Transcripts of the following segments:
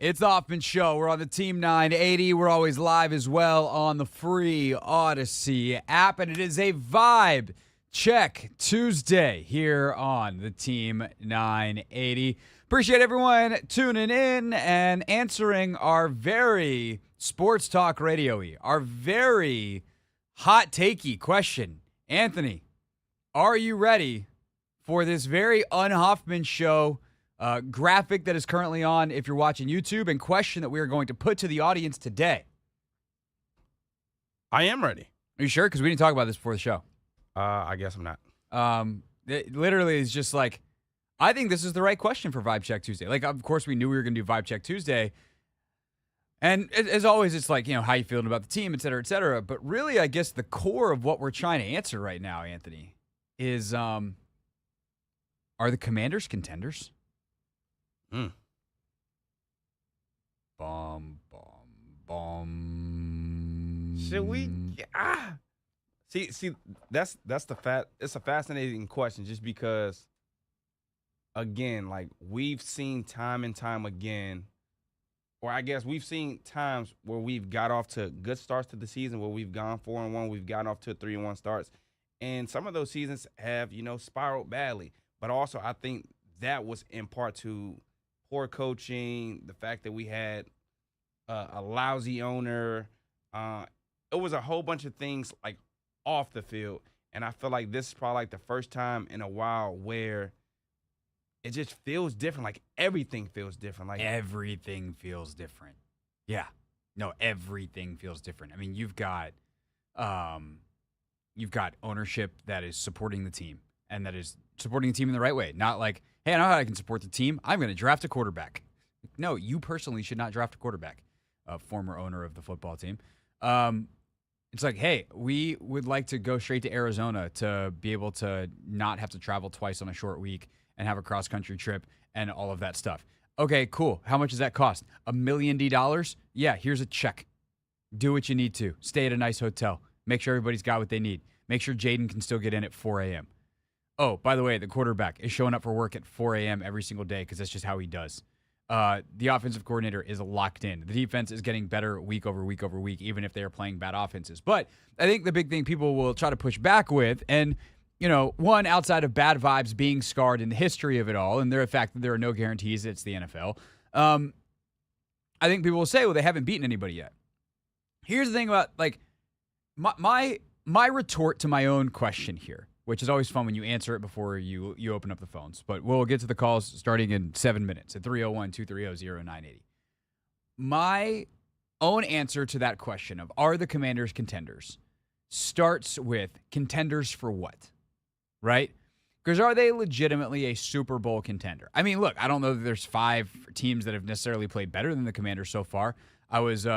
It's the Hoffman Show. We're on the Team 980. We're always live as well on the free Odyssey app, and it is a Vibe Check Tuesday here on the Team 980. Appreciate everyone tuning in and answering our very sports talk radio-y, our very hot takey question. Anthony, are you ready for this very un-Hoffman Show graphic that is currently on if you're watching YouTube, and question that we are going to put to the audience today? I am ready. Are you sure? Because we didn't talk about this before the show. I guess I'm not. It literally is just like, I think this is the right question for Vibe Check Tuesday. Like, of course, we knew we were going to do Vibe Check Tuesday. And as always, it's like, how you feeling about the team, et cetera, et cetera. But really, I guess the core of what we're trying to answer right now, Anthony, is are the Commanders contenders? Bum, bum, bum. Should we? See, that's it's a fascinating question, just because, again, like, we've seen time and time again, or I guess we've seen times where we've got off to good starts to the season, where we've gone 4-1, we've gotten off to 3-1 starts, and some of those seasons have, spiraled badly. But also, I think that was in part to poor coaching, the fact that we had a lousy owner. It was a whole bunch of things, like, off the field. And I feel like this is probably like the first time in a while where it just feels different. Like, everything feels different. Like, everything feels different. Yeah. No, everything feels different. I mean, you've got ownership that is supporting the team, and that is supporting the team in the right way. Not like, hey, I know how I can support the team. I'm going to draft a quarterback. No, you personally should not draft a quarterback. A former owner of the football team. It's like, hey, we would like to go straight to Arizona to be able to not have to travel twice on a short week and have a cross-country trip and all of that stuff. Okay, cool. How much does that cost? $1 million? Yeah, here's a check. Do what you need to. Stay at a nice hotel. Make sure everybody's got what they need. Make sure Jaden can still get in at 4 a.m. Oh, by the way, the quarterback is showing up for work at 4 a.m. every single day because that's just how he does. The offensive coordinator is locked in. The defense is getting better week over week over week, even if they are playing bad offenses. But I think the big thing people will try to push back with, and, one, outside of bad vibes being scarred in the history of it all, and the fact that there are no guarantees that it's the NFL, I think people will say, well, they haven't beaten anybody yet. Here's the thing about, like, my retort to my own question here, which is always fun when you answer it before you open up the phones. But we'll get to the calls starting in 7 minutes at 301-230-0980. My own answer to that question of, are the Commanders contenders, starts with contenders for what, right? Because are they legitimately a Super Bowl contender? I mean, look, I don't know that there's 5 teams that have necessarily played better than the Commanders so far. I was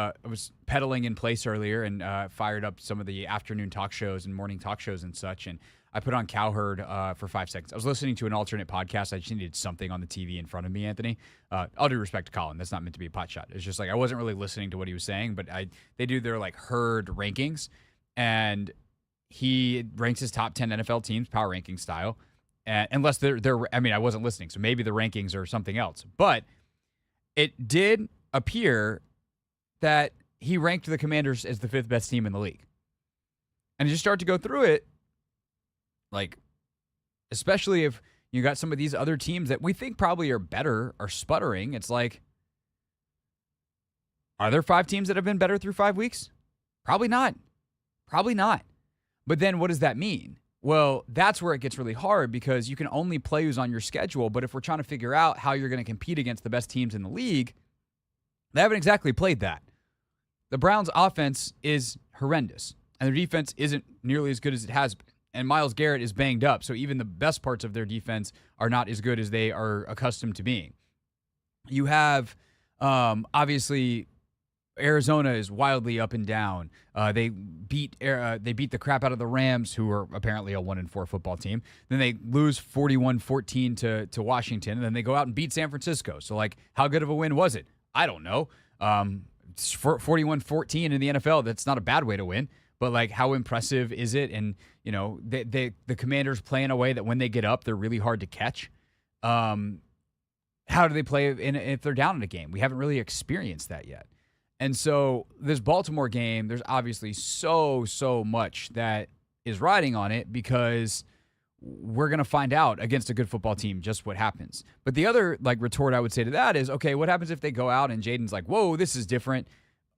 pedaling in place earlier and fired up some of the afternoon talk shows and morning talk shows and such, and I put on Cowherd for 5 seconds. I was listening to an alternate podcast. I just needed something on the TV in front of me, Anthony. All due respect to Colin, that's not meant to be a pot shot. It's just like I wasn't really listening to what he was saying, but they do their like herd rankings, and he ranks his top 10 NFL teams power ranking style. Unless they're I mean, I wasn't listening, so maybe the rankings are something else. But it did appear that he ranked the Commanders as the 5th best team in the league. And you just start to go through it, like, especially if you got some of these other teams that we think probably are better are sputtering. It's like, are there 5 teams that have been better through 5 weeks? Probably not. Probably not. But then what does that mean? Well, that's where it gets really hard, because you can only play who's on your schedule. But if we're trying to figure out how you're going to compete against the best teams in the league, they haven't exactly played that. The Browns' offense is horrendous, and their defense isn't nearly as good as it has been. And Myles Garrett is banged up, so even the best parts of their defense are not as good as they are accustomed to being. You have, obviously, Arizona is wildly up and down. They beat the crap out of the Rams, who are apparently a 1-4 football team. Then they lose 41-14 to Washington, and then they go out and beat San Francisco. So, like, how good of a win was it? I don't know. 41-14 in the NFL, that's not a bad way to win. But, like, how impressive is it? And, the Commanders play in a way that when they get up, they're really hard to catch. how do they play if they're down in a game? We haven't really experienced that yet. And so this Baltimore game, there's obviously so much that is riding on it because we're going to find out against a good football team just what happens. But the other retort I would say to that is, okay, what happens if they go out and Jaden's like, whoa, this is different.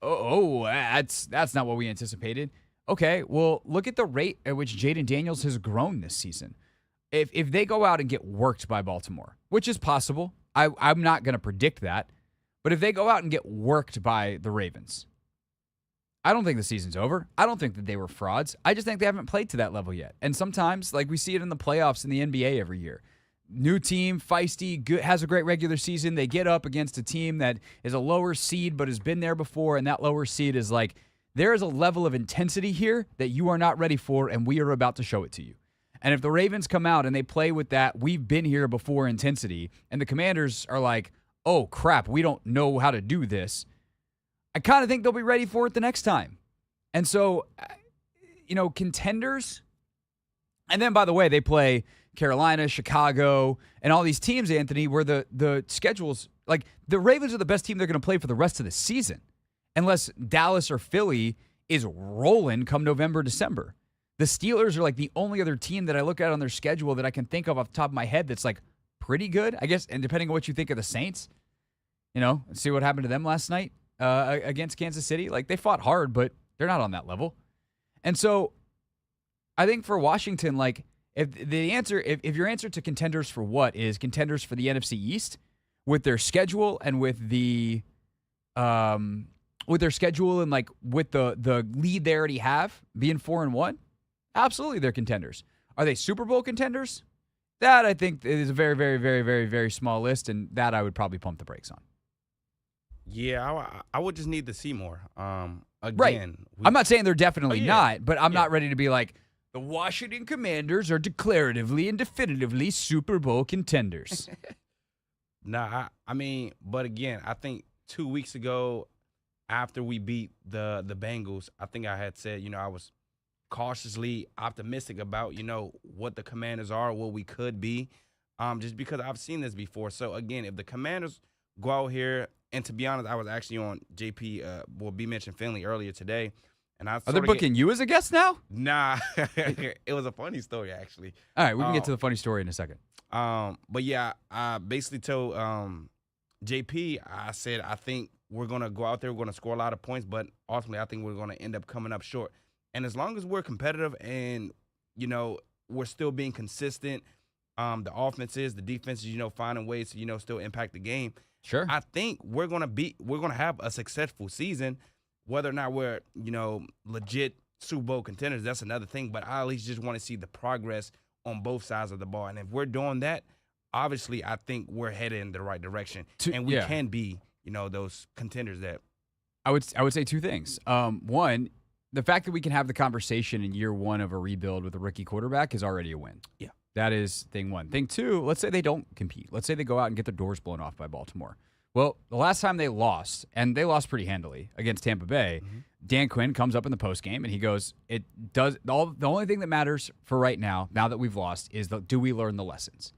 Oh, that's not what we anticipated. Okay, well, look at the rate at which Jaden Daniels has grown this season. If they go out and get worked by Baltimore, which is possible, I'm not going to predict that, but if they go out and get worked by the Ravens, I don't think the season's over. I don't think that they were frauds. I just think they haven't played to that level yet. And sometimes, we see it in the playoffs in the NBA every year. New team, feisty, good, has a great regular season. They get up against a team that is a lower seed but has been there before, and that lower seed is there is a level of intensity here that you are not ready for, and we are about to show it to you. And if the Ravens come out and they play with that we've been here before intensity, and the Commanders are like, oh, crap, we don't know how to do this, I kind of think they'll be ready for it the next time. And so, Contenders, and then, by the way, they play Carolina, Chicago, and all these teams, Anthony, where the schedules, the Ravens are the best team they're going to play for the rest of the season, unless Dallas or Philly is rolling come November, December. The Steelers are the only other team that I look at on their schedule that I can think of off the top of my head that's pretty good, I guess, and depending on what you think of the Saints, see what happened to them last night against Kansas City. They fought hard, but they're not on that level. And so I think for Washington, if your answer to contenders for what is contenders for the NFC East with their schedule and with the with their schedule and with the lead they already have being 4-1, absolutely they're contenders. Are they Super Bowl contenders? That I think is a very, very, very, very, very small list, and that I would probably pump the brakes on. Yeah, I would just need to see more. Again, right. I'm not saying they're definitely not, but I'm not ready to be the Washington Commanders are declaratively and definitively Super Bowl contenders. Nah, I mean, but again, I think 2 weeks ago, after we beat the Bengals, I think I had said, I was cautiously optimistic about, what the Commanders are, what we could be, just because I've seen this before. So, again, if the Commanders go out here, and to be honest, I was actually on B. Mitch and Finley earlier today. And are they booking you as a guest now? Nah, it was a funny story, actually. All right, we can get to the funny story in a second. But, yeah, I basically told JP, I said, I think we're going to go out there, we're going to score a lot of points, but ultimately I think we're going to end up coming up short. And as long as we're competitive and, we're still being consistent, the offense is, the defense is, finding ways to, still impact the game. Sure. I think we're going to have a successful season. Whether or not we're, legit Super Bowl contenders, that's another thing. But I at least just want to see the progress on both sides of the ball. And if we're doing that, obviously I think we're headed in the right direction. And we can be, those contenders that. I would say two things. One, the fact that we can have the conversation in year one of a rebuild with a rookie quarterback is already a win. Yeah. That is thing one. Thing two, let's say they don't compete. Let's say they go out and get their doors blown off by Baltimore. Well, the last time they lost, and they lost pretty handily against Tampa Bay, Dan Quinn comes up in the postgame and he goes, the only thing that matters for right now that we've lost, is do we learn the lessons?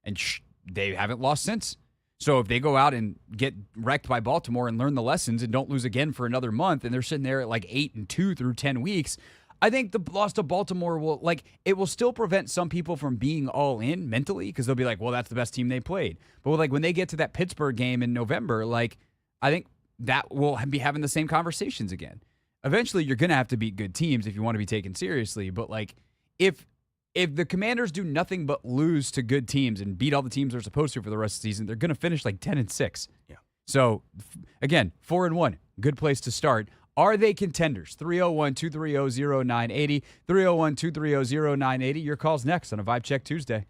And they haven't lost since. So if they go out and get wrecked by Baltimore and learn the lessons and don't lose again for another month, and they're sitting there at 8-2 through 10 weeks, I think the loss to Baltimore will still prevent some people from being all in mentally, because they'll be like, well, that's the best team they played. But when they get to that Pittsburgh game in November, I think that will be having the same conversations again. Eventually, you're going to have to beat good teams if you want to be taken seriously. But if the Commanders do nothing but lose to good teams and beat all the teams they're supposed to for the rest of the season, they're going to finish 10-6. Yeah. So again, 4-1, good place to start. Are they contenders? 301-230-0980. 301-230-0980. Your call's next on a Vibe Check Tuesday.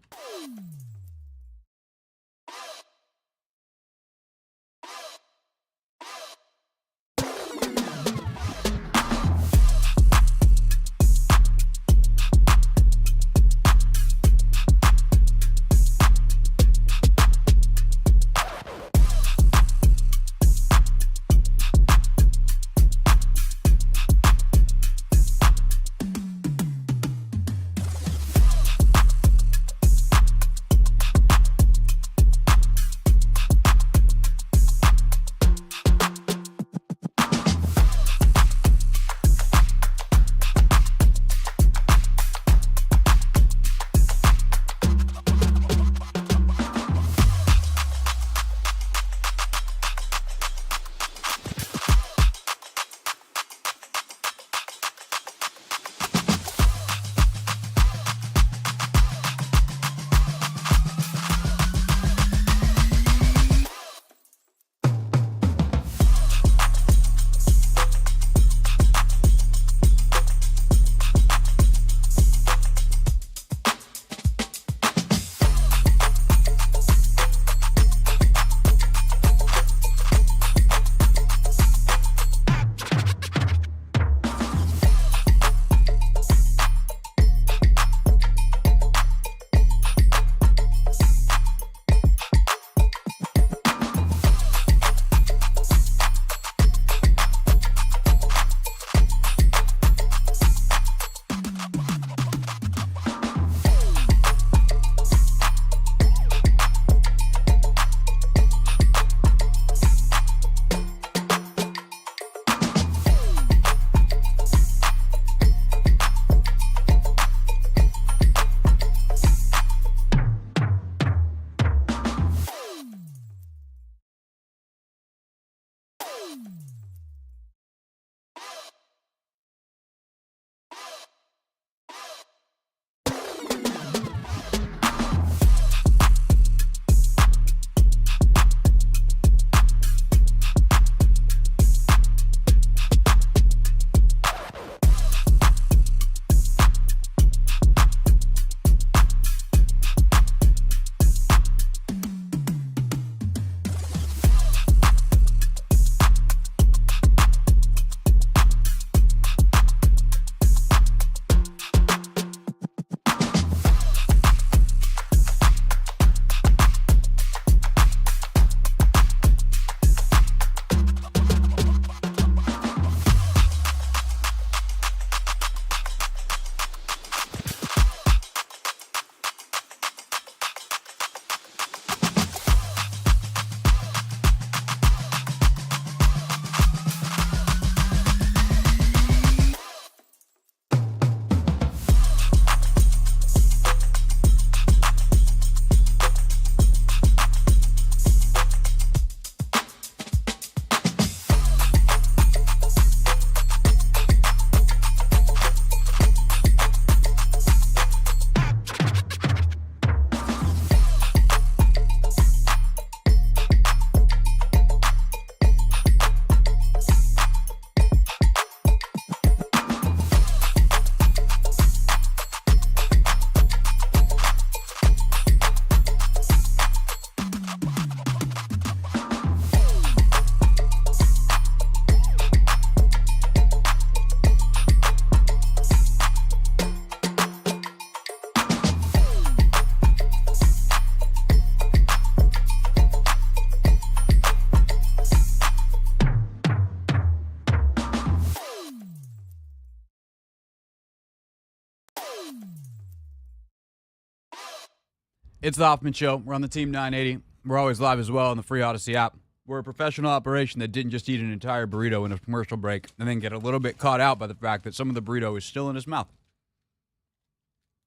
It's the Hoffman Show. We're on the Team 980. We're always live as well on the free Odyssey app. We're a professional operation that didn't just eat an entire burrito in a commercial break and then get a little bit caught out by the fact that some of the burrito is still in his mouth.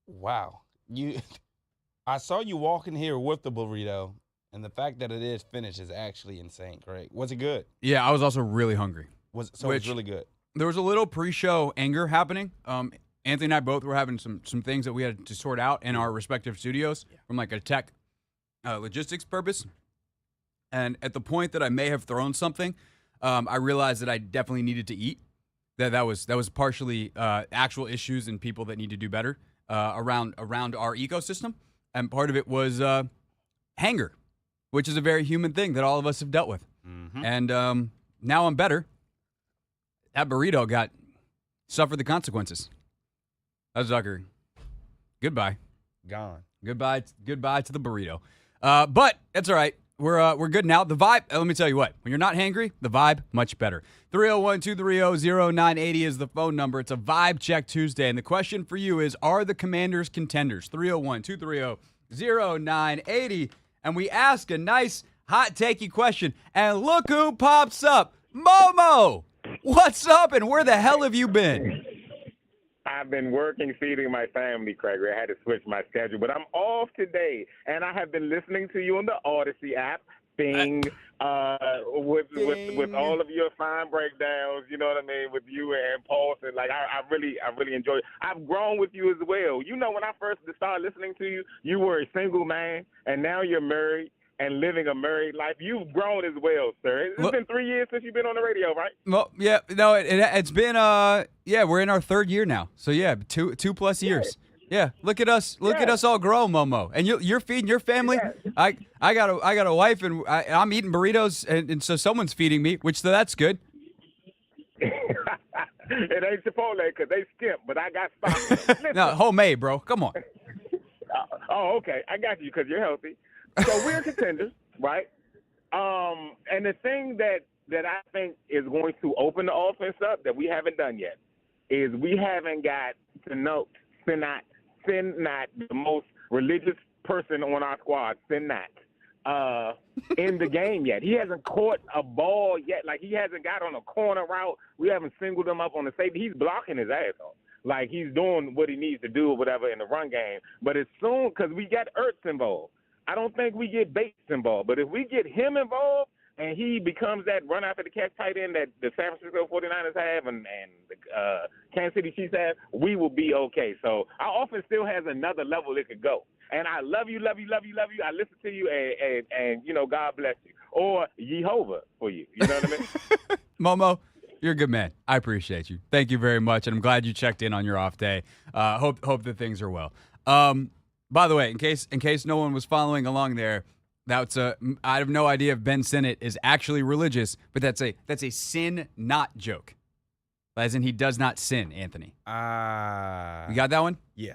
Wow. I saw you walk in here with the burrito, and the fact that it is finished is actually insane, Craig. Was it good? Yeah, I was also really hungry. It's really good. There was a little pre-show anger happening. Anthony and I both were having some things that we had to sort out in our respective studios from like a tech logistics purpose. And at the point that I may have thrown something, I realized that I definitely needed to eat. That was partially actual issues and people that need to do better around our ecosystem. And part of it was hanger, which is a very human thing that all of us have dealt with. Mm-hmm. And now I'm better. That burrito suffered the consequences. Zucker, goodbye. Gone. Goodbye to the burrito. But that's all right. We're good now. The vibe, let me tell you what. When you're not hangry, the vibe, much better. 301-230-0980 is the phone number. It's a Vibe Check Tuesday. And the question for you is, are the Commanders contenders? 301-230-0980. And we ask a nice, hot, takey question. And look who pops up. Momo! What's up, and where the hell have you been? I've been working, feeding my family, Craig. I had to switch my schedule, but I'm off today, and I have been listening to you on the Odyssey app. With all of your fine breakdowns, you know what I mean, with you and Paulson. Like I really enjoy it. I've grown with you as well. You know, when I first started listening to you, you were a single man, and now you're married and living a married life. You've grown as well, sir. It's been 3 years since you've been on the radio, right? Well, yeah, no, it's been we're in our third year now. So yeah, two plus years. Yeah, look at us all grow, Momo, and you're feeding your family. Yeah. I got a wife, and I'm eating burritos, and so someone's feeding me, so that's good. It ain't Chipotle because they skimp, but I got stock. No, homemade, bro. Come on. Okay, I got you because you're healthy. So we're contenders, right? And the thing that I think is going to open the offense up that we haven't done yet is we haven't got to know Sinat, the most religious person on our squad, Sinat, in the game yet. He hasn't caught a ball yet. Like, he hasn't got on a corner route. We haven't singled him up on the safety. He's blocking his ass off. Like, he's doing what he needs to do or whatever in the run game. But as soon, because we got Ertz involved, I don't think we get Bates involved. But if we get him involved and he becomes that run after the catch tight end that the San Francisco 49ers have and the Kansas City Chiefs have, we will be okay. So our offense still has another level it could go. And I love you. I listen to you, and you know, God bless you. Or Jehovah for you. You know what I mean? Momo, you're a good man. I appreciate you. Thank you very much, and I'm glad you checked in on your off day. Hope that things are well. By the way, in case no one was following along there, I have no idea if Ben Sinnott is actually religious, but that's a sin not joke. As in, he does not sin, Anthony. You got that one? Yeah.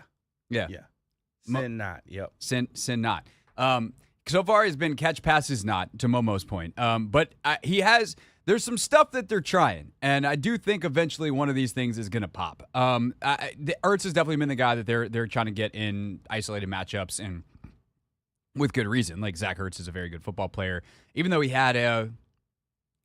Sin not. Yep. Sin not. So far, he's been catch passes not, to Momo's point. But there's some stuff that they're trying, and I do think eventually one of these things is going to pop. Ertz has definitely been the guy that they're trying to get in isolated matchups, and with good reason. Like, Zach Ertz is a very good football player, even though he had I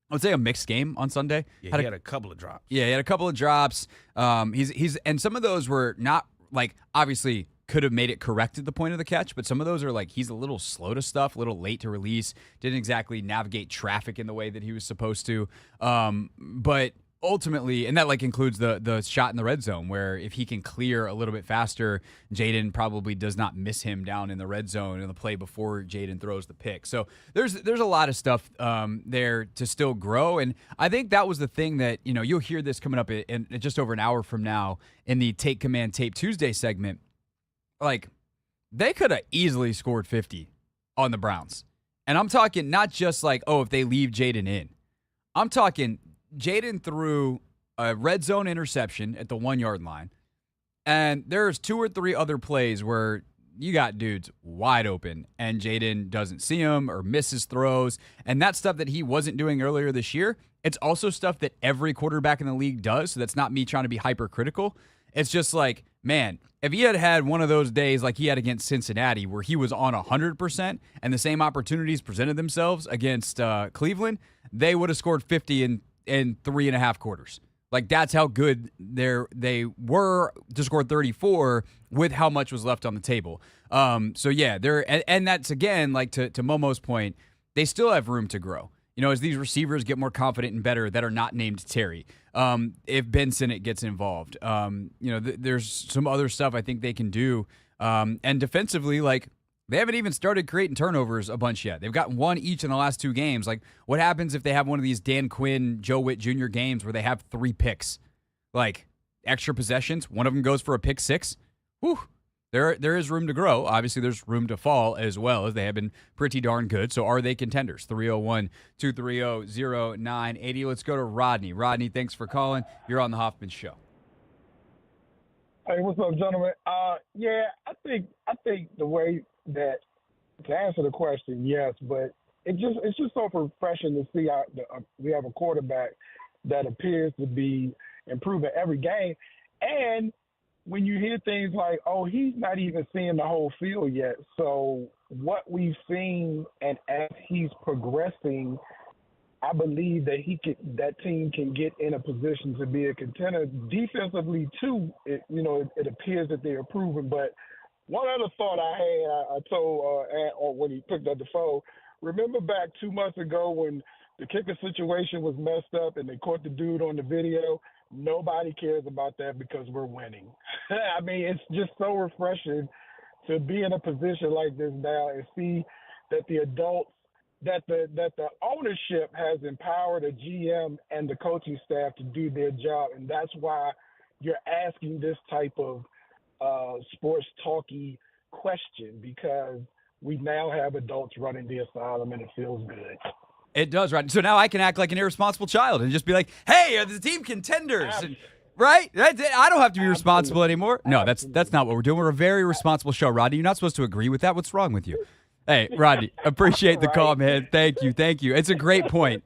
would say a mixed game on Sunday. Yeah, he had a couple of drops. Yeah, he had a couple of drops. And some of those were not, like, obviously could have made it correct at the point of the catch, but some of those are like he's a little slow to stuff, a little late to release, didn't exactly navigate traffic in the way that he was supposed to. But ultimately, and that like includes the shot in the red zone, where if he can clear a little bit faster, Jaden probably does not miss him down in the red zone in the play before Jaden throws the pick. So there's a lot of stuff there to still grow, and I think that was the thing that, you know, you'll hear this coming up in just over an hour from now in the Take Command Tape Tuesday segment. Like, they could have easily scored 50 on the Browns. And I'm talking not just like, oh, if they leave Jaden in. I'm talking Jaden threw a red zone interception at the 1 yard line. And there's 2 or 3 other plays where you got dudes wide open and Jaden doesn't see them or misses throws. And that's stuff that he wasn't doing earlier this year. It's also stuff that every quarterback in the league does. So that's not me trying to be hypercritical. It's just like, man, if he had had one of those days like he had against Cincinnati where he was on 100% and the same opportunities presented themselves against Cleveland, they would have scored 50 in 3.5 quarters. Like, that's how good they were to score 34 with how much was left on the table. So, yeah, and that's, again, like to Momo's point, they still have room to grow. You know, as these receivers get more confident and better that are not named Terry. If Ben Sinnott gets involved, there's some other stuff I think they can do. And defensively, like, they haven't even started creating turnovers a bunch yet. They've gotten one each in the last 2 games. Like, what happens if they have one of these Dan Quinn, Joe Witt Jr. games where they have 3 picks? Like, extra possessions, one of them goes for a pick 6? Whew. There is room to grow. Obviously, there's room to fall as well, as they have been pretty darn good. So are they contenders? 301-230-0980. Let's go to Rodney. Rodney, thanks for calling. You're on the Hoffman Show. Hey, what's up, gentlemen? I think the way that to answer the question, yes, but it's just so refreshing to see we have a quarterback that appears to be improving every game. And when you hear things like, oh, he's not even seeing the whole field yet. So what we've seen, and as he's progressing, I believe that team can get in a position to be a contender. Defensively, too, it appears that they're improving. But one other thought I told when he picked up the phone, remember back 2 months ago when the kicker situation was messed up and they caught the dude on the video? Nobody cares about that because we're winning. I mean, it's just so refreshing to be in a position like this now and see that the adults, that the ownership has empowered a GM and the coaching staff to do their job. And that's why you're asking this type of sports talky question, because we now have adults running the asylum and it feels good. It does, right? So now I can act like an irresponsible child and just be like, hey, are the team contenders? And, right? I don't have to be responsible anymore. No, that's not what we're doing. We're a very responsible show, Rodney. You're not supposed to agree with that. What's wrong with you? Hey, Rodney, appreciate the call, man. Thank you. It's a great point.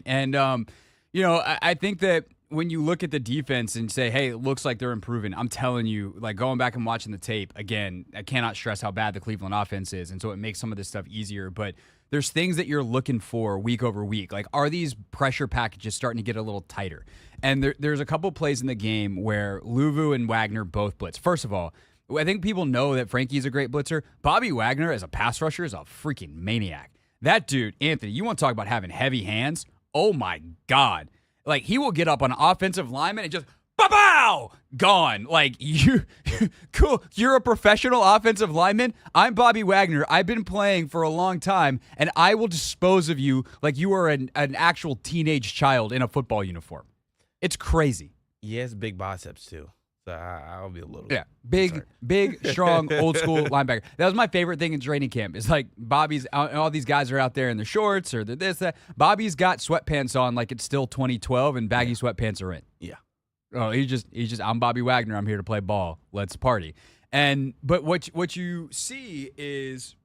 And, I think that when you look at the defense and say, hey, it looks like they're improving, I'm telling you, like, going back and watching the tape, again, I cannot stress how bad the Cleveland offense is, and so it makes some of this stuff easier. But there's things that you're looking for week over week. Like, are these pressure packages starting to get a little tighter? And there's a couple plays in the game where Luvu and Wagner both blitz. First of all, I think people know that Frankie's a great blitzer. Bobby Wagner as a pass rusher is a freaking maniac. That dude, Anthony, you want to talk about having heavy hands? Oh, my God. Like, he will get up on an offensive lineman and just, bow, gone. Like, cool. You're a professional offensive lineman. I'm Bobby Wagner. I've been playing for a long time, and I will dispose of you like you are an actual teenage child in a football uniform. It's crazy. He has big biceps, too. So I'll be a little. Yeah, big, strong, old school linebacker. That was my favorite thing in training camp. It's like Bobby's, all these guys are out there in their shorts or this, that. Bobby's got sweatpants on like it's still 2012 and baggy sweatpants are in. Yeah. Oh, he's just. I'm Bobby Wagner. I'm here to play ball. Let's party. But what you see is,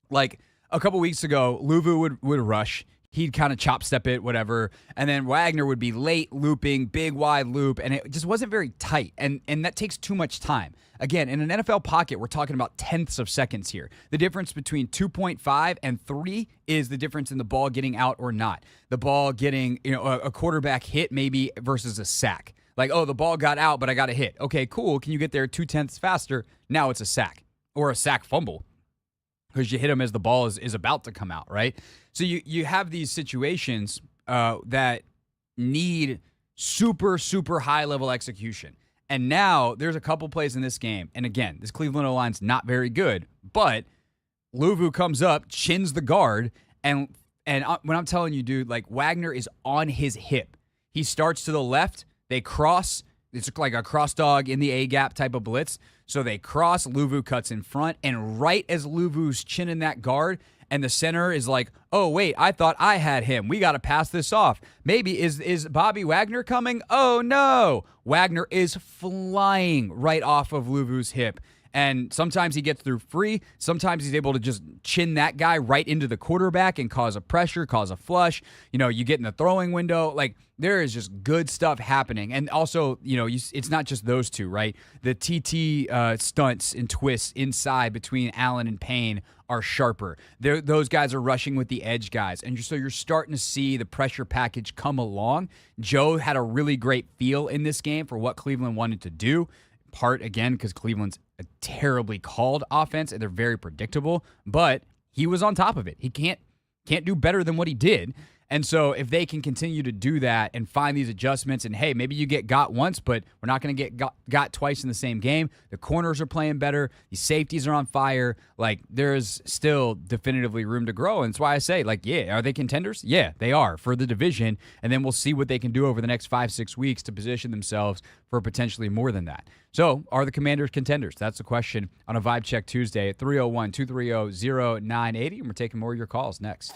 like, a couple weeks ago, Luvu would rush. He'd kind of chop step it, whatever. And then Wagner would be late looping, big wide loop, and it just wasn't very tight. And that takes too much time. Again, in an NFL pocket, we're talking about tenths of seconds here. The difference between 2.5 and 3 is the difference in the ball getting out or not. The ball getting, a quarterback hit maybe versus a sack. Like, oh, the ball got out, but I got a hit. Okay, cool. Can you get there 0.2 faster? Now it's a sack or a sack fumble, because you hit him as the ball is about to come out, right? So you have these situations that need super, super high-level execution. And now there's a couple plays in this game. And again, this Cleveland O-line's not very good, but Luvu comes up, chins the guard, and when I'm telling you, dude, like, Wagner is on his hip. He starts to the left, they cross. It's like a cross dog in the A-gap type of blitz. So they cross, Luvu cuts in front, and right as Luvu's chinning that guard, and the center is like, oh, wait, I thought I had him. We got to pass this off. Maybe is Bobby Wagner coming? Oh, no. Wagner is flying right off of Luvu's hip. And sometimes he gets through free. Sometimes he's able to just chin that guy right into the quarterback and cause a pressure, cause a flush. You get in the throwing window. Like, there is just good stuff happening. And also, it's not just those two, right? The TT stunts and twists inside between Allen and Payne are sharper. Those guys are rushing with the edge guys. And so you're starting to see the pressure package come along. Joe had a really great feel in this game for what Cleveland wanted to do. Part, again, because Cleveland's a terribly called offense and they're very predictable. But he was on top of it. He can't do better than what he did. And so if they can continue to do that and find these adjustments and, hey, maybe you get got once, but we're not going to get got twice in the same game. The corners are playing better. The safeties are on fire. Like, there's still definitively room to grow. And that's why I say, like, yeah, are they contenders? Yeah, they are for the division. And then we'll see what they can do over the next 5-6 weeks to position themselves for potentially more than that. So are the Commanders contenders? That's the question on a Vibe Check Tuesday at 301-230-0980. And we're taking more of your calls next.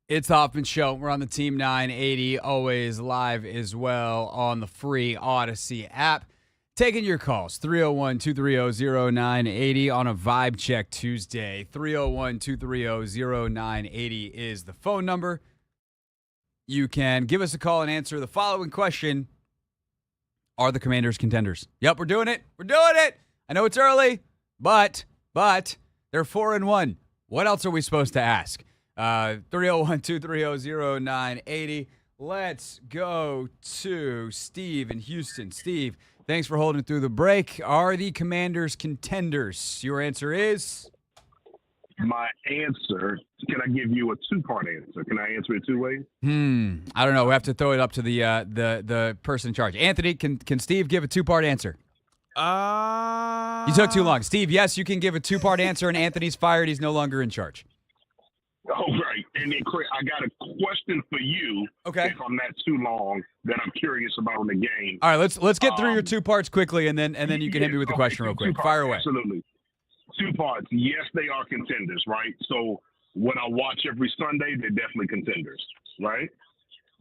It's Hoffman Show. We're on the Team 980, always live as well on the free Odyssey app. Taking your calls, 301-230-0980 on a Vibe Check Tuesday. 301-230-0980 is the phone number. You can give us a call and answer the following question. Are the Commanders contenders? Yep, we're doing it. We're doing it. I know it's early, but They're 4-1. What else are we supposed to ask? 301-230-0980. Let's go to Steve in Houston. Steve, thanks for holding through the break. Are the Commanders contenders? Your answer is? My answer, can I give you a two-part answer? Can I answer it two ways? I don't know. We have to throw it up to the person in charge. Anthony, can Steve give a two-part answer? You took too long. Steve, yes, you can give a two-part answer, and Anthony's fired. He's no longer in charge. Oh, right. And then, Craig, I got a question for you. Okay. If I'm not too long, that I'm curious about in the game. All right, let's get through your two parts quickly, and then you can hit me with the question real quick. Fire away. Absolutely. Two parts. Yes, they are contenders, right? So when I watch every Sunday, they're definitely contenders, right?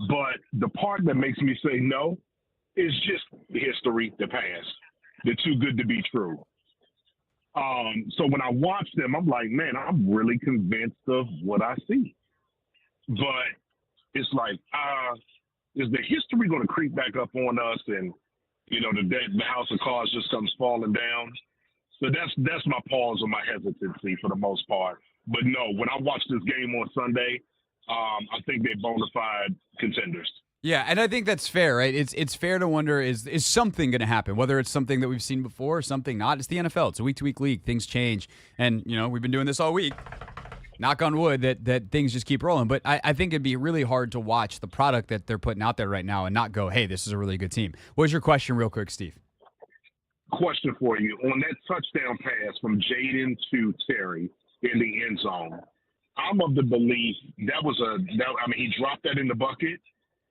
But the part that makes me say no is just history, the past. They're too good to be true. So when I watch them, I'm like, man, I'm really convinced of what I see. But it's like, is the history going to creep back up on us, and the house of cards just comes falling down? So that's my pause or my hesitancy for the most part. But no, when I watch this game on Sunday, I think they're bona fide contenders. Yeah, and I think that's fair, right? It's fair to wonder, is something going to happen, whether it's something that we've seen before or something not. It's the NFL. It's a week-to-week league. Things change. And, we've been doing this all week. Knock on wood that things just keep rolling. But I think it'd be really hard to watch the product that they're putting out there right now and not go, hey, this is a really good team. What's your question real quick, Steve? Question for you. On that touchdown pass from Jaden to Terry in the end zone, I'm of the belief he dropped that in the bucket,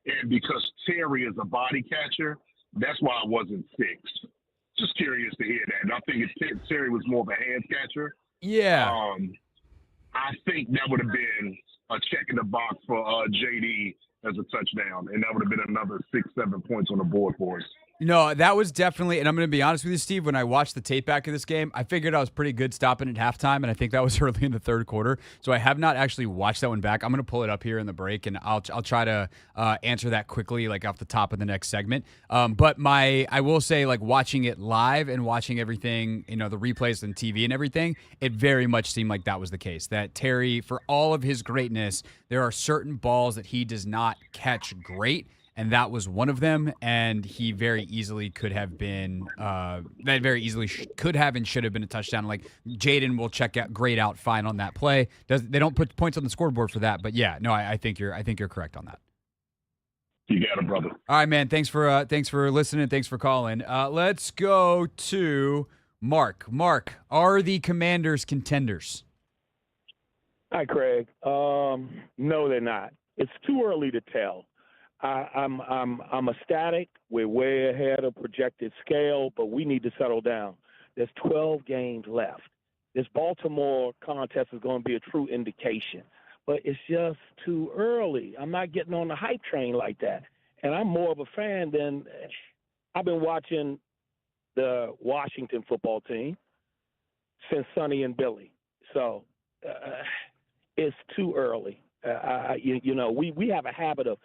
and because Terry is a body catcher, that's why it wasn't fixed. Just curious to hear that. And I think if Terry was more of a hand catcher, yeah, I think that would have been a check in the box for JD as a touchdown, and that would have been another 6-7 points on the board for us. No, that was definitely, and I'm going to be honest with you, Steve, when I watched the tape back of this game, I figured I was pretty good stopping at halftime, and I think that was early in the third quarter. So I have not actually watched that one back. I'm going to pull it up here in the break, and I'll try to answer that quickly, like off the top of the next segment. But I will say, like, watching it live and watching everything, the replays and TV and everything, it very much seemed like that was the case. That Terry, for all of his greatness, there are certain balls that he does not catch great. And that was one of them, and he very easily could have been could have and should have been a touchdown. Like, Jaden will check out great out fine on that play. They don't put points on the scoreboard for that, but yeah, no, I think you're correct on that. You got it, brother. All right, man. Thanks for listening. Thanks for calling. Let's go to Mark. Mark, are the Commanders contenders? Hi, Craig. No, they're not. It's too early to tell. I'm ecstatic. We're way ahead of projected scale, but we need to settle down. There's 12 games left. This Baltimore contest is going to be a true indication, but it's just too early. I'm not getting on the hype train like that, and I'm more of a fan than I've been watching the Washington football team since Sonny and Billy. So it's too early. We have a habit of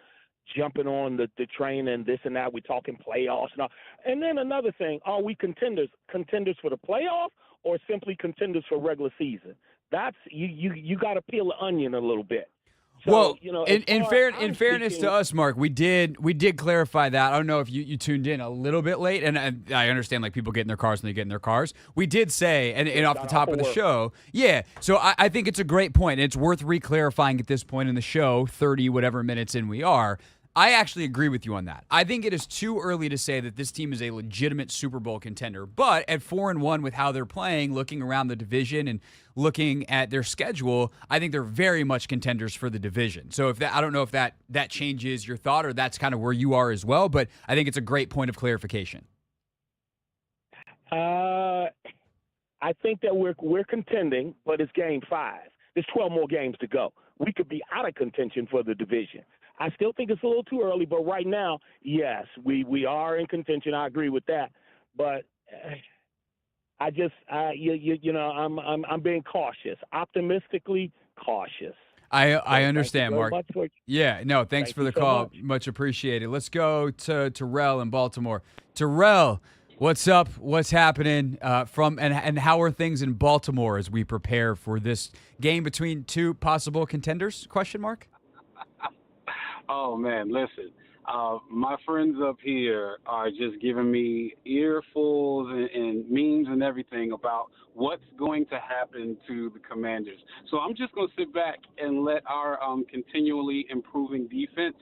jumping on the train and this and that. We're talking playoffs and all. And then another thing, are we contenders for the playoff or simply contenders for regular season? That's you got to peel the onion a little bit. So, well, in fairness to us, Mark, we did clarify that. I don't know if you tuned in a little bit late, and I understand, like, people get in their cars when they get in their cars. We did say, and off the top of the show, yeah. So I think it's a great point. It's worth re-clarifying at this point in the show, 30 whatever minutes in we are. I actually agree with you on that. I think it is too early to say that this team is a legitimate Super Bowl contender. But at 4-1 with how they're playing, looking around the division and looking at their schedule, I think they're very much contenders for the division. So I don't know if that changes your thought or that's kind of where you are as well. But I think it's a great point of clarification. I think that we're contending, but it's game 5. There's 12 more games to go. We could be out of contention for the division. I still think it's a little too early, but right now, yes, we are in contention. I agree with that, but I'm being cautious, optimistically cautious. I understand, Mark. Yeah, no, thanks Thank for the you so call. much. Much appreciated. Let's go to Terrell in Baltimore. Terrell, What's up? What's happening? And how are things in Baltimore as we prepare for this game between two possible contenders? Question mark. Oh man, listen. My friends up here are just giving me earfuls and memes and everything about what's going to happen to the Commanders. So I'm just going to sit back and let our continually improving defense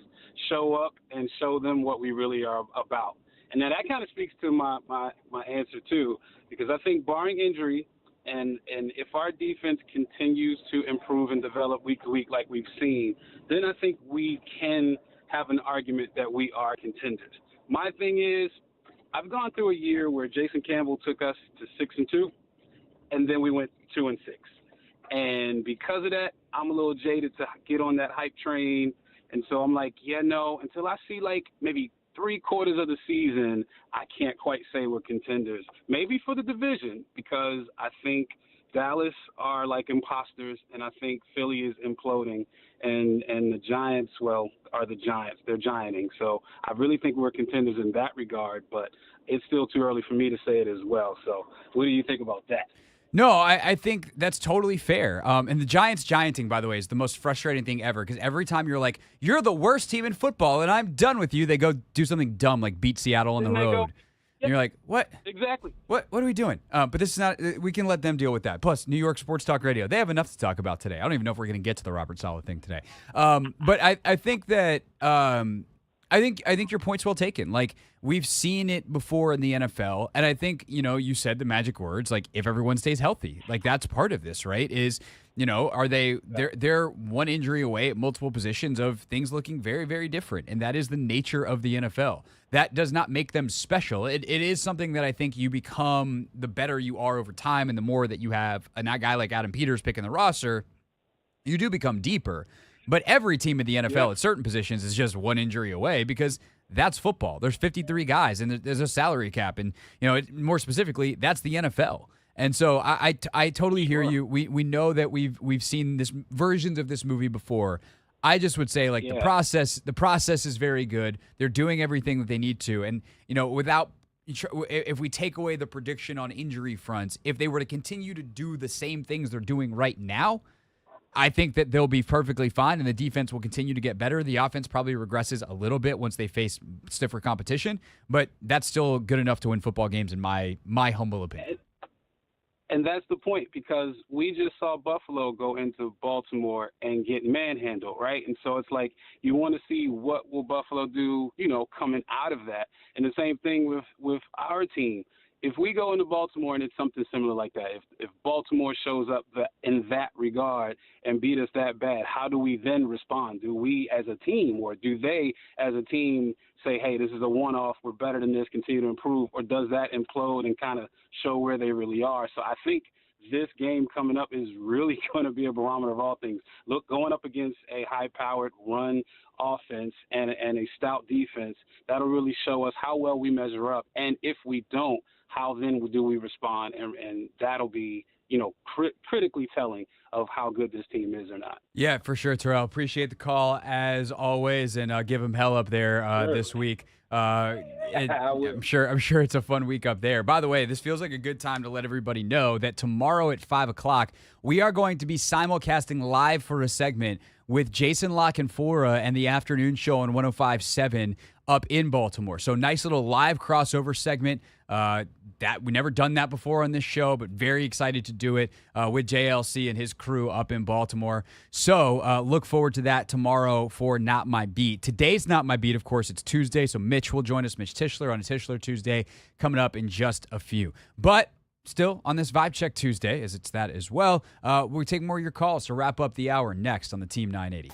show up and show them what we really are about. And now that kind of speaks to my answer too, because I think barring injury and if our defense continues to improve and develop week to week like we've seen, then I think we can have an argument that we are contenders. My thing is, I've gone through a year where Jason Campbell took us to 6-2, and then we went 2-6. And because of that, I'm a little jaded to get on that hype train. And so I'm like, yeah, no, until I see like maybe 3/4 of the season, I can't quite say we're contenders. Maybe for the division, because I think Dallas are like imposters, and I think Philly is imploding, and the Giants, well, are the Giants. They're gianting. So I really think we're contenders in that regard, but it's still too early for me to say it as well. So what do you think about that? No, I think that's totally fair. And the Giants gianting, by the way, is the most frustrating thing ever, because every time you're like, you're the worst team in football and I'm done with you, they go do something dumb like beat Seattle on the road. And you're like, what? Exactly. What are we doing? But this is not, we can let them deal with that. Plus, New York Sports Talk Radio, they have enough to talk about today. I don't even know if we're going to get to the Robert Saleh thing today. But I think that, I think your point's well taken. Like, we've seen it before in the NFL, and I think, you said the magic words, like, if everyone stays healthy. Like, that's part of this, right? Is, are they're one injury away at multiple positions of things looking very, very different, and that is the nature of the NFL. That does not make them special. It is something that I think you become, the better you are over time, and the more that you have a guy like Adam Peters picking the roster, you do become deeper. But every team in the NFL at certain positions is just one injury away, because that's football. There's 53 guys, and there's a salary cap. And, more specifically, that's the NFL. And so I totally hear you. We know that we've seen this versions of this movie before. I just would say, like, the process is very good. They're doing everything that they need to. And, if we take away the prediction on injury fronts, if they were to continue to do the same things they're doing right now, I think that they'll be perfectly fine, and the defense will continue to get better. The offense probably regresses a little bit once they face stiffer competition, but that's still good enough to win football games in my humble opinion. And that's the point, because we just saw Buffalo go into Baltimore and get manhandled, right? And so it's like, you want to see what will Buffalo do, coming out of that. And the same thing with our team. If we go into Baltimore and it's something similar like that, if Baltimore shows up in that regard and beat us that bad, how do we then respond? Do we as a team, or do they as a team say, hey, this is a one-off, we're better than this, continue to improve, or does that implode and kind of show where they really are? So I think this game coming up is really going to be a barometer of all things. Look, going up against a high-powered run offense and a stout defense, that'll really show us how well we measure up. And if we don't, how then do we respond? And that'll be, critically telling of how good this team is or not. Yeah, for sure, Terrell. Appreciate the call as always, and give him hell up there this week. I'm sure it's a fun week up there. By the way, this feels like a good time to let everybody know that tomorrow at 5:00 we are going to be simulcasting live for a segment with Jason La Canfora and the afternoon show on 105.7 up in Baltimore. So nice little live crossover segment. That we never done that before on this show, but very excited to do it with JLC and his crew up in Baltimore. So look forward to that tomorrow for Not My Beat. Today's Not My Beat, of course, it's Tuesday, so Mitch will join us, Mitch Tischler, on a Tischler Tuesday, coming up in just a few. But still on this Vibe Check Tuesday, as it's that as well, we'll take more of your calls to wrap up the hour next on the Team 980.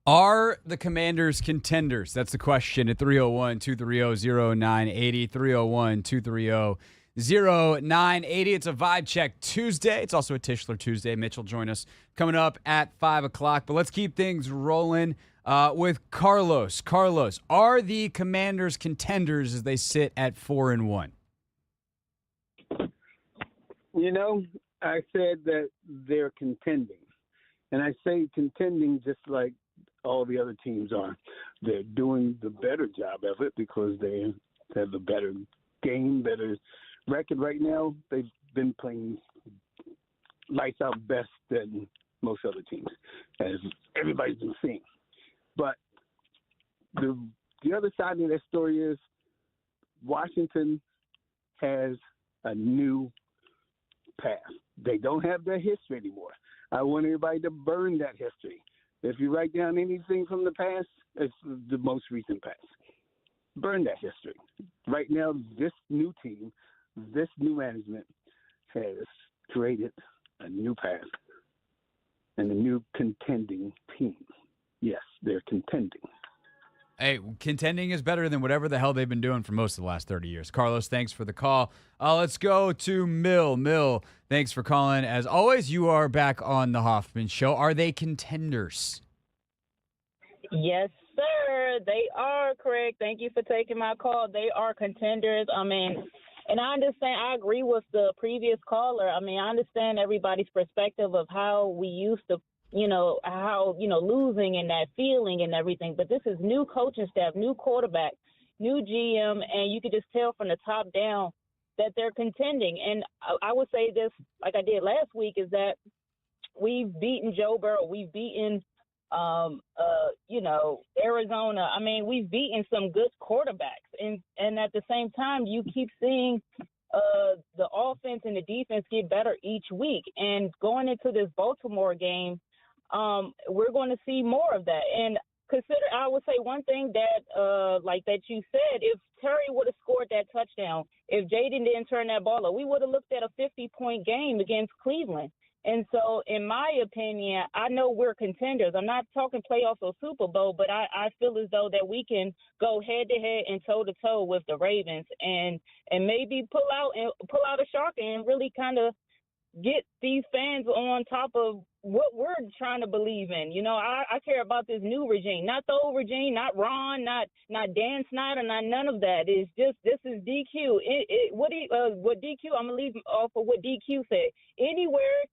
Are the Commanders contenders? That's the question at 301-230-0980, 301-230-0980. It's a Vibe Check Tuesday. It's also a Tischler Tuesday. Mitch will join us coming up at 5 o'clock. But let's keep things rolling with Carlos. Carlos, are the Commanders contenders as they sit at 4-1? You know, I said that they're contending. And I say contending just like all the other teams are. They're doing the better job of it because they have a better game, better record right now. They've been playing lights out best than most other teams, as everybody's been seeing. But the other side of that story is Washington has a new path. They don't have their history anymore. I want everybody to burn that history. If you write down anything from the past, it's the most recent past. Burn that history. Right now, this new team, this new management has created a new path and a new contending team. Yes, they're contending. Hey, contending is better than whatever the hell they've been doing for most of the last 30 years. Carlos, thanks for the call. Let's go to Mill. Mill, thanks for calling. As always, you are back on the Hoffman Show. Are they contenders? Yes, sir. They are, Craig. Thank you for taking my call. They are contenders. I mean, and I understand. I agree with the previous caller. I mean, I understand everybody's perspective of how we used to, losing and that feeling and everything. But this is new coaching staff, new quarterback, new GM, and you could just tell from the top down that they're contending. And I would say this, like I did last week, is that we've beaten Joe Burrow. We've beaten, Arizona. I mean, we've beaten some good quarterbacks. And at the same time, you keep seeing the offense and the defense get better each week. And going into this Baltimore game, we're going to see more of that. And I would say one thing that, that you said, if Terry would have scored that touchdown, if Jaden didn't turn that ball up, we would have looked at a 50-point game against Cleveland. And so, in my opinion, I know we're contenders. I'm not talking playoffs or Super Bowl, but I feel as though that we can go head-to-head and toe-to-toe with the Ravens and maybe pull out a shark and really kind of get these fans on top of what we're trying to believe in. You know, I care about this new regime, not the old regime, not Ron, not Dan Snyder, not none of that. It's just this is DQ. What DQ? I'm gonna leave off of what DQ said. Anywhere,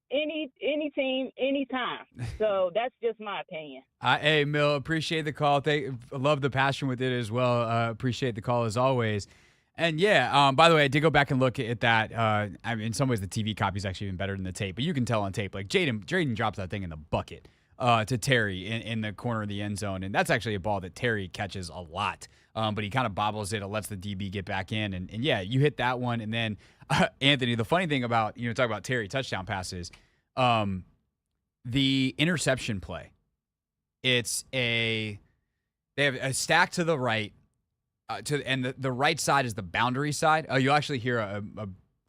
any team, anytime. So that's just my opinion. Hey, Mill, appreciate the call. I love the passion with it as well. Appreciate the call as always. And yeah, by the way, I did go back and look at that. In some ways, the TV copy is actually even better than the tape, but you can tell on tape. Like Jaden drops that thing in the bucket to Terry in the corner of the end zone, and that's actually a ball that Terry catches a lot. But he kind of bobbles it, and lets the DB get back in, and yeah, you hit that one, and then Anthony. The funny thing about talk about Terry touchdown passes, the interception play. They have a stack to the right. And the right side is the boundary side. You'll actually hear a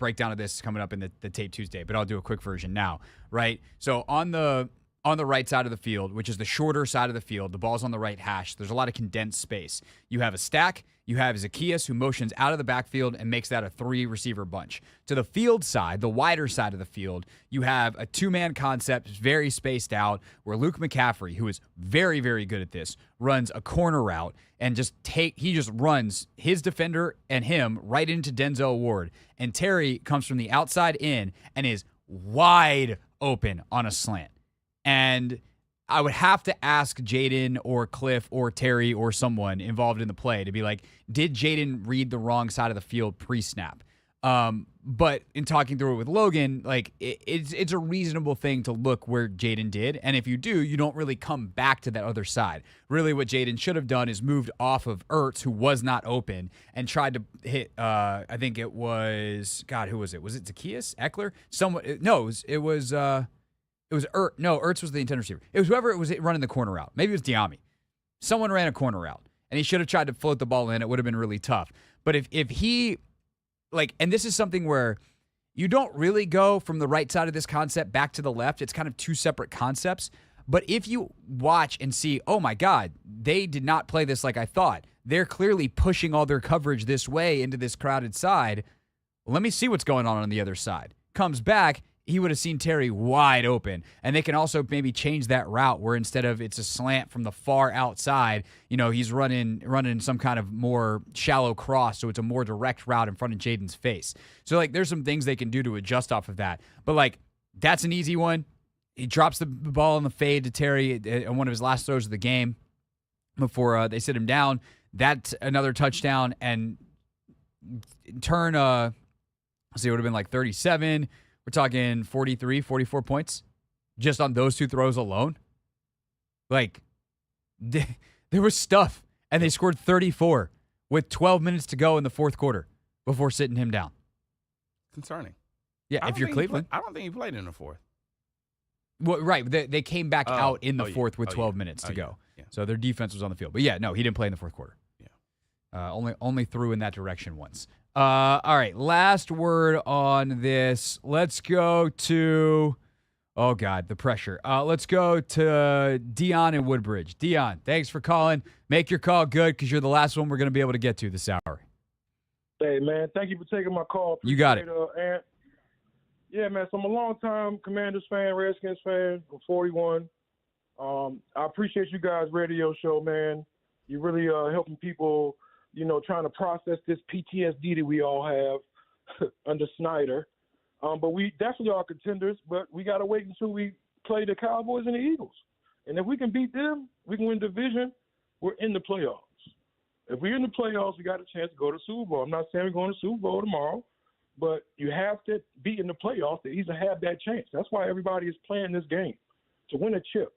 breakdown of this coming up in the Tape Tuesday, but I'll do a quick version now, right? So on the right side of the field, which is the shorter side of the field, the ball's on the right hash. There's a lot of condensed space. You have a stack. You have Zacchaeus, who motions out of the backfield and makes that a 3-receiver bunch. To the field side, the wider side of the field, you have a 2-man concept, very spaced out, where Luke McCaffrey, who is very, very good at this, runs a corner route and he just runs his defender and him right into Denzel Ward. And Terry comes from the outside in and is wide open on a slant. And I would have to ask Jaden or Cliff or Terry or someone involved in the play to be like, did Jaden read the wrong side of the field pre-snap? But in talking through it with Logan, like it's a reasonable thing to look where Jaden did. And if you do, you don't really come back to that other side. Really what Jaden should have done is moved off of Ertz, who was not open, and tried to hit, I think it was, God, who was it? Was it Zacchaeus? Eckler? It was Ertz. No, Ertz was the intended receiver. It was whoever it was running the corner route. Maybe it was Diami. Someone ran a corner route, and he should have tried to float the ball in. It would have been really tough. But if he, and this is something where you don't really go from the right side of this concept back to the left. It's kind of two separate concepts. But if you watch and see, oh my God, they did not play this like I thought. They're clearly pushing all their coverage this way into this crowded side. Let me see what's going on the other side. Comes back, he would have seen Terry wide open. And they can also maybe change that route where instead of it's a slant from the far outside, he's running some kind of more shallow cross, so it's a more direct route in front of Jaden's face. So, there's some things they can do to adjust off of that. But, that's an easy one. He drops the ball on the fade to Terry on one of his last throws of the game before they sit him down. That's another touchdown. And turn, it would have been 37. We're talking 43, 44 points just on those two throws alone. There was stuff, and they scored 34 with 12 minutes to go in the fourth quarter before sitting him down. Concerning. Yeah, if you're Cleveland. I don't think he played in the fourth. Well, right. They came back out in the fourth with 12 minutes to go. Yeah. So their defense was on the field. But, yeah, no, he didn't play in the fourth quarter. Yeah. Only threw in that direction once. All right, last word on this. Let's go to, oh, God, the pressure. Let's go to Dion in Woodbridge. Dion, thanks for calling. Make your call good because you're the last one we're going to be able to get to this hour. Hey, man, thank you for taking my call. You got it. Ant. Yeah, man, so I'm a long-time Commanders fan, Redskins fan. I'm 41. I appreciate you guys' radio show, man. You're really helping people, trying to process this PTSD that we all have under Snyder. But we definitely are contenders, but we got to wait until we play the Cowboys and the Eagles. And if we can beat them, we can win division, we're in the playoffs. If we're in the playoffs, we got a chance to go to the Super Bowl. I'm not saying we're going to the Super Bowl tomorrow, but you have to be in the playoffs to even have that chance. That's why everybody is playing this game, to win a chip.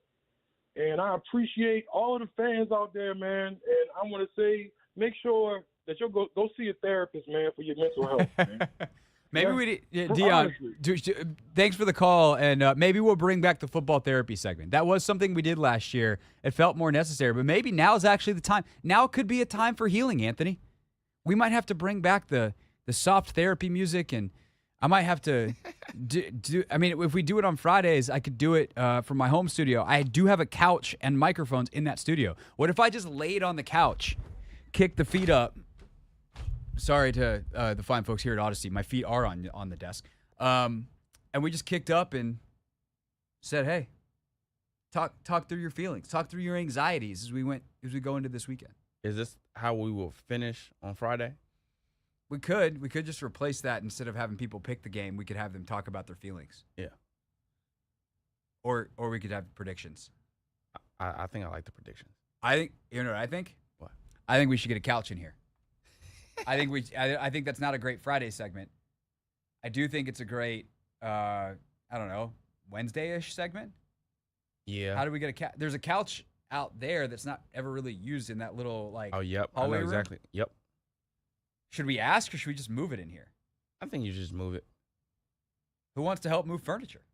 And I appreciate all of the fans out there, man. And I want to say, make sure that you'll go see a therapist, man, for your mental health, man. Maybe Dion, thanks for the call, and maybe we'll bring back the football therapy segment. That was something we did last year. It felt more necessary, but maybe now is actually the time. Now could be a time for healing, Anthony. We might have to bring back the soft therapy music, and I might have to if we do it on Fridays, I could do it from my home studio. I do have a couch and microphones in that studio. What if I just laid on the couch, kicked the feet up? Sorry to the fine folks here at Odyssey. My feet are on the desk. And we just kicked up and said, hey, talk through your feelings. Talk through your anxieties as we go into this weekend. Is this how we will finish on Friday? We could just replace that. Instead of having people pick the game, we could have them talk about their feelings. Yeah. Or we could have predictions. I think I like the predictions. I think, you know what I think? What? I think we should get a couch in here. I think that's not a great Friday segment. I do think it's a great, Wednesday-ish segment. Yeah. How do we get a couch? There's a couch out there that's not ever really used in that little Oh, yep. I know hallway room. exactly. Yep. Should we ask or should we just move it in here? I think you just move it. Who wants to help move furniture?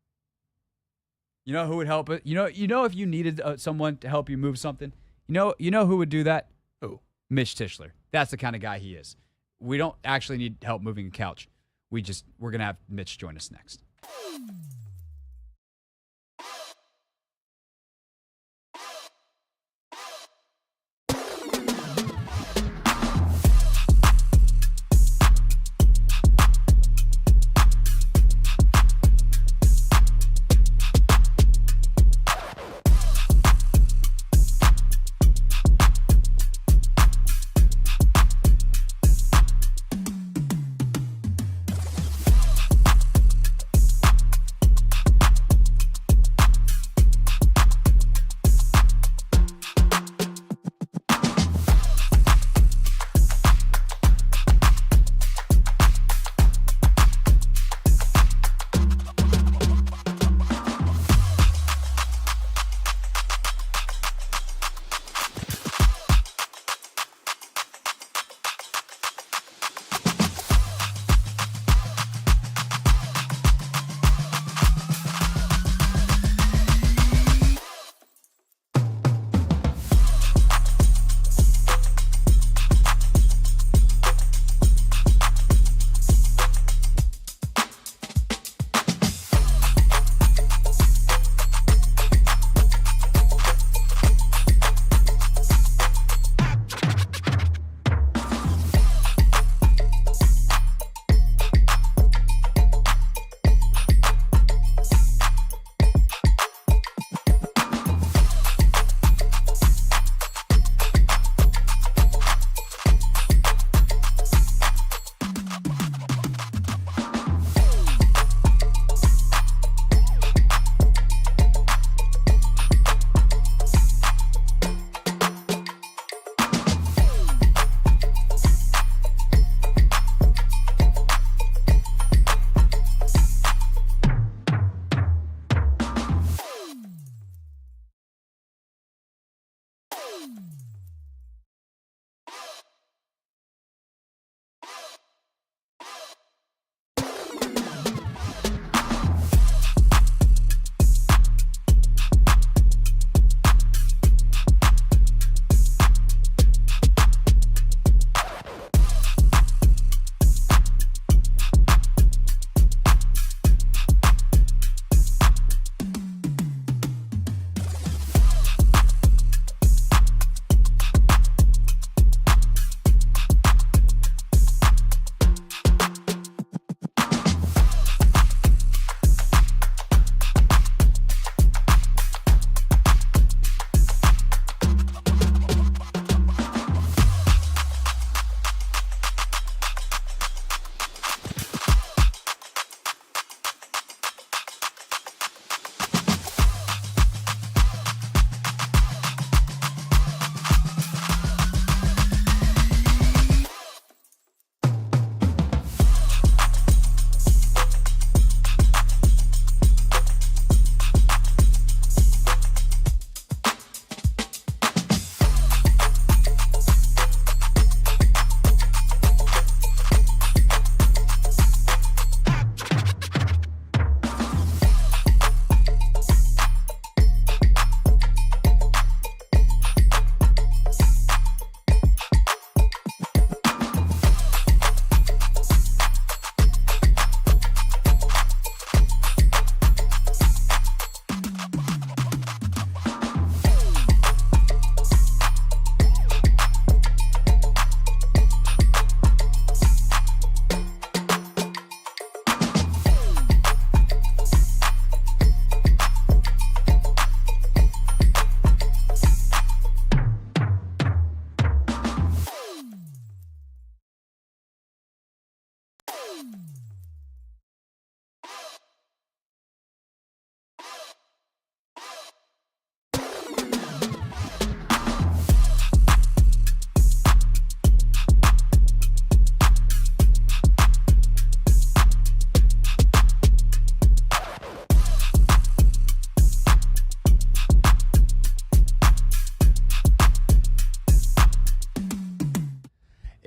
You know who would help it? You know if you needed someone to help you move something? You know who would do that? Who? Mitch Tischler. That's the kind of guy he is. We don't actually need help moving a couch. We're going to have Mitch join us next.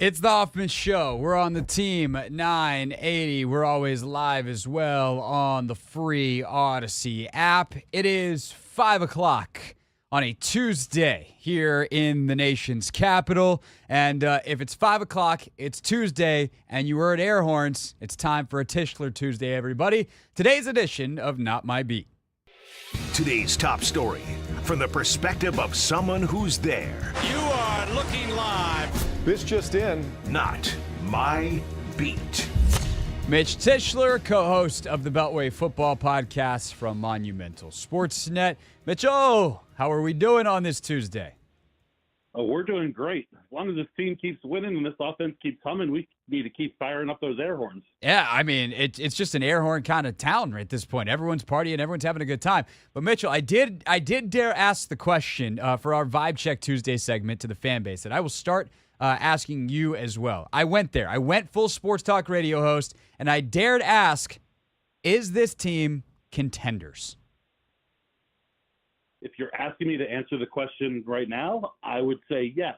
It's the Hoffman Show. We're on the team at 980. We're always live as well on the free Odyssey app. It is 5 o'clock on a Tuesday here in the nation's capital. And if it's 5 o'clock, it's Tuesday, and you heard air horns, it's time for a Tischler Tuesday, everybody. Today's edition of Not My Beat. Today's top story from the perspective of someone who's there. You are looking live. This just in. Not My Beat. Mitch Tischler, co-host of the Beltway Football Podcast from Monumental Sportsnet. Mitchell, how are we doing on this Tuesday? Oh, we're doing great. As long as this team keeps winning and this offense keeps humming, we need to keep firing up those air horns. Yeah, I mean, it's just an air horn kind of town right at this point. Everyone's partying, everyone's having a good time. But Mitchell, I did dare ask the question for our Vibe Check Tuesday segment to the fan base, and I will start asking you as well. I went there. I went full sports talk radio host, and I dared ask, is this team contenders? If you're asking me to answer the question right now, I would say yes.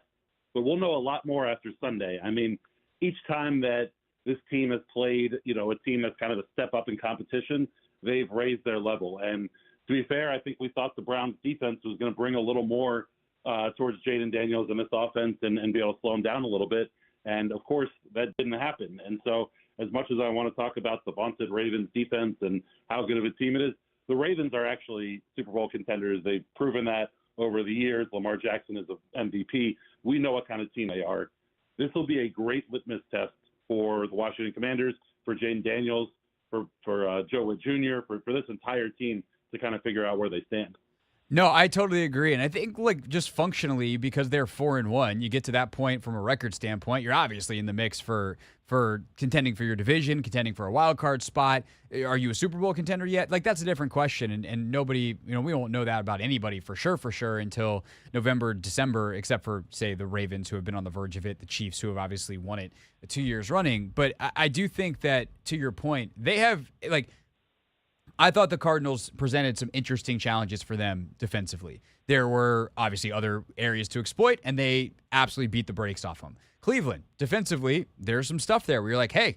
But we'll know a lot more after Sunday. I mean, each time that this team has played, a team that's kind of a step up in competition, they've raised their level. And to be fair, I think we thought the Browns defense was going to bring a little more towards Jaden Daniels in this offense and be able to slow him down a little bit. And, of course, that didn't happen. And so as much as I want to talk about the vaunted Ravens defense and how good of a team it is, the Ravens are actually Super Bowl contenders. They've proven that over the years. Lamar Jackson is an MVP. We know what kind of team they are. This will be a great litmus test for the Washington Commanders, for Jaden Daniels, for Joe Witt Jr., for this entire team to kind of figure out where they stand. No, I totally agree. And I think, just functionally, because they're 4-1, you get to that point from a record standpoint, you're obviously in the mix for contending for your division, contending for a wild card spot. Are you a Super Bowl contender yet? That's a different question. And nobody, we won't know that about anybody for sure until November, December, except for, say, the Ravens, who have been on the verge of it, the Chiefs, who have obviously won it 2 years running. But I do think that, to your point, they have, I thought the Cardinals presented some interesting challenges for them defensively. There were obviously other areas to exploit, and they absolutely beat the brakes off them. Cleveland, defensively, there's some stuff there where you're like, hey,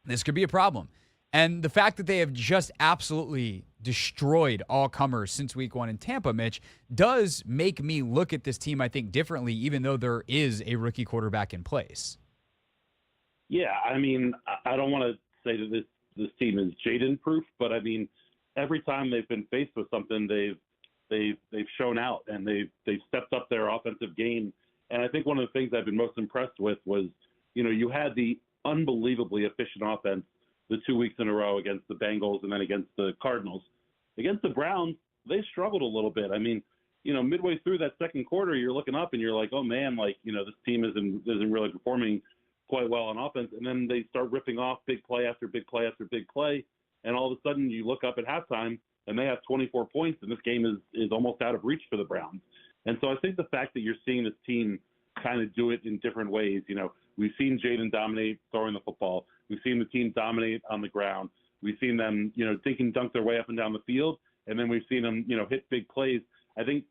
this could be a problem. And the fact that they have just absolutely destroyed all comers since week 1 in Tampa, Mitch, does make me look at this team, I think, differently, even though there is a rookie quarterback in place. Yeah, I mean, I don't want to say that this team is Jaden proof, but I mean, every time they've been faced with something, they've shown out and they've stepped up their offensive game. And I think one of the things I've been most impressed with was, you had the unbelievably efficient offense the 2 weeks in a row against the Bengals and then against the Cardinals. Against the Browns, they struggled a little bit. I mean, midway through that second quarter, you're looking up and you're like, oh man, this team isn't really performing quite well on offense, and then they start ripping off big play after big play after big play, and all of a sudden you look up at halftime and they have 24 points, and this game is almost out of reach for the Browns. And so I think the fact that you're seeing this team kind of do it in different ways, we've seen Jaden dominate throwing the football, we've seen the team dominate on the ground, we've seen them, dink and dunk their way up and down the field, and then we've seen them, hit big plays. I think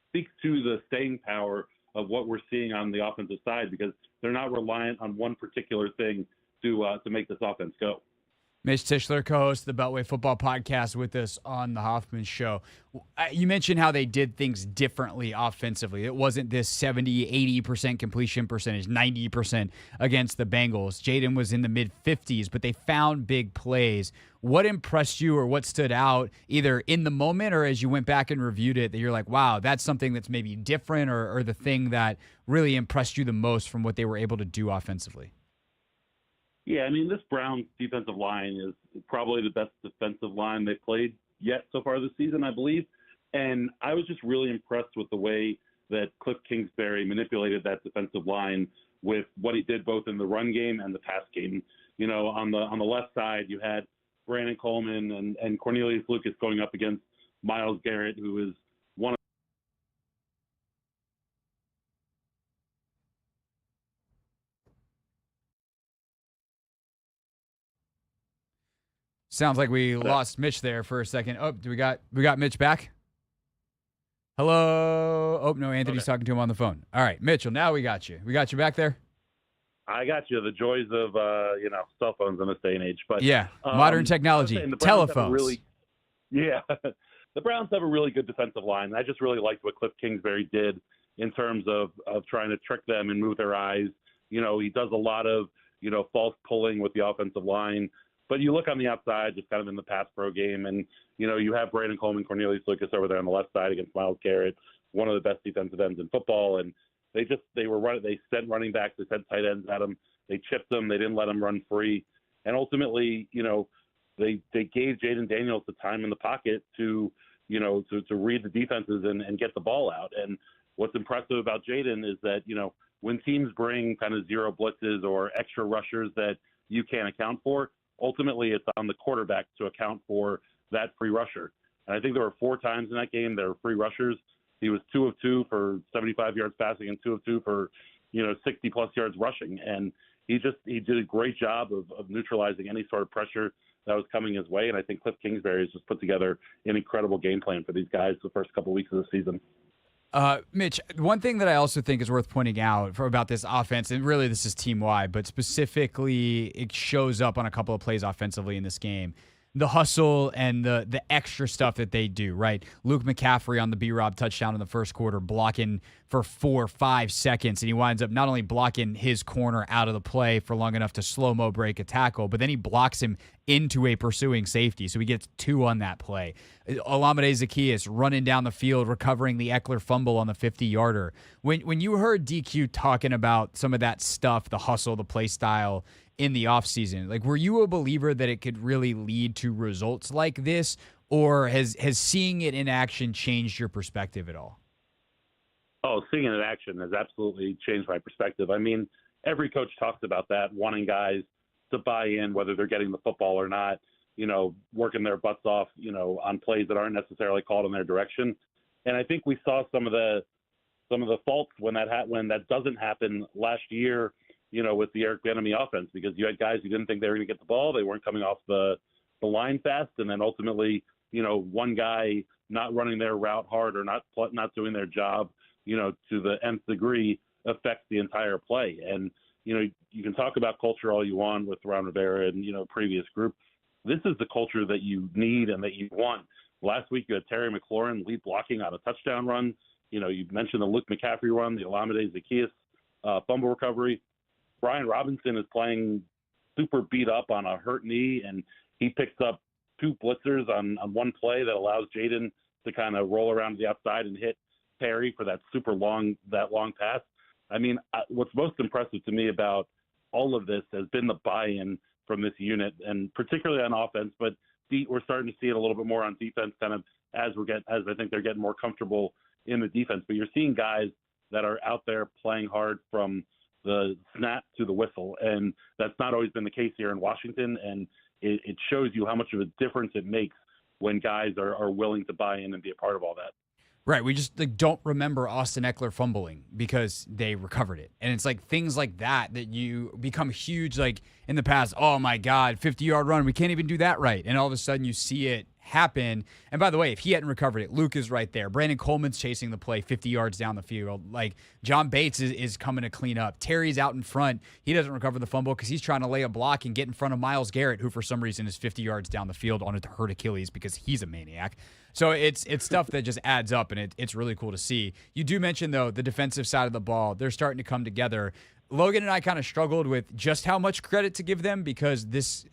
speaks to the staying power of what we're seeing on the offensive side, because they're not reliant on one particular thing to make this offense go. Mitch Tischler, co-host of the Beltway Football Podcast, with us on the Hoffman Show. You mentioned how they did things differently offensively. It wasn't this 70, 80% completion percentage, 90% against the Bengals. Jaden was in the mid-50s, but they found big plays. What impressed you, or what stood out either in the moment or as you went back and reviewed it, that you're like, wow, that's something that's maybe different, or the thing that really impressed you the most from what they were able to do offensively? Yeah, I mean, this Browns defensive line is probably the best defensive line they've played yet so far this season, I believe. And I was just really impressed with the way that Cliff Kingsbury manipulated that defensive line with what he did both in the run game and the pass game. On the left side, you had Brandon Coleman and Cornelius Lucas going up against Myles Garrett, who is one of Sounds like we lost Mitch there for a second. Oh, we got Mitch back? Hello? Oh, no, Anthony's talking to him on the phone. All right, Mitchell, now we got you. We got you back there? I got you. The joys of cell phones in this day and age. But yeah, modern technology, telephones. The Browns have a really good defensive line. I just really liked what Cliff Kingsbury did in terms of trying to trick them and move their eyes. He does a lot of false pulling with the offensive line. But you look on the outside, just kind of in the pass pro game, and you have Brandon Coleman, Cornelius Lucas over there on the left side against Myles Garrett, one of the best defensive ends in football, and they sent running backs, they sent tight ends at them, they chipped them, they didn't let them run free, and ultimately, they gave Jaden Daniels the time in the pocket to read the defenses and get the ball out. And what's impressive about Jaden is that when teams bring kind of zero blitzes or extra rushers that you can't account for, ultimately it's on the quarterback to account for that free rusher. And I think there were 4 times in that game there were free rushers. He was 2 of 2 for 75 yards passing and 2 of 2 for 60+ yards rushing. And he did a great job of neutralizing any sort of pressure that was coming his way. And I think Cliff Kingsbury has just put together an incredible game plan for these guys the first couple of weeks of the season. Mitch, one thing that I also think is worth pointing out about this offense, and really this is team-wide, but specifically it shows up on a couple of plays offensively in this game, the hustle and the extra stuff that they do, right? Luke McCaffrey on the B-Rob touchdown in the first quarter, blocking for 4 or 5 seconds, and he winds up not only blocking his corner out of the play for long enough to slow-mo break a tackle, but then he blocks him into a pursuing safety, so he gets 2 on that play. Olamide Zaccheaus running down the field, recovering the Eckler fumble on the 50-yarder. When you heard DQ talking about some of that stuff, the hustle, the play style in the offseason, like, were you a believer that it could really lead to results like this, or has seeing it in action changed your perspective at all? Oh, seeing it in action has absolutely changed my perspective. I mean, every coach talks about that, wanting guys to buy in, whether they're getting the football or not, working their butts off, on plays that aren't necessarily called in their direction. And I think we saw some of the faults when that doesn't happen last year, with the Eric Bieniemy offense, because you had guys who didn't think they were going to get the ball. They weren't coming off the line fast. And then ultimately, one guy not running their route hard or not doing their job, to the nth degree affects the entire play. And, you can talk about culture all you want with Ron Rivera and, previous group. This is the culture that you need and that you want. Last week, you had Terry McLaurin lead blocking on a touchdown run. You mentioned the Luke McCaffrey run, the Olamide Zaccheaus fumble recovery. Brian Robinson is playing super beat up on a hurt knee, and he picks up 2 blitzers on one play that allows Jaden to kind of roll around to the outside and hit Terry for that long pass. I mean, what's most impressive to me about all of this has been the buy-in from this unit, and particularly on offense, but we're starting to see it a little bit more on defense kind of as I think they're getting more comfortable in the defense. But you're seeing guys that are out there playing hard from the snap to the whistle, and that's not always been the case here in Washington, and it shows you how much of a difference it makes when guys are willing to buy in and be a part of all that. Right, we just don't remember Austin Eckler fumbling because they recovered it. And it's like things like that you become huge, like in the past, oh my God, 50-yard run, we can't even do that right. And all of a sudden you see it happen. And by the way, if he hadn't recovered it, Luke is right there. Brandon Coleman's chasing the play 50 yards down the field. Like, John Bates is coming to clean up. Terry's out in front. He doesn't recover the fumble because he's trying to lay a block and get in front of Myles Garrett, who for some reason is 50 yards down the field on a hurt Achilles because he's a maniac. So it's stuff that just adds up, and it's really cool to see. You do mention, though, the defensive side of the ball. They're starting to come together. Logan and I kind of struggled with just how much credit to give them because this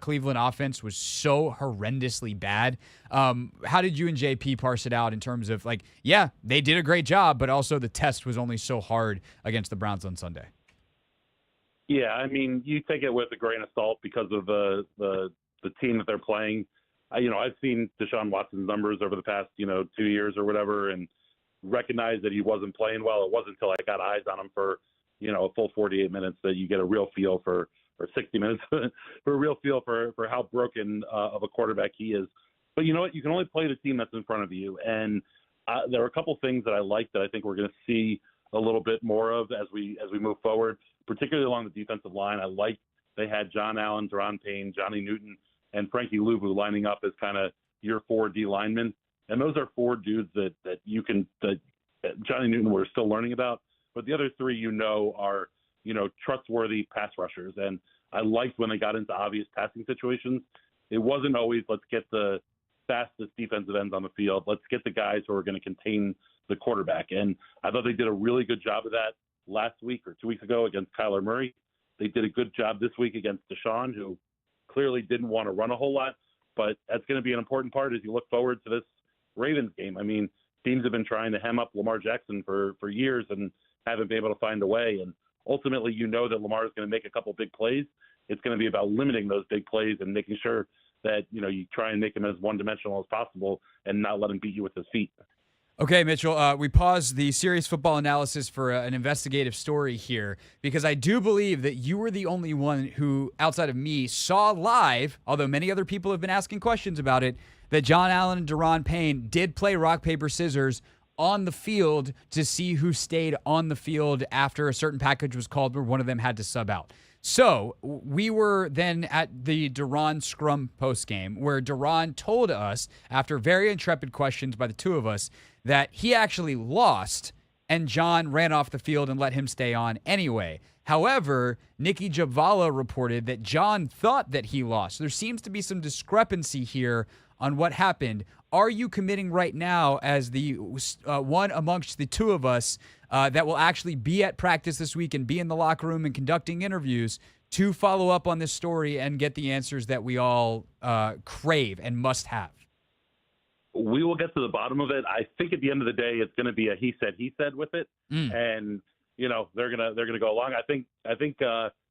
Cleveland offense was so horrendously bad. How did you and JP parse it out in terms of, like, yeah, they did a great job, but also the test was only so hard against the Browns on Sunday? Yeah, I mean, you take it with a grain of salt because of the team that they're playing. I've seen Deshaun Watson's numbers over the past, 2 years or whatever, and recognized that he wasn't playing well. It wasn't until I got eyes on him for, a full 48 minutes that you get a real feel or 60 minutes for a real feel for how broken of a quarterback he is. But you know what? You can only play the team that's in front of you. And there are a couple things that I like that I think we're going to see a little bit more of as we move forward, particularly along the defensive line. I like they had John Allen, Deron Payne, Johnny Newton, and Frankie Louvu lining up as kind of your 4 D linemen. And those are 4 dudes that Johnny Newton we're still learning about. But the other 3, are, trustworthy pass rushers. And I liked when they got into obvious passing situations. It wasn't always, let's get the fastest defensive ends on the field. Let's get the guys who are going to contain the quarterback. And I thought they did a really good job of that last week or 2 weeks ago against Kyler Murray. They did a good job this week against Deshaun, who clearly didn't want to run a whole lot. But that's going to be an important part as you look forward to this Ravens game. I mean, teams have been trying to hem up Lamar Jackson for years and haven't been able to find a way. And ultimately, that Lamar is going to make a couple big plays. It's going to be about limiting those big plays and making sure that, you try and make him as one-dimensional as possible and not let him beat you with his feet. Okay, Mitchell, we paused the serious football analysis for an investigative story here because I do believe that you were the only one who, outside of me, saw live, although many other people have been asking questions about it, that John Allen and Daron Payne did play rock, paper, scissors on the field to see who stayed on the field after a certain package was called where one of them had to sub out. So we were then at the Daron scrum postgame where Daron told us, after very intrepid questions by the two of us, that he actually lost and John ran off the field and let him stay on anyway. However, Nikki Javala reported that John thought that he lost. There seems to be some discrepancy here on what happened. Are you committing right now as the one amongst the two of us that will actually be at practice this week and be in the locker room and conducting interviews to follow up on this story and get the answers that we all crave and must have? We will get to the bottom of it. I think at the end of the day, it's going to be a he said with it, and they're gonna go along. I think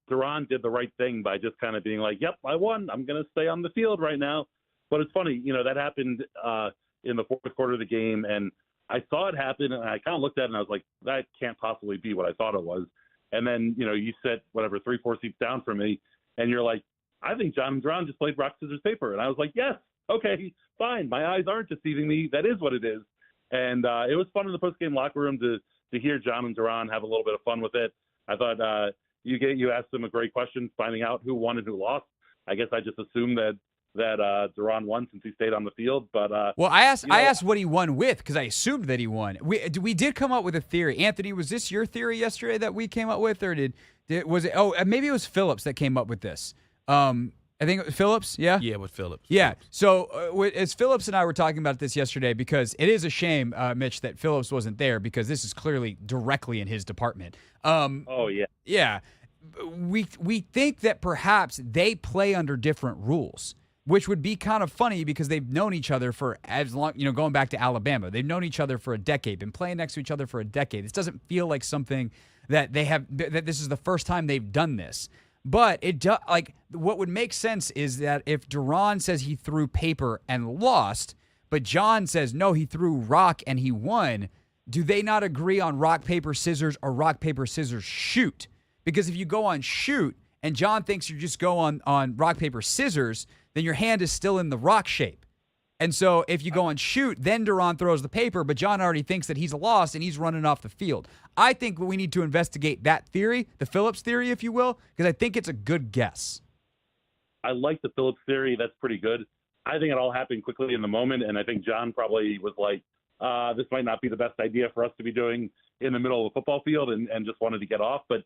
Daron did the right thing by just kind of being like, "Yep, I won. I'm going to stay on the field right now." But it's funny, that happened in the fourth quarter of the game, and I saw it happen, and I kind of looked at it and I was like, "That can't possibly be what I thought it was." And then you sit 3-4 seats down from me, and you're like, "I think John and Daron just played rock scissors paper," and I was like, "Yes. Okay, fine. My eyes aren't deceiving me. That is what it is." And it was fun in the postgame locker room to hear John and Daron have a little bit of fun with it. I thought you asked them a great question, finding out who won and who lost. I guess I just assumed that Daron won since he stayed on the field. But well, I asked what he won with because I assumed that he won. We did come up with a theory. Anthony, was this your theory yesterday that we came up with, or was it? Oh, maybe it was Phillips that came up with this. I think it was Phillips, yeah? Yeah, with Phillips. Yeah. So as Phillips and I were talking about this yesterday, because it is a shame, Mitch, that Phillips wasn't there because this is clearly directly in his department. Oh, yeah. Yeah. We think that perhaps they play under different rules, which would be kind of funny because they've known each other for as long, going back to Alabama. They've known each other for a decade, been playing next to each other for a decade. This doesn't feel like something that that this is the first time they've done this. But what would make sense is that if Daron says he threw paper and lost, but John says no, he threw rock and he won, do they not agree on rock, paper, scissors or rock, paper, scissors, shoot? Because if you go on shoot and John thinks you just go on rock, paper, scissors, then your hand is still in the rock shape. And so if you go on shoot, then Daron throws the paper, but John already thinks that he's lost and he's running off the field. I think we need to investigate that theory, the Phillips theory, if you will, because I think it's a good guess. I like the Phillips theory. That's pretty good. I think it all happened quickly in the moment, and I think John probably was like, this might not be the best idea for us to be doing in the middle of a football field and just wanted to get off. But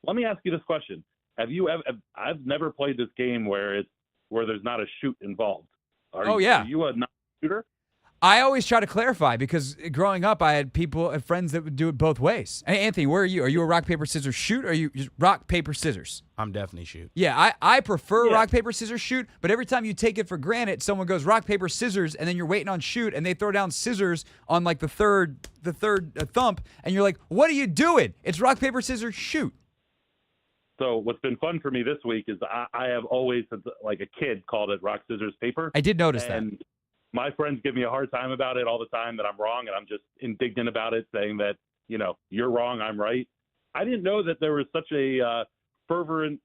let me ask you this question. I've never played this game where there's not a shoot involved. Are you a non-shooter? I always try to clarify because growing up, I had friends that would do it both ways. Hey, Anthony, where are you? Are you a rock, paper, scissors shoot, or are you just rock, paper, scissors? I'm definitely shoot. Yeah, I prefer rock, paper, scissors shoot, but every time you take it for granted, someone goes rock, paper, scissors, and then you're waiting on shoot, and they throw down scissors on like the third thump, and you're like, what are you doing? It's rock, paper, scissors shoot. So what's been fun for me this week is I have always, like a kid, called it rock, scissors, paper. I did notice that. And my friends give me a hard time about it all the time, that I'm wrong, and I'm just indignant about it, saying that, you're wrong, I'm right. I didn't know that there was such a fervent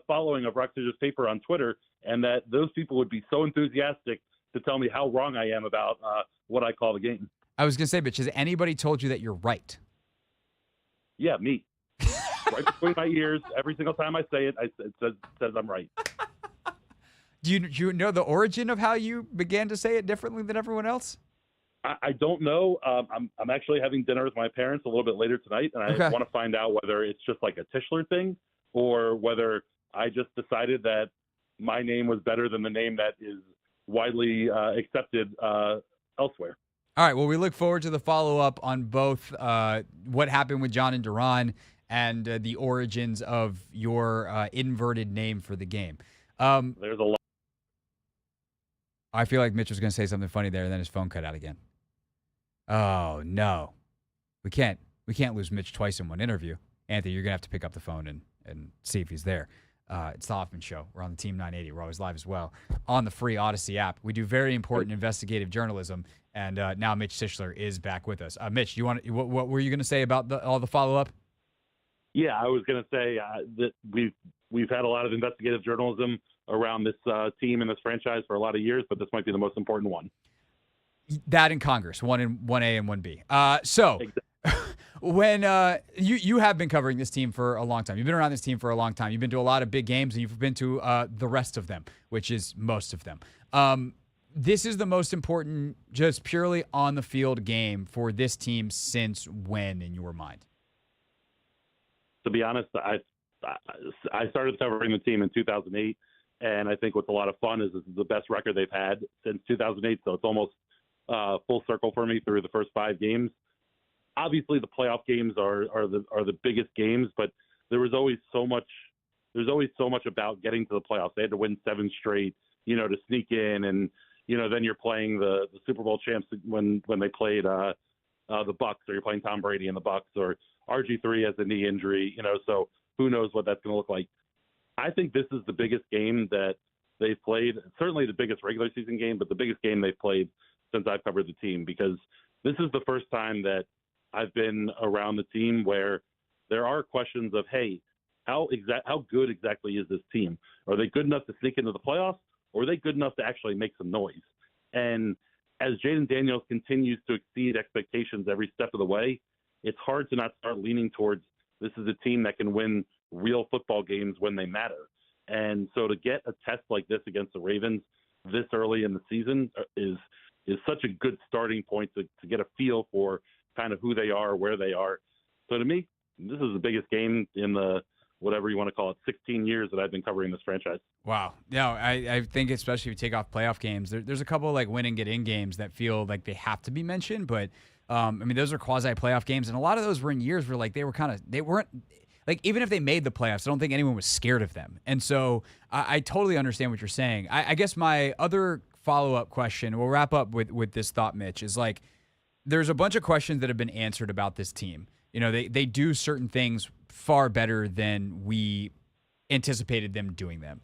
following of rock, scissors, paper on Twitter, and that those people would be so enthusiastic to tell me how wrong I am about what I call the game. I was going to say, Mitch, has anybody told you that you're right? Yeah, me. Right between my ears, every single time I say it, it says I'm right. Do you know the origin of how you began to say it differently than everyone else? I don't know. I'm actually having dinner with my parents a little bit later tonight, and I want to find out whether it's just like a Tischler thing or whether I just decided that my name was better than the name that is widely accepted elsewhere. All right. Well, we look forward to the follow-up on both what happened with John and Duran and the origins of your inverted name for the game. There's a lot. I feel like Mitch was going to say something funny there, and then his phone cut out again. Oh, no. We can't lose Mitch twice in one interview. Anthony, you're going to have to pick up the phone and see if he's there. It's the Hoffman Show. We're on the Team 980. We're always live as well on the free Odyssey app. We do very important investigative journalism, and now Mitch Tischler is back with us. Mitch, what were you going to say about all the follow-up? Yeah, I was going to say that we've had a lot of investigative journalism around this team and this franchise for a lot of years, but this might be the most important one. That in Congress, 1A and 1B. So when you have been covering this team for a long time, you've been around this team for a long time. You've been to a lot of big games, and you've been to the rest of them, which is most of them. This is the most important, just purely on the field game for this team since when, in your mind? To be honest, I started covering the team in 2008, and I think what's a lot of fun is this is the best record they've had since 2008. So it's almost full circle for me through the first 5 games. Obviously, the playoff games are the biggest games, but there's always so much about getting to the playoffs. They had to win 7 straight, to sneak in, and then you're playing the Super Bowl champs when they played the Bucs, or you're playing Tom Brady and the Bucs, or RG3 has a knee injury, so who knows what that's going to look like. I think this is the biggest game that they've played, certainly the biggest regular season game, but the biggest game they've played since I've covered the team, because this is the first time that I've been around the team where there are questions of, hey, how good exactly is this team? Are they good enough to sneak into the playoffs, or are they good enough to actually make some noise? And as Jaden Daniels continues to exceed expectations every step of the way, it's hard to not start leaning towards this is a team that can win real football games when they matter. And so to get a test like this against the Ravens this early in the season is such a good starting point to get a feel for kind of who they are, where they are. So to me, this is the biggest game in the, whatever you want to call it, 16 years that I've been covering this franchise. Wow. No, I think especially if you take off playoff games, there's a couple of like win and get in games that feel like they have to be mentioned, but those are quasi-playoff games, and a lot of those were in years where like they weren't like, even if they made the playoffs, I don't think anyone was scared of them. And so I totally understand what you're saying. I guess my other follow-up question, we'll wrap up with this thought, Mitch, is like there's a bunch of questions that have been answered about this team. They do certain things far better than we anticipated them doing them.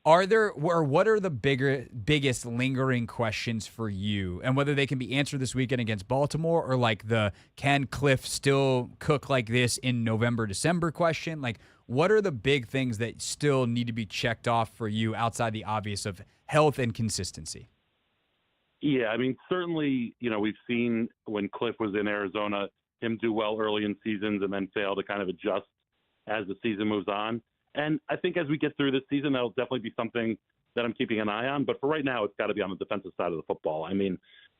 What are the biggest lingering questions for you, and whether they can be answered this weekend against Baltimore, or like the can Cliff still cook like this in November, December question? Like, what are the big things that still need to be checked off for you outside the obvious of health and consistency? Yeah, certainly, we've seen when Cliff was in Arizona, him do well early in seasons and then fail to kind of adjust as the season moves on. And I think as we get through this season, that'll definitely be something that I'm keeping an eye on. But for right now, it's got to be on the defensive side of the football.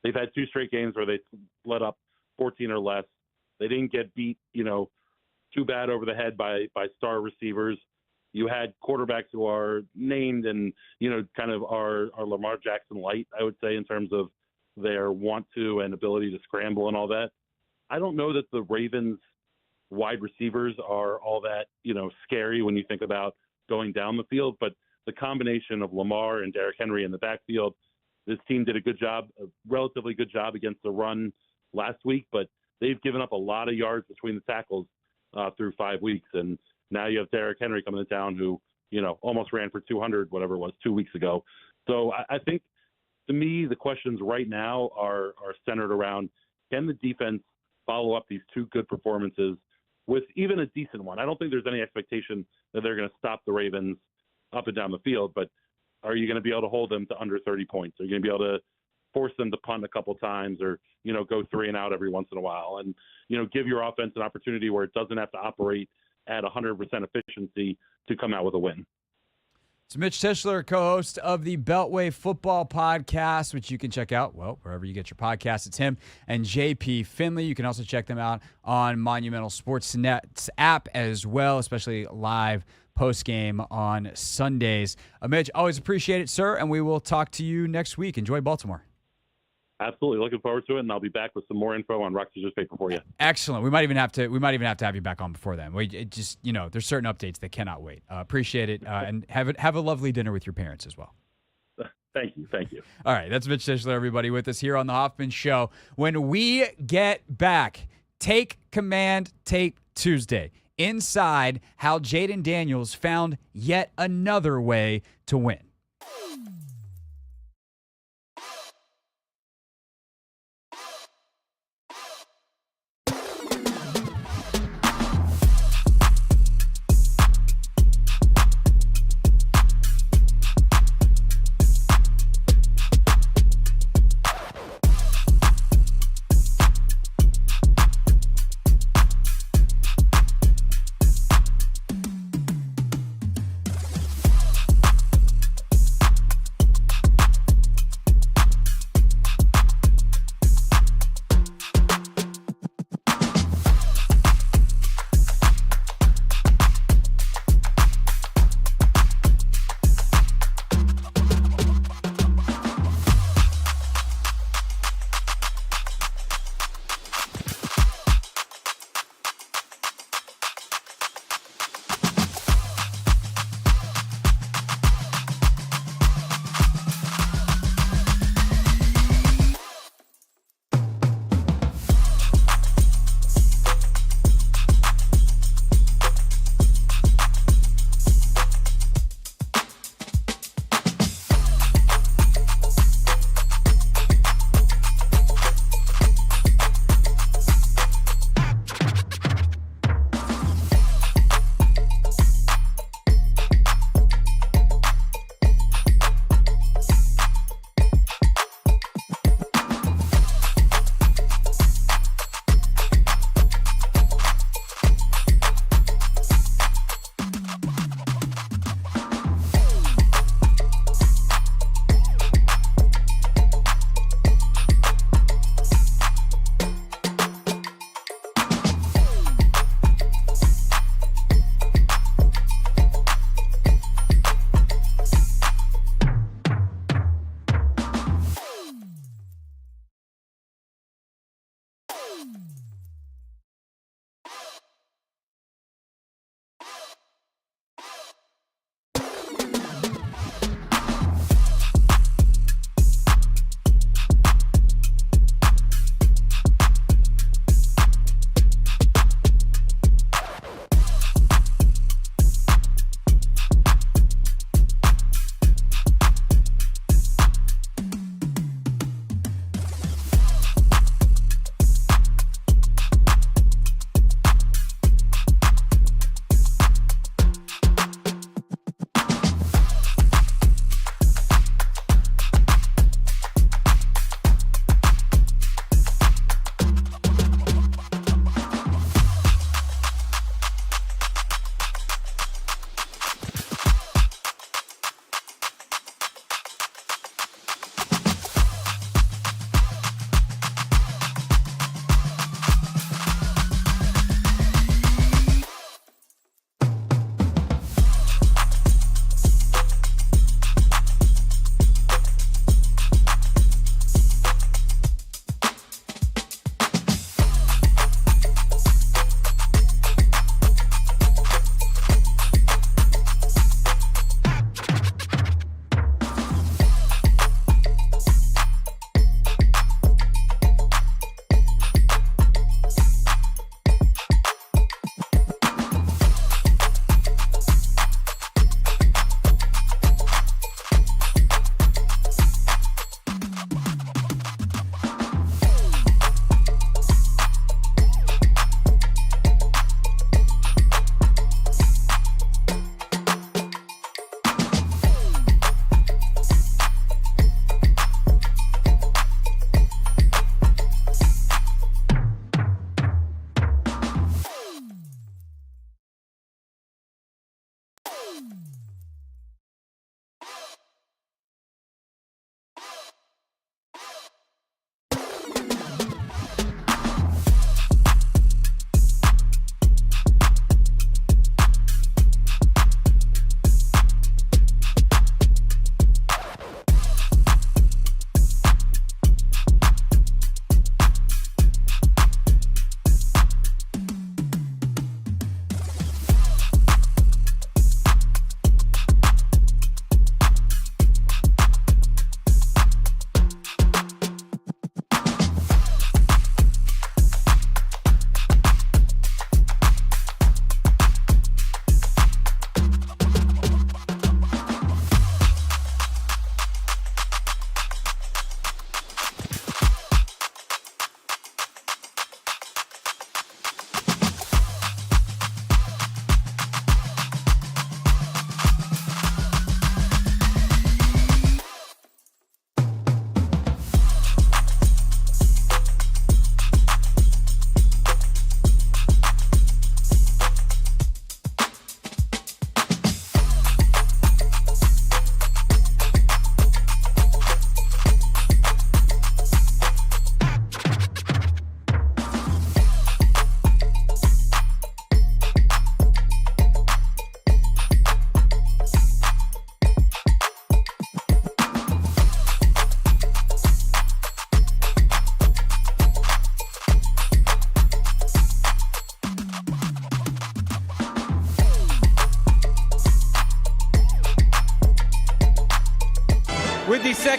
They've had 2 straight games where they let up 14 or less. They didn't get beat, too bad over the head by star receivers. You had quarterbacks who are named and, kind of are Lamar Jackson light, I would say, in terms of their want to and ability to scramble and all that. I don't know that the Ravens wide receivers are all that, scary when you think about going down the field, but the combination of Lamar and Derrick Henry in the backfield, this team did a relatively good job against the run last week, but they've given up a lot of yards between the tackles through 5 weeks. And now you have Derrick Henry coming to town who, almost ran for 200, whatever it was, 2 weeks ago. So I think, to me, the questions right now are centered around, can the defense follow up these 2 good performances with even a decent one? I don't think there's any expectation that they're going to stop the Ravens up and down the field, but are you going to be able to hold them to under 30 points? Are you going to be able to force them to punt a couple times, or, go 3 and out every once in a while, and, give your offense an opportunity where it doesn't have to operate at 100% efficiency to come out with a win? It's Mitch Tischler, co-host of the Beltway Football Podcast, which you can check out, well, wherever you get your podcasts. It's him and JP Finley. You can also check them out on Monumental Sportsnet's app as well, especially live post-game on Sundays. Mitch, always appreciate it, sir, and we will talk to you next week. Enjoy Baltimore. Absolutely, looking forward to it, and I'll be back with some more info on rock scissors paper for you. Excellent. We might even have to have you back on before then. There's certain updates that cannot wait. Appreciate it, and have a lovely dinner with your parents as well. Thank you. All right, that's Mitch Tischler, everybody, with us here on the Hoffman Show. When we get back, Take Command Tape Tuesday. Inside how Jaden Daniels found yet another way to win.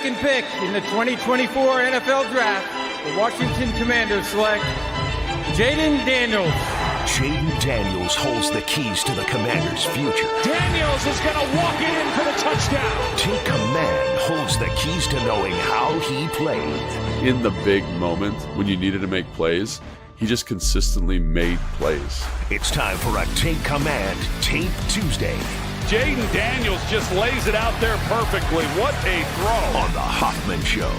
second pick in the 2024 NFL Draft, the Washington Commanders select Jaden Daniels. Jaden Daniels holds the keys to the Commanders' future. Daniels is going to walk it in for the touchdown. Take Command holds the keys to knowing how he played. In the big moment when you needed to make plays, he just consistently made plays. It's time for a Take Command Tape Tuesday. Jaden Daniels just lays it out there perfectly. What a throw. On the Hoffman Show.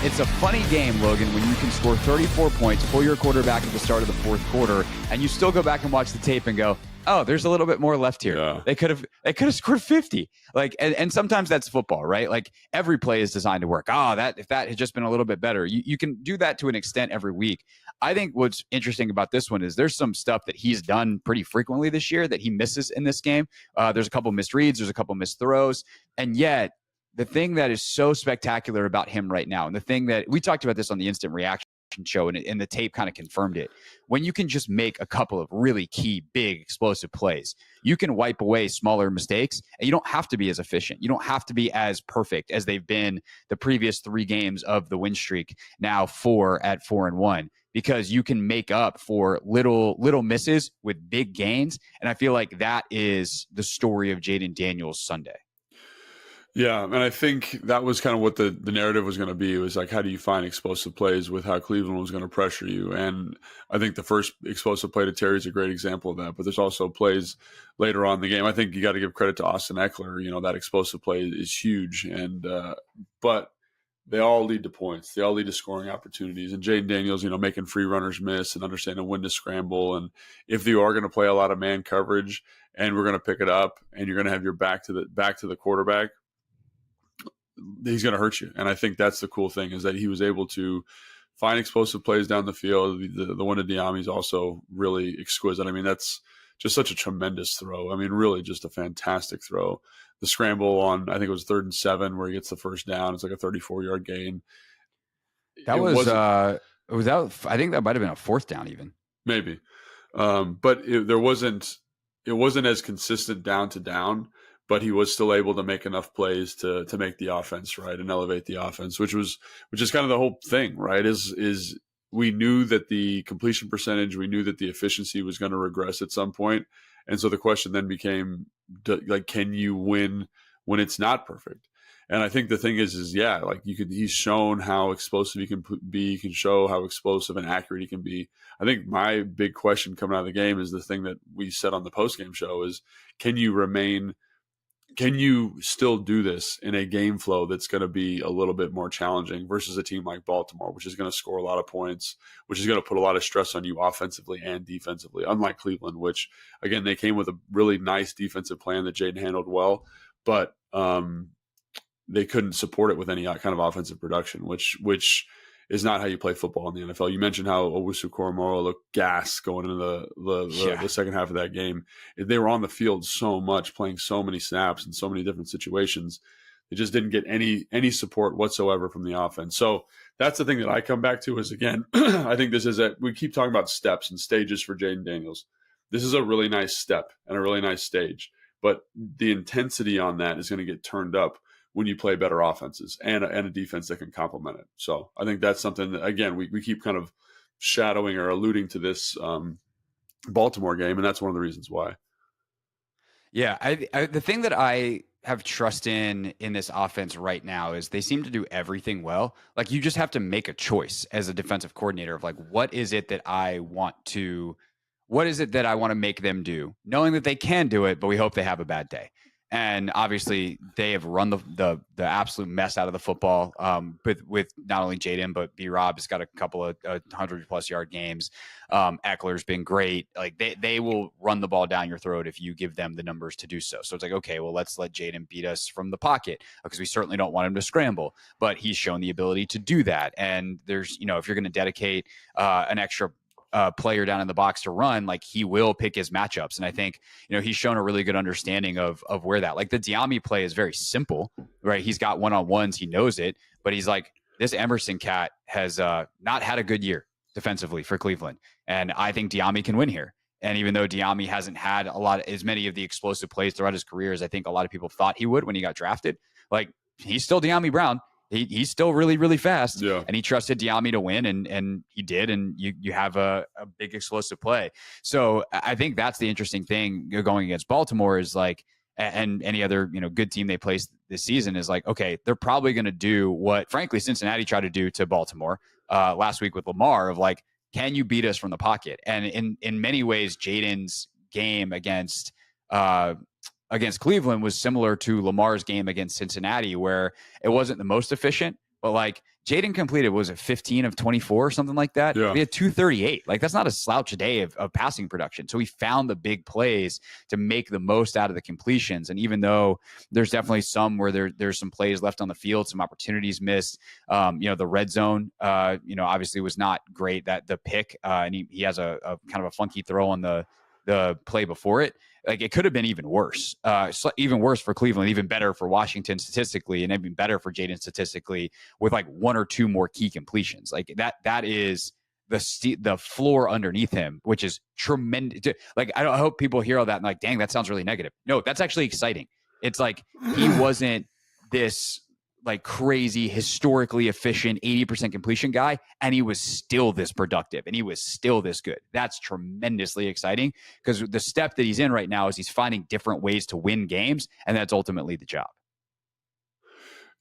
It's a funny game, Logan, when you can score 34 points, pull your quarterback at the start of the fourth quarter, and you still go back and watch the tape and go, oh, there's a little bit more left here. Yeah. They could have scored 50. Like, and sometimes that's football, right? Like every play is designed to work. If that had just been a little bit better, you can do that to an extent every week. I think what's interesting about this one is there's some stuff that he's done pretty frequently this year that he misses in this game. There's a couple missed reads, there's a couple missed throws, and yet the thing that is so spectacular about him right now, and the thing that we talked about this on the Instant Reaction Show, and the tape kind of confirmed it, when you can just make a couple of really key, big, explosive plays, you can wipe away smaller mistakes, and you don't have to be as efficient. You don't have to be as perfect as they've been the previous 3 games of the win streak, now 4 at 4-1, because you can make up for little misses with big gains. And I feel like that is the story of Jaden Daniels Sunday. Yeah, and I think that was kind of what the narrative was going to be. It was like, how do you find explosive plays with how Cleveland was going to pressure you? And I think the first explosive play to Terry is a great example of that. But there's also plays later on in the game. I think you got to give credit to Austin Eckler. You know, that explosive play is huge. And but they all lead to points. They all lead to scoring opportunities. And Jaden Daniels, you know, making free runners miss and understanding when to scramble. And if you are going to play a lot of man coverage and we're going to pick it up and you're going to have your back to the quarterback, he's going to hurt you. And I think that's the cool thing, is that he was able to find explosive plays down the field. The one to Diami is also really exquisite. I mean, that's just such a tremendous throw. I mean, really just a fantastic throw. The scramble on, I think it was 3rd and 7 where he gets the first down. It's like a 34-yard gain. That I think that might've been a 4th down even. Maybe. But it wasn't as consistent down to down, but he was still able to make enough plays to make the offense right and elevate the offense, which is kind of the whole thing, right? Is we knew that the completion percentage, we knew that the efficiency was going to regress at some point. And so the question then became, like, can you win when it's not perfect? And I think the thing is he's shown how explosive he can be. He can show how explosive and accurate he can be. I think my big question coming out of the game is the thing that we said on the postgame show is, can you still do this in a game flow that's going to be a little bit more challenging versus a team like Baltimore, which is going to score a lot of points, which is going to put a lot of stress on you offensively and defensively, unlike Cleveland, which, again, they came with a really nice defensive plan that Jaden handled well, but they couldn't support it with any kind of offensive production, which is not how you play football in the NFL. You mentioned how Owusu-Koramoah looked gas going into the second half of that game. They were on the field so much, playing so many snaps in so many different situations. They just didn't get any support whatsoever from the offense. So that's the thing that I come back to is, again, I think we keep talking about steps and stages for Jaden Daniels. This is a really nice step and a really nice stage, but the intensity on that is going to get turned up when you play better offenses and a defense that can complement it. So I think that's something that, again, we keep kind of shadowing or alluding to this Baltimore game, and that's one of the reasons why. Yeah, the thing that I have trust in this offense right now is they seem to do everything well. Like, you just have to make a choice as a defensive coordinator of, like, what is it that I want to make them do, knowing that they can do it, but we hope they have a bad day. And obviously, they have run the absolute mess out of the football with not only Jaden, but B-Rob has got a couple of 100-plus yard games. Eckler's been great. Like, they will run the ball down your throat if you give them the numbers to do so. So it's like, okay, well, let's let Jaden beat us from the pocket, because we certainly don't want him to scramble. But he's shown the ability to do that. And there's, if you're going to dedicate an extra player down in the box to run, like, he will pick his matchups. And I think, he's shown a really good understanding of where that, like, the Diami play is very simple, right? He's got one-on-ones. He knows it, but he's like, this Emerson cat has not had a good year defensively for Cleveland. And I think Diami can win here. And even though Diami hasn't had as many of the explosive plays throughout his career as I think a lot of people thought he would when he got drafted, like, he's still De'Ami Brown. He's still really, really fast. Yeah. And he trusted De'Ami to win, and he did. And you have a big explosive play. So I think that's the interesting thing going against Baltimore is like, and any other, good team they place this season is like, okay, they're probably going to do what, frankly, Cincinnati tried to do to Baltimore last week with Lamar of like, can you beat us from the pocket? And in many ways, Jaden's game against Cleveland was similar to Lamar's game against Cincinnati, where it wasn't the most efficient, but like Jaden completed, was it 15 of 24 or something like that? Yeah. We had 238. Like that's not a slouch a day of passing production. So he found the big plays to make the most out of the completions. And even though there's definitely some where there's some plays left on the field, some opportunities missed, the red zone, obviously was not great, that the pick, and he has a kind of a funky throw on the play before it. Like it could have been even worse, even worse for Cleveland, even better for Washington statistically, and even better for Jaden statistically with like one or two more key completions. Like that is the floor underneath him, which is tremendous. Like I hope people hear all that and like, dang, that sounds really negative. No, that's actually exciting. It's like he wasn't this like crazy, historically efficient 80% completion guy, and he was still this productive and he was still this good. That's tremendously exciting because the step that he's in right now is he's finding different ways to win games, and that's ultimately the job.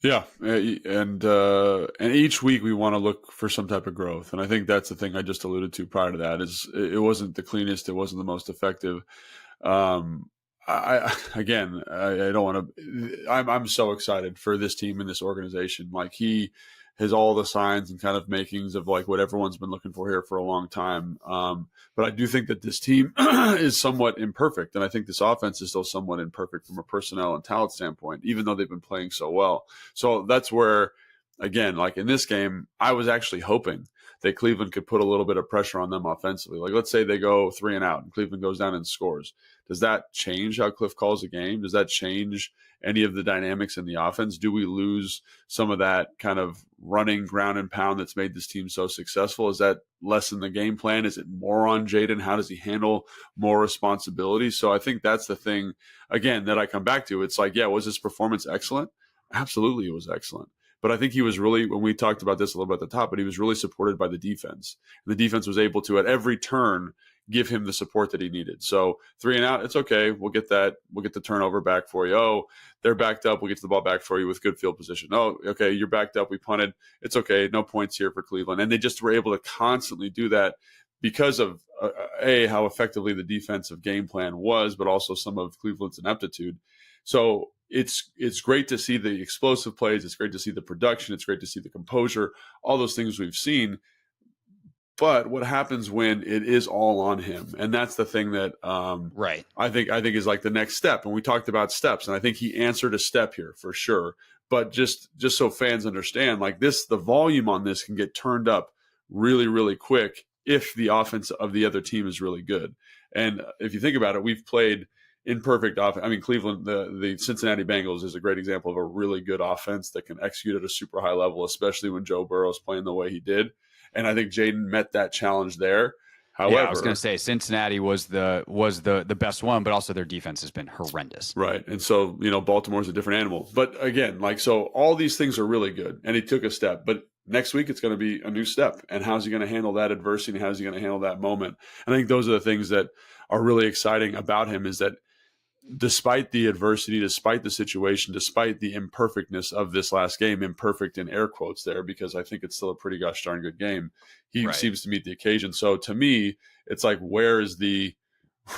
Yeah, and each week we want to look for some type of growth, and I think that's the thing I just alluded to prior to that is it wasn't the cleanest, it wasn't the most effective. I don't want to. I'm so excited for this team and this organization. Like he has all the signs and kind of makings of like what everyone's been looking for here for a long time. But I do think that this team is somewhat imperfect, and I think this offense is still somewhat imperfect from a personnel and talent standpoint, even though they've been playing so well. So that's where, again, like in this game, I was actually hoping that Cleveland could put a little bit of pressure on them offensively. Like let's say they go 3 and out and Cleveland goes down and scores. Does that change how Cliff calls a game? Does that change any of the dynamics in the offense? Do we lose some of that kind of running ground and pound that's made this team so successful? Is that less in the game plan? Is it more on Jaden? How does he handle more responsibility? So I think that's the thing, again, that I come back to. It's like, yeah, was his performance excellent? Absolutely, it was excellent. But I think he was really, when we talked about this a little bit at the top, but he was really supported by the defense. And the defense was able to, at every turn, give him the support that he needed. So 3 and out, it's okay. We'll get that. We'll get the turnover back for you. Oh, they're backed up. We'll get the ball back for you with good field position. Oh, okay, you're backed up. We punted. It's okay. No points here for Cleveland. And they just were able to constantly do that because of, how effectively the defensive game plan was, but also some of Cleveland's ineptitude. So it's great to see the explosive plays. It's great to see the production. It's great to see the composure, all those things we've seen. But what happens when it is all on him? And that's the thing that right. I think is like the next step. And we talked about steps, and I think he answered a step here for sure. But just so fans understand, like this, the volume on this can get turned up really, really quick if the offense of the other team is really good. And if you think about it, we've played imperfect offense. I mean, Cleveland, the Cincinnati Bengals is a great example of a really good offense that can execute at a super high level, especially when Joe Burrow's playing the way he did. And I think Jaden met that challenge there. However, I was going to say Cincinnati was the best one, but also their defense has been horrendous. Right. And so, Baltimore's a different animal. But again, so all these things are really good. And he took a step. But next week, it's going to be a new step. And how's he going to handle that adversity? How's he going to handle that moment? And I think those are the things that are really exciting about him is that despite the adversity, despite the situation, despite the imperfectness of this last game, imperfect in air quotes there, because I think it's still a pretty gosh darn good game, he seems to meet the occasion. So to me, it's like, where's the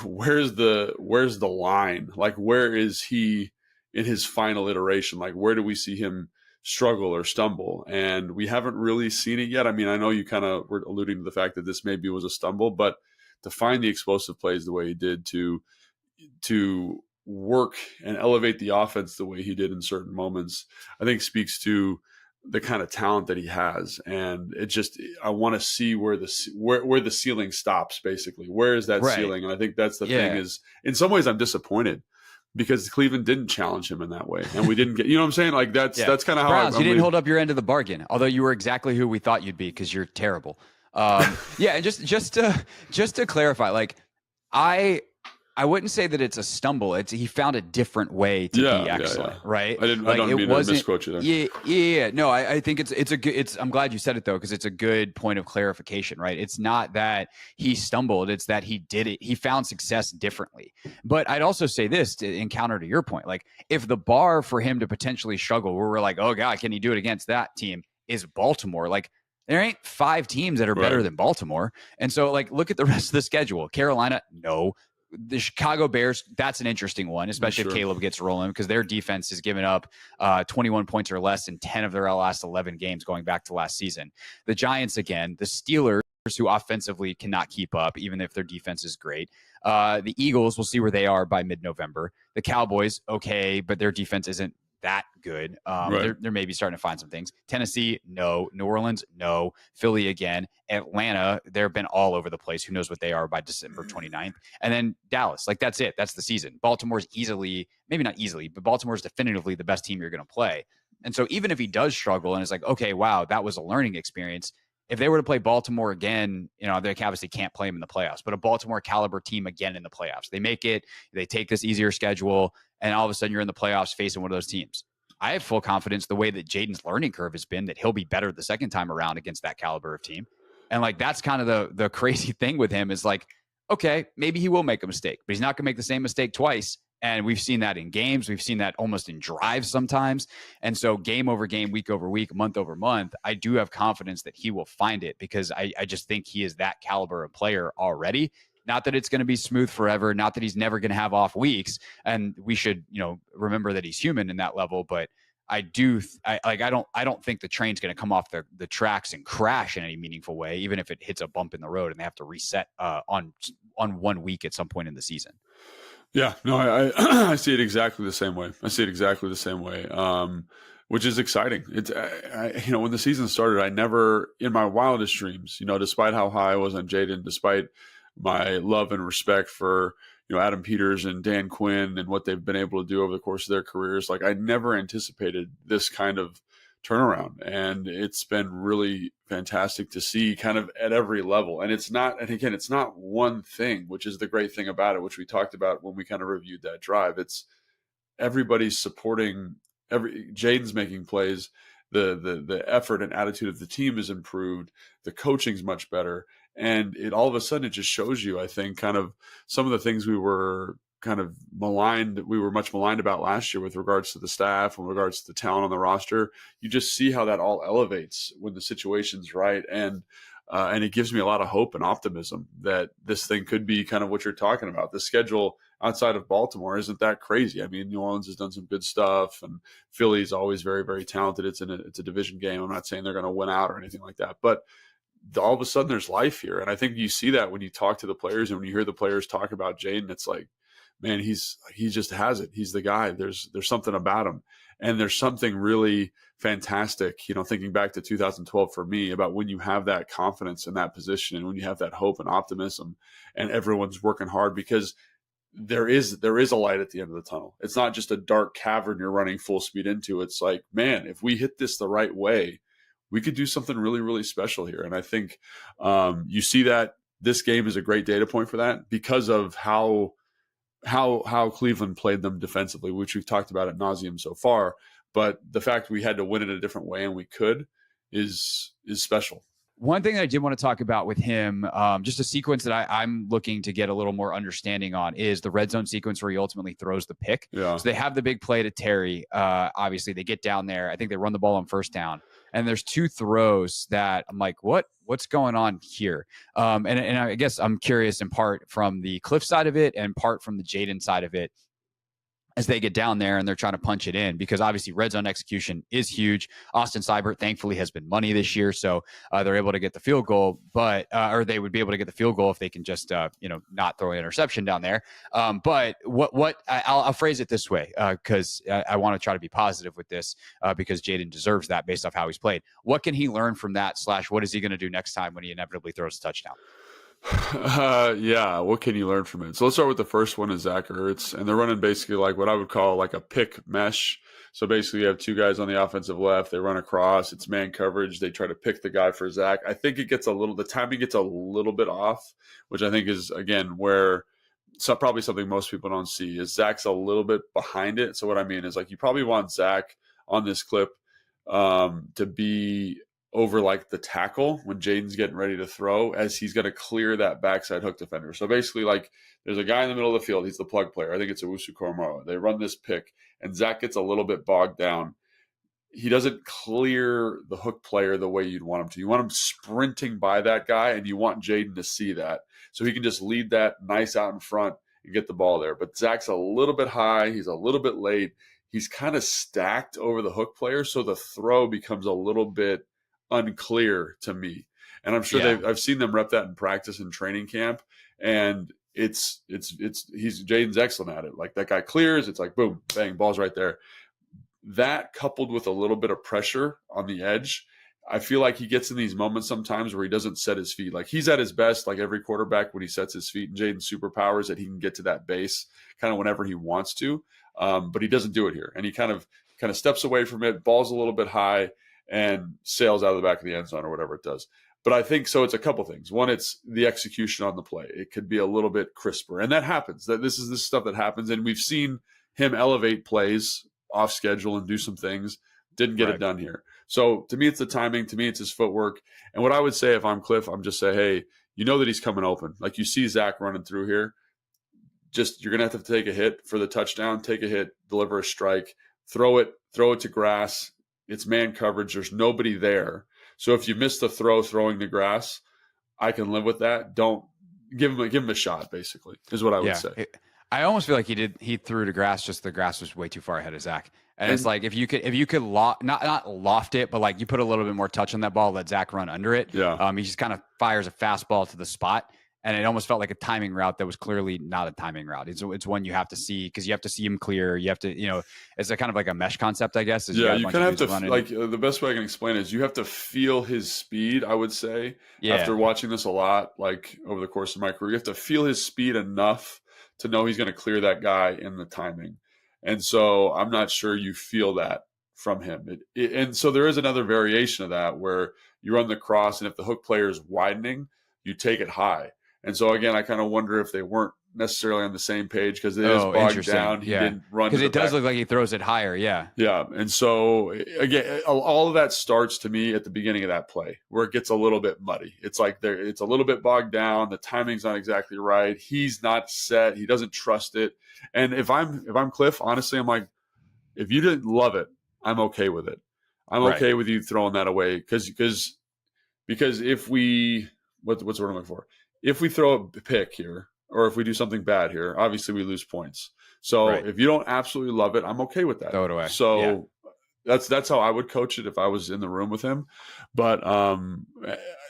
line? Like, where is he in his final iteration? Like, where do we see him struggle or stumble? And we haven't really seen it yet. I mean, I know you kind of were alluding to the fact that this maybe was a stumble, but to find the explosive plays the way he did, to work and elevate the offense the way he did in certain moments, I think speaks to the kind of talent that he has. And it just, I want to see where the ceiling stops, basically. Where is that ceiling? And I think that's the thing is, in some ways I'm disappointed because Cleveland didn't challenge him in that way. And we didn't get, you know what I'm saying? Like that's kind of how you didn't hold up your end of the bargain, although you were exactly who we thought you'd be because you're terrible. And just to clarify, like I wouldn't say that it's a stumble. He found a different way to be excellent, right? I don't mean to misquote you there. Yeah. No, I think it's a good. I'm glad you said it though, because it's a good point of clarification, right? It's not that he stumbled; it's that he did it. He found success differently. But I'd also say this in counter to your point: like if the bar for him to potentially struggle, where we're like, oh God, can he do it against that team? Is Baltimore like? There ain't 5 teams that are better than Baltimore. And so, like, look at the rest of the schedule. Carolina, no. The Chicago Bears, that's an interesting one, especially if Caleb gets rolling, because their defense has given up 21 points or less in 10 of their last 11 games going back to last season. The Giants, again, the Steelers, who offensively cannot keep up, even if their defense is great. The Eagles, we'll see where they are by mid-November. The Cowboys, okay, but their defense isn't that good. They're maybe starting to find some things. Tennessee, no. New Orleans, no. Philly again. Atlanta, they've been all over the place. Who knows what they are by December 29th. And then Dallas, like that's it. That's the season. Baltimore's easily, maybe not easily, but Baltimore's definitively the best team you're going to play. And so even if he does struggle and it's like, okay, wow, that was a learning experience. If they were to play Baltimore again, they obviously can't play them in the playoffs, but a Baltimore caliber team again in the playoffs. They make it, they take this easier schedule, and all of a sudden you're in the playoffs facing one of those teams. I have full confidence the way that Jaden's learning curve has been that he'll be better the second time around against that caliber of team. And like, that's kind of the crazy thing with him is like, okay, maybe he will make a mistake, but he's not going to make the same mistake twice. And we've seen that in games. We've seen that almost in drives sometimes. And so game over game, week over week, month over month, I do have confidence that he will find it because I just think he is that caliber of player already. Not that it's going to be smooth forever. Not that he's never going to have off weeks. And we should, remember that he's human in that level. But I don't think the train's going to come off the tracks and crash in any meaningful way, even if it hits a bump in the road and they have to reset on 1 week at some point in the season. Yeah, no, I see it exactly the same way. Which is exciting. It's when the season started, I never, in my wildest dreams, despite how high I was on Jaden, despite my love and respect for Adam Peters and Dan Quinn and what they've been able to do over the course of their careers, like I never anticipated this kind of turnaround, and it's been really fantastic to see kind of at every level. And it's not one thing, which is the great thing about it, which we talked about when we kind of reviewed that drive. It's everybody's supporting, Jaden's making plays, the effort and attitude of the team is improved, the coaching's much better, and it all of a sudden it just shows you, I think, kind of some of the things we were much maligned about last year with regards to the staff and regards to the talent on the roster. You just see how that all elevates when the situation's right. And it gives me a lot of hope and optimism that this thing could be kind of what you're talking about. The schedule outside of Baltimore isn't that crazy. I mean, New Orleans has done some good stuff, and Philly's always very, very talented. It's a division game. I'm not saying they're going to win out or anything like that, but all of a sudden there's life here. And I think you see that when you talk to the players and when you hear the players talk about Jaden, it's like, man, he just has it. He's the guy. There's something about him. And there's something really fantastic, thinking back to 2012 for me, about when you have that confidence in that position and when you have that hope and optimism and everyone's working hard, because there is a light at the end of the tunnel. It's not just a dark cavern you're running full speed into. It's like, man, if we hit this the right way, we could do something really, really special here. And I think you see that this game is a great data point for that, because of how Cleveland played them defensively, which we've talked about ad nauseum so far. But the fact we had to win it a different way and we could is special. One thing that I did want to talk about with him, just a sequence that I'm looking to get a little more understanding on, is the red zone sequence where he ultimately throws the pick. Yeah. So they have the big play to Terry. Obviously, they get down there. I think they run the ball on first down. And there's 2 throws that I'm like, what's going on here? And I guess I'm curious in part from the Cliff side of it and part from the Jaden side of it, as they get down there and they're trying to punch it in, because obviously red zone execution is huge. Austin Seibert thankfully has been money this year, so they're able to get the field goal, or they would be able to get the field goal if they can just not throw an interception down there. But I'll phrase it this way, because I want to try to be positive with this, because Jaden deserves that based off how he's played. What can he learn from that? / what is he going to do next time when he inevitably throws a touchdown? What can you learn from it? So let's start with the first one, is Zach Ertz, and they're running basically like what I would call like a pick mesh. So basically you have 2 guys on the offensive left, they run across, it's man coverage, they try to pick the guy for Zach. I think the timing gets a little bit off, which I think is, again, where probably something most people don't see is Zach's a little bit behind it. So what I mean is like you probably want Zach on this clip to be over like the tackle when Jaden's getting ready to throw, as he's going to clear that backside hook defender. So basically, like there's a guy in the middle of the field. He's the plug player. I think it's Owusu Koromoa. They run this pick, and Zach gets a little bit bogged down. He doesn't clear the hook player the way you'd want him to. You want him sprinting by that guy, and you want Jaden to see that. So he can just lead that nice out in front and get the ball there. But Zach's a little bit high. He's a little bit late. He's kind of stacked over the hook player, so the throw becomes a little bit unclear to me. And I'm sure I've seen them rep that in practice and training camp, and Jaden's excellent at it. Like that guy clears, it's like boom, bang, ball's right there. That coupled with a little bit of pressure on the edge, I feel like he gets in these moments sometimes where he doesn't set his feet. Like he's at his best, like every quarterback, when he sets his feet. And Jaden's superpowers that he can get to that base kind of whenever he wants to, but he doesn't do it here. And he kind of steps away from it, ball's a little bit high, and sails out of the back of the end zone or whatever it does. But I think so. It's a couple things. One, it's the execution on the play. It could be a little bit crisper, and that happens. That this is stuff that happens, and we've seen him elevate plays off schedule and do some things. Didn't get it done here. So to me, it's the timing. To me, it's his footwork. And what I would say if I'm Cliff, I'm just say, hey, you know that he's coming open. Like you see Zach running through here. Just you're gonna have to take a hit for the touchdown. Take a hit, deliver a strike, throw it to grass. It's man coverage. There's nobody there. So if you miss the throwing the grass, I can live with that. Don't give him a shot, basically, is what I would say. I almost feel like he threw to grass, just the grass was way too far ahead of Zach. And it's like if you could not loft it, but like you put a little bit more touch on that ball, let Zach run under it. Yeah. He just kind of fires a fastball to the spot. And it almost felt like a timing route that was clearly not a timing route. It's one you have to see because you have to see him clear. You have to, it's a kind of like a mesh concept, I guess. Yeah, you kind of have to, like, the best way I can explain it is you have to feel his speed, I would say. Yeah. After watching this a lot, like over the course of my career, you have to feel his speed enough to know he's going to clear that guy in the timing. And so I'm not sure you feel that from him. And so there is another variation of that where you run the cross, and if the hook player is widening, you take it high. And so, again, I kind of wonder if they weren't necessarily on the same page because it is bogged down. He didn't run because it does look like he throws it higher. Yeah. Yeah. And so, again, all of that starts to me at the beginning of that play where it gets a little bit muddy. It's like it's a little bit bogged down. The timing's not exactly right. He's not set. He doesn't trust it. And if I'm Cliff, honestly, I'm like, if you didn't love it, I'm okay with it. I'm okay with you throwing that away because if we what's the word I'm looking for? If we throw a pick here or if we do something bad here, obviously we lose points. So if you don't absolutely love it, I'm okay with that. Throw it away. So that's how I would coach it if I was in the room with him. But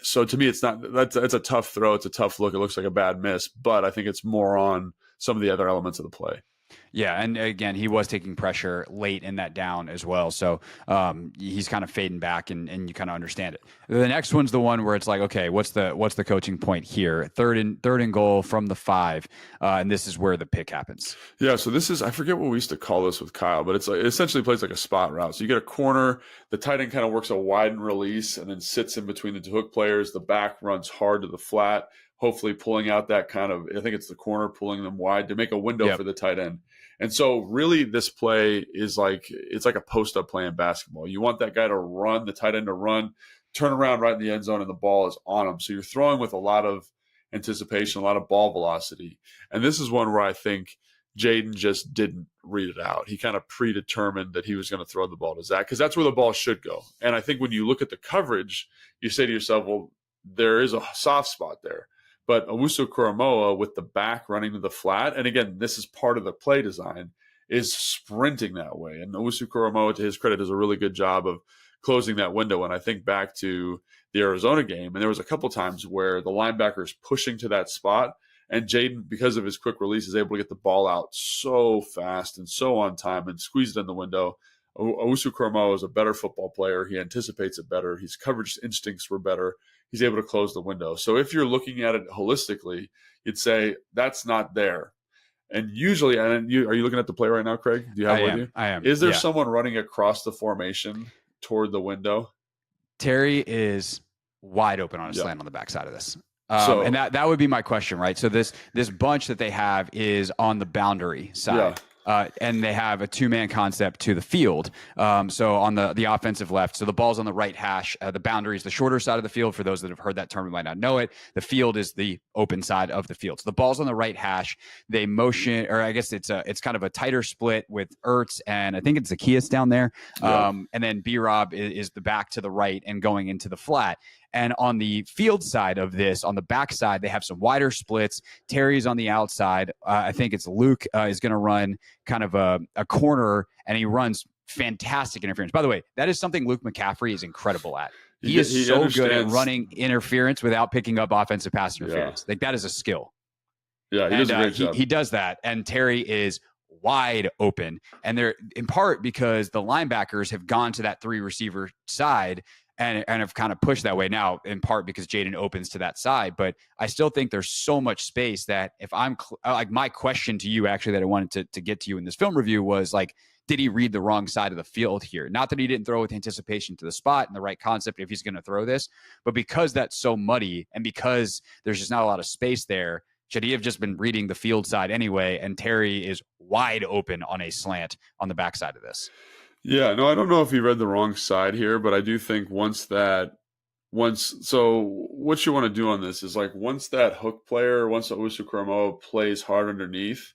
so to me, it's not that's a tough throw. It's a tough look. It looks like a bad miss, but I think it's more on some of the other elements of the play. Yeah, and again, he was taking pressure late in that down as well. So he's kind of fading back, and you kind of understand it. The next one's the one where it's like, okay, what's the coaching point here? Third and goal from the 5, and this is where the pick happens. Yeah, so this is, I forget what we used to call this with Kyle, but it's like, it essentially plays like a spot route. So you get a corner, the tight end kind of works a wide and release, and then sits in between the two hook players. The back runs hard to the flat, hopefully pulling out that kind of, I think it's the corner pulling them wide to make a window for the tight end. And so really this play is like, it's like a post-up play in basketball. You want that guy to run, the tight end to run, turn around right in the end zone, and the ball is on him. So you're throwing with a lot of anticipation, a lot of ball velocity. And this is one where I think Jaden just didn't read it out. He kind of predetermined that he was going to throw the ball to Zach because that's where the ball should go. And I think when you look at the coverage, you say to yourself, well, there is a soft spot there. But Owusu Koromoa with the back running to the flat, and again, this is part of the play design, is sprinting that way. And Owusu Koromoa, to his credit, does a really good job of closing that window. And I think back to the Arizona game, and there was a couple times where the linebacker is pushing to that spot, and Jaden, because of his quick release, is able to get the ball out so fast and so on time and squeeze it in the window. Owusu Koromoa is a better football player. He anticipates it better. His coverage instincts were better. He's able to close the window. So if you're looking at it holistically, you'd say that's not there. And usually, are you looking at the play right now, Craig? Do you have it with you? I am. Is there someone running across the formation toward the window? Terry is wide open on a slant on the backside of this. And that would be my question, right? So this bunch that they have is on the boundary side. And they have a two-man concept to the field. So on the offensive left, so the ball's on the right hash. The boundary is the shorter side of the field. For those that have heard that term and might not know it, the field is the open side of the field. So the ball's on the right hash. They motion, or I guess it's kind of a tighter split with Ertz and I think it's Zacchaeus down there. And then B-Rob is the back to the right and going into the flat. And on the field side of this, on the back side, they have some wider splits. Terry's on the outside. I think it's Luke is going to run kind of a corner, and he runs fantastic interference. By the way, that is something Luke McCaffrey is incredible at. He is so good at running interference without picking up offensive pass interference. Like that is a skill. Yeah, he does a great job. He does that, and Terry is wide open. And they're in part because the linebackers have gone to that three receiver side and have kind of pushed that way now, in part because Jaden opens to that side. But I still think there's so much space that if I'm like, my question to you actually that I wanted to get to you in this film review was like, did he read the wrong side of the field here? Not that he didn't throw with anticipation to the spot and the right concept if he's going to throw this, but because that's so muddy and because there's just not a lot of space there, should he have just been reading the field side anyway? And Terry is wide open on a slant on the backside of this. Yeah, no, I don't know if he read the wrong side here, but I do think so what you want to do on this is like once that hook player, once Owusu-Koramoah plays hard underneath,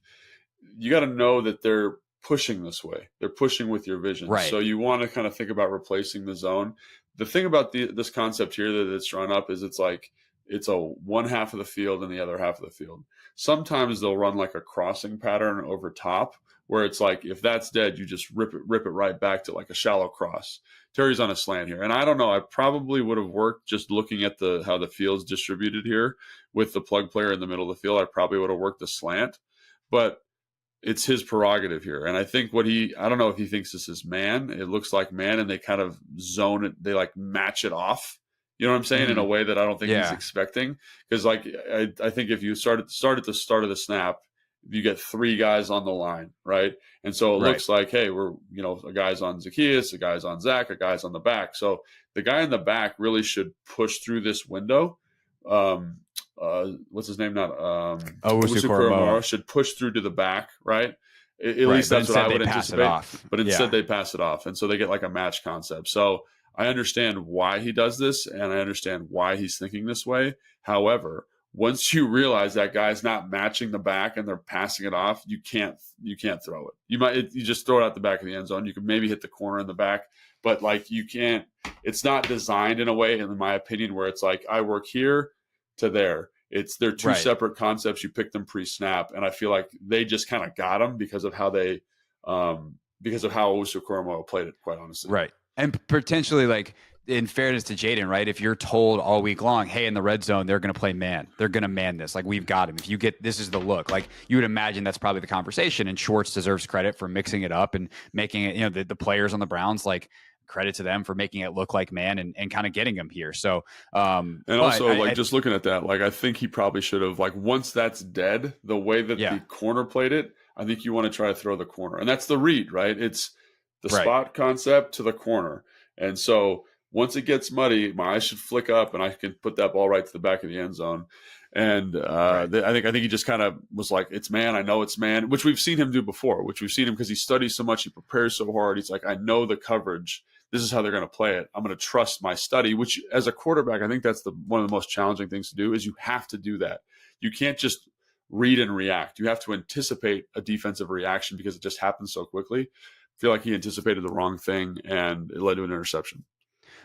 you got to know that they're pushing this way. They're pushing with your vision. Right. So you want to kind of think about replacing the zone. The thing about this concept here that it's drawn up is it's like it's a one half of the field and the other half of the field. Sometimes they'll run like a crossing pattern over top where it's like, if that's dead, you just rip it right back to like a shallow cross. Terry's on a slant here. And I don't know, I probably would have worked just looking at how the field's distributed here with the plug player in the middle of the field. I probably would have worked the slant, but it's his prerogative here. And I think I don't know if he thinks this is man. It looks like man, and they kind of zone it. They like match it off. You know what I'm saying? In a way that I don't think he's expecting. Because like I think if you start at the start of the snap, you get three guys on the line, right? And so it looks like, hey, a guy's on Zacchaeus, a guy's on Zach, a guy's on the back. So the guy in the back really should push through this window. What's his name? Not Owusu-Koramoah should push through to the back, right? At least that's what I would anticipate. But instead they pass it off. And so they get like a match concept. So I understand why he does this, and I understand why he's thinking this way. However, once you realize that guy's not matching the back and they're passing it off, you can't throw it. You just throw it out the back of the end zone. You can maybe hit the corner in the back, but like you can't. It's not designed in a way, in my opinion, where it's like I work here to there. They're two separate concepts. You pick them pre-snap, and I feel like they just kind of got them because of how Owusu-Koramoah played it. Quite honestly, right. And potentially, like, in fairness to Jaden, right? If you're told all week long, hey, in the red zone, they're going to play man. They're going to man this. Like, we've got him. If you get, this is the look. Like, you would imagine that's probably the conversation. And Schwartz deserves credit for mixing it up and making it, the players on the Browns, like, credit to them for making it look like man and kind of getting him here. So, just looking at that, like, I think he probably should have, like, once that's dead, the way that the corner played it, I think you want to try to throw the corner. And that's the read, right? It's the spot concept to the corner. And so once it gets muddy, my eyes should flick up and I can put that ball right to the back of the end zone. And I think he just kind of was like, it's man. I know it's man, which we've seen him do before, because he studies so much. He prepares so hard. He's like, I know the coverage. This is how they're going to play it. I'm going to trust my study, which as a quarterback, I think that's one of the most challenging things to do is you have to do that. You can't just read and react. You have to anticipate a defensive reaction because it just happens so quickly. I feel like he anticipated the wrong thing and it led to an interception.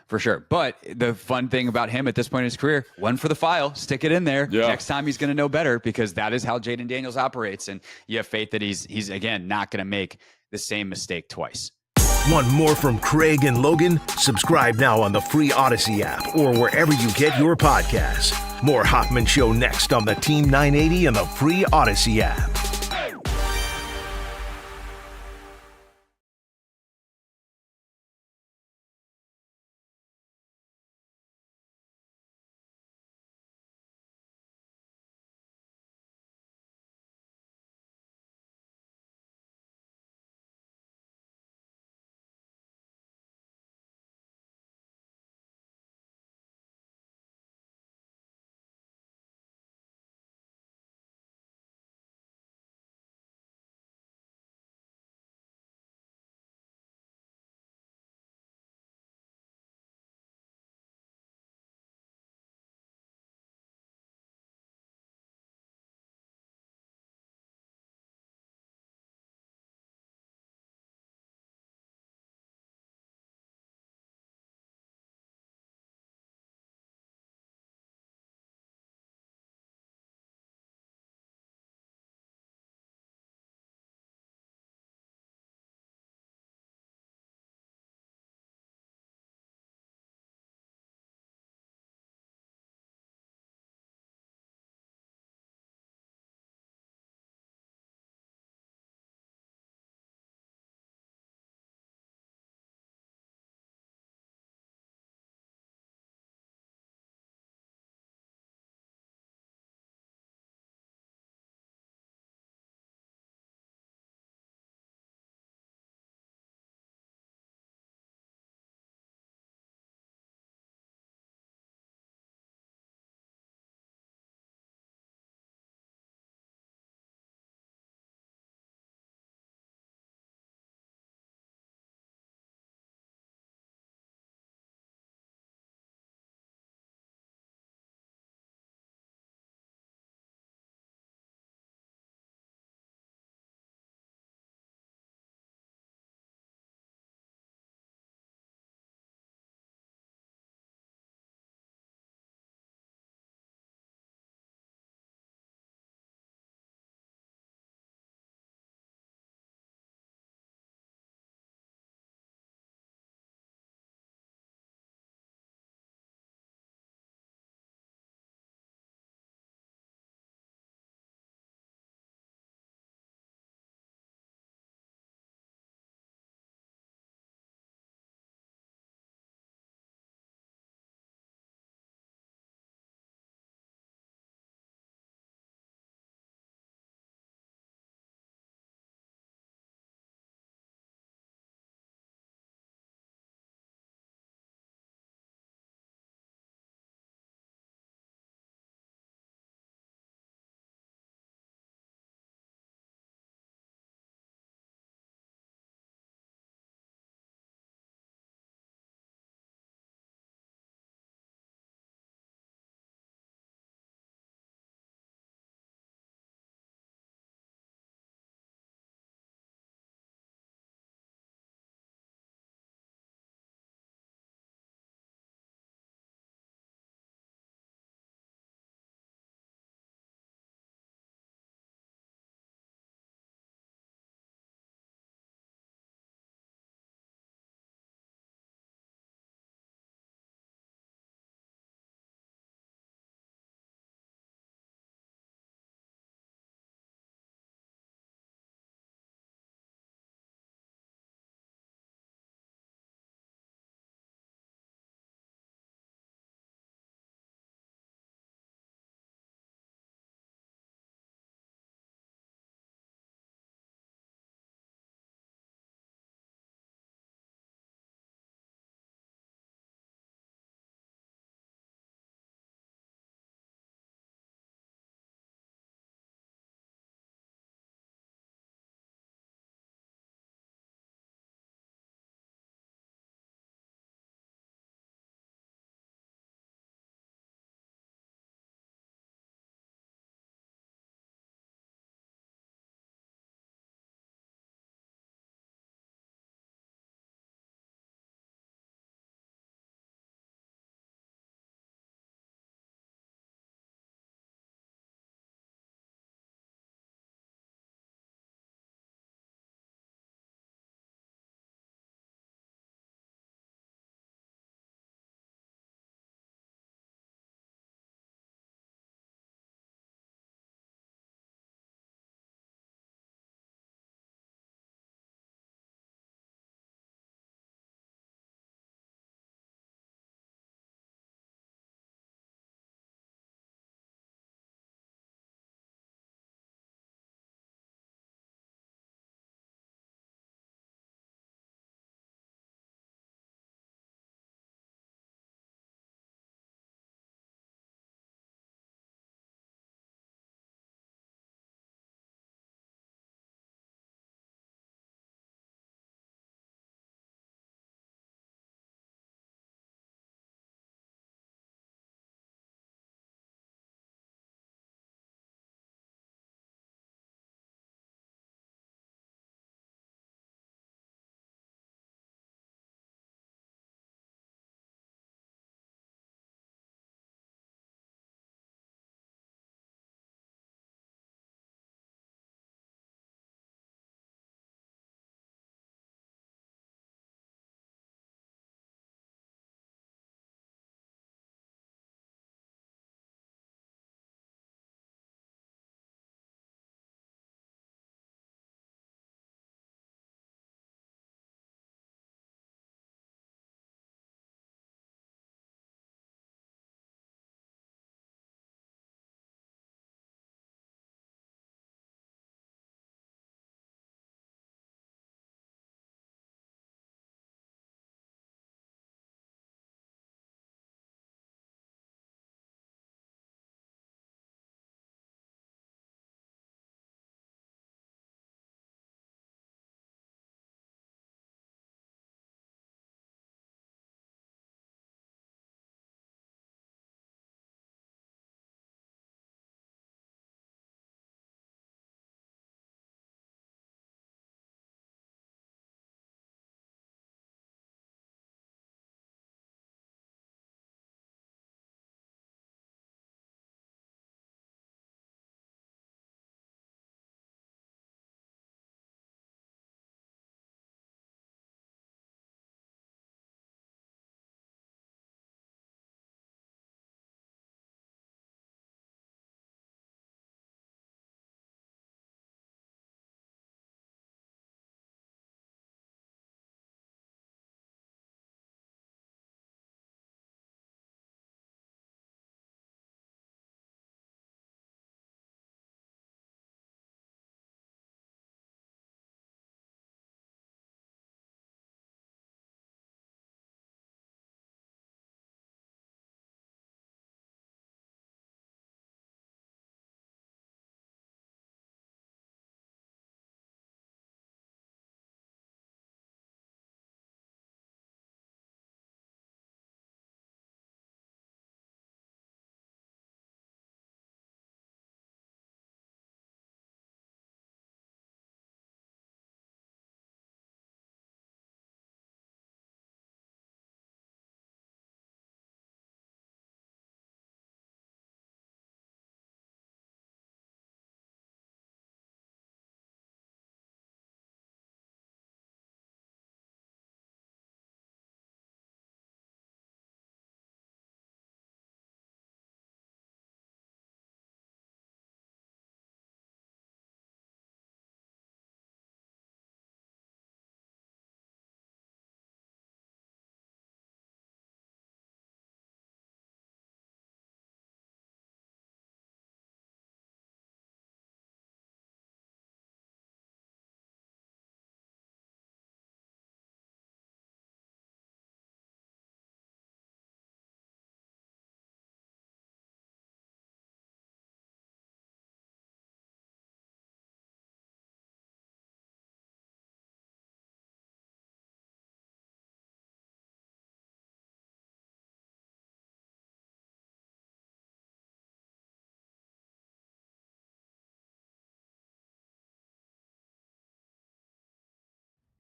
For sure. But the fun thing about him at this point in his career, one for the file, stick it in there. Yeah. Next time he's going to know better because that is how Jaden Daniels operates. And you have faith that he's again, not going to make the same mistake twice. Want more from Craig and Logan? Subscribe now on the free Odyssey app or wherever you get your podcasts. More Hoffman Show next on the Team 980 and the free Odyssey app.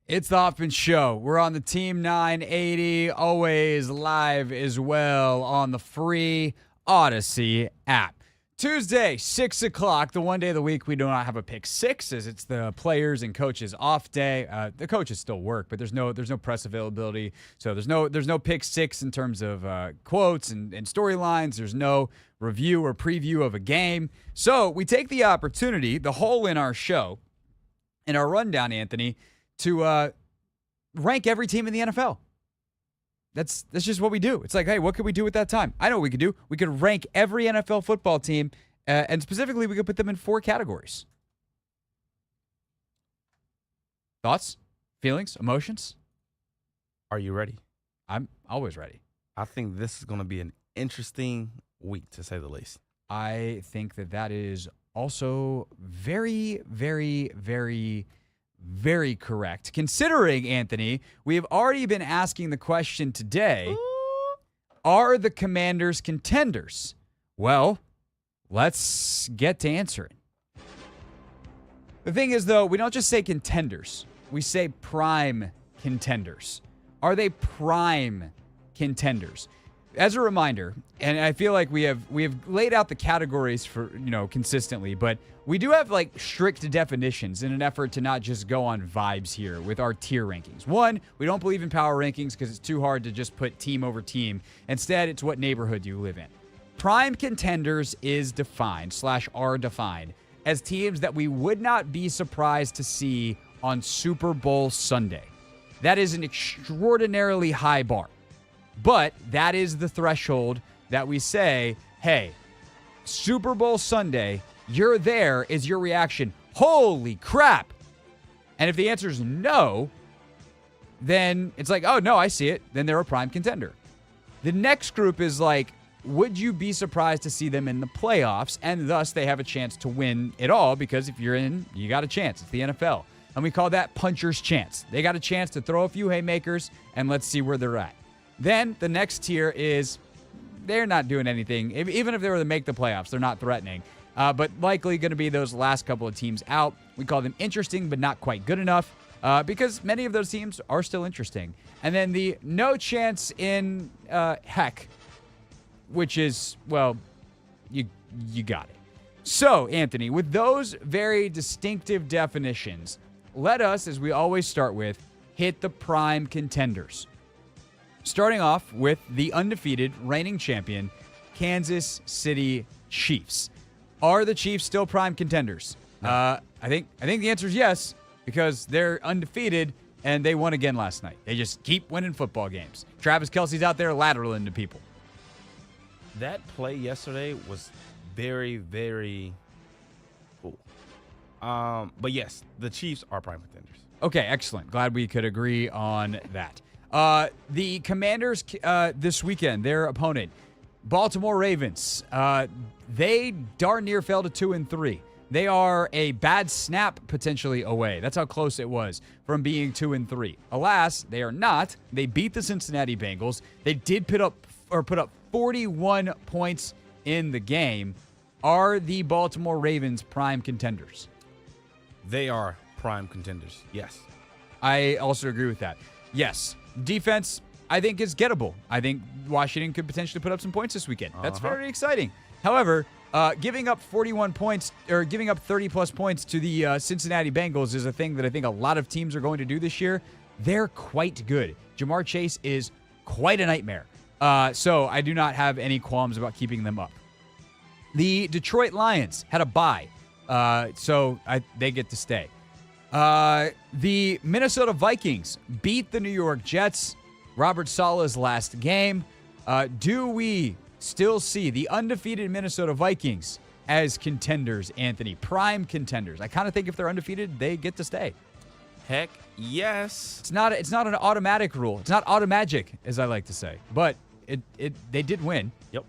It's the Hoffman Show. We're on the Team 980, always live as well on the free Odyssey app. Tuesday, 6 o'clock, the one day of the week we do not have a pick six, as it's the players and coaches off day. The coaches still work, but there's no press availability, so there's no pick six in terms of quotes and storylines. There's no review or preview of a game. So we take the opportunity, the hole in our show, in our rundown, Anthony, to rank every team in the NFL. That's just what we do. It's like, hey, what could we do with that time? I know what we could do. We could rank every NFL football team, and specifically, we could put them in 4 categories. Thoughts, feelings, emotions? Are you ready? I'm always ready. I think this is going to be an interesting week, to say the least. I think that is also very, very, very, very correct. Considering, Anthony, we have already been asking the question today, are the Commanders contenders? Well, let's get to answering. The thing is, though, we don't just say contenders. We say prime contenders. Are they prime contenders? As a reminder, and I feel like we have laid out the categories for, consistently, but we do have like strict definitions in an effort to not just go on vibes here with our tier rankings. One, we don't believe in power rankings because it's too hard to just put team over team. Instead, it's what neighborhood you live in. Prime contenders is defined / are defined as teams that we would not be surprised to see on Super Bowl Sunday. That is an extraordinarily high bar. But that is the threshold that we say, hey, Super Bowl Sunday, you're there, is your reaction, holy crap. And if the answer is no, then it's like, oh, no, I see it. Then they're a prime contender. The next group is like, would you be surprised to see them in the playoffs? And thus they have a chance to win it all, because if you're in, you got a chance. It's the NFL. And we call that puncher's chance. They got a chance to throw a few haymakers, and let's see where they're at. Then the next tier is they're not doing anything. Even if they were to make the playoffs, they're not threatening. But likely going to be those last couple of teams out. We call them interesting, but not quite good enough, because many of those teams are still interesting. And then the no chance in heck, which is, well, you got it. So, Anthony, with those very distinctive definitions, let us, as we always start with, hit the prime contenders. Starting off with the undefeated reigning champion, Kansas City Chiefs. Are the Chiefs still prime contenders? No. I think the answer is yes, because they're undefeated and they won again last night. They just keep winning football games. Travis Kelce's out there lateraling to people. That play yesterday was very, very cool. But yes, the Chiefs are prime contenders. Okay, excellent. Glad we could agree on that. The Commanders this weekend, their opponent, Baltimore Ravens, they darn near fell to 2-3. They are a bad snap potentially away. That's how close it was from being 2-3. Alas, they are not. They beat the Cincinnati Bengals. They did put up 41 points in the game. Are the Baltimore Ravens prime contenders? They are prime contenders, yes. I also agree with that. Yes. Defense, I think, is gettable. I think Washington could potentially put up some points this weekend. That's very exciting. However, giving up 41 points or giving up 30-plus points to the Cincinnati Bengals is a thing that I think a lot of teams are going to do this year. They're quite good. Jamar Chase is quite a nightmare. So I do not have any qualms about keeping them up. The Detroit Lions had a bye, so they get to stay. The Minnesota Vikings beat the New York Jets. Robert Saleh's last game. Do we still see the undefeated Minnesota Vikings as contenders, Anthony? Prime contenders. I kind of think if they're undefeated, they get to stay. Heck yes. It's not an automatic rule. It's not automagic, as I like to say. But they did win. Yep.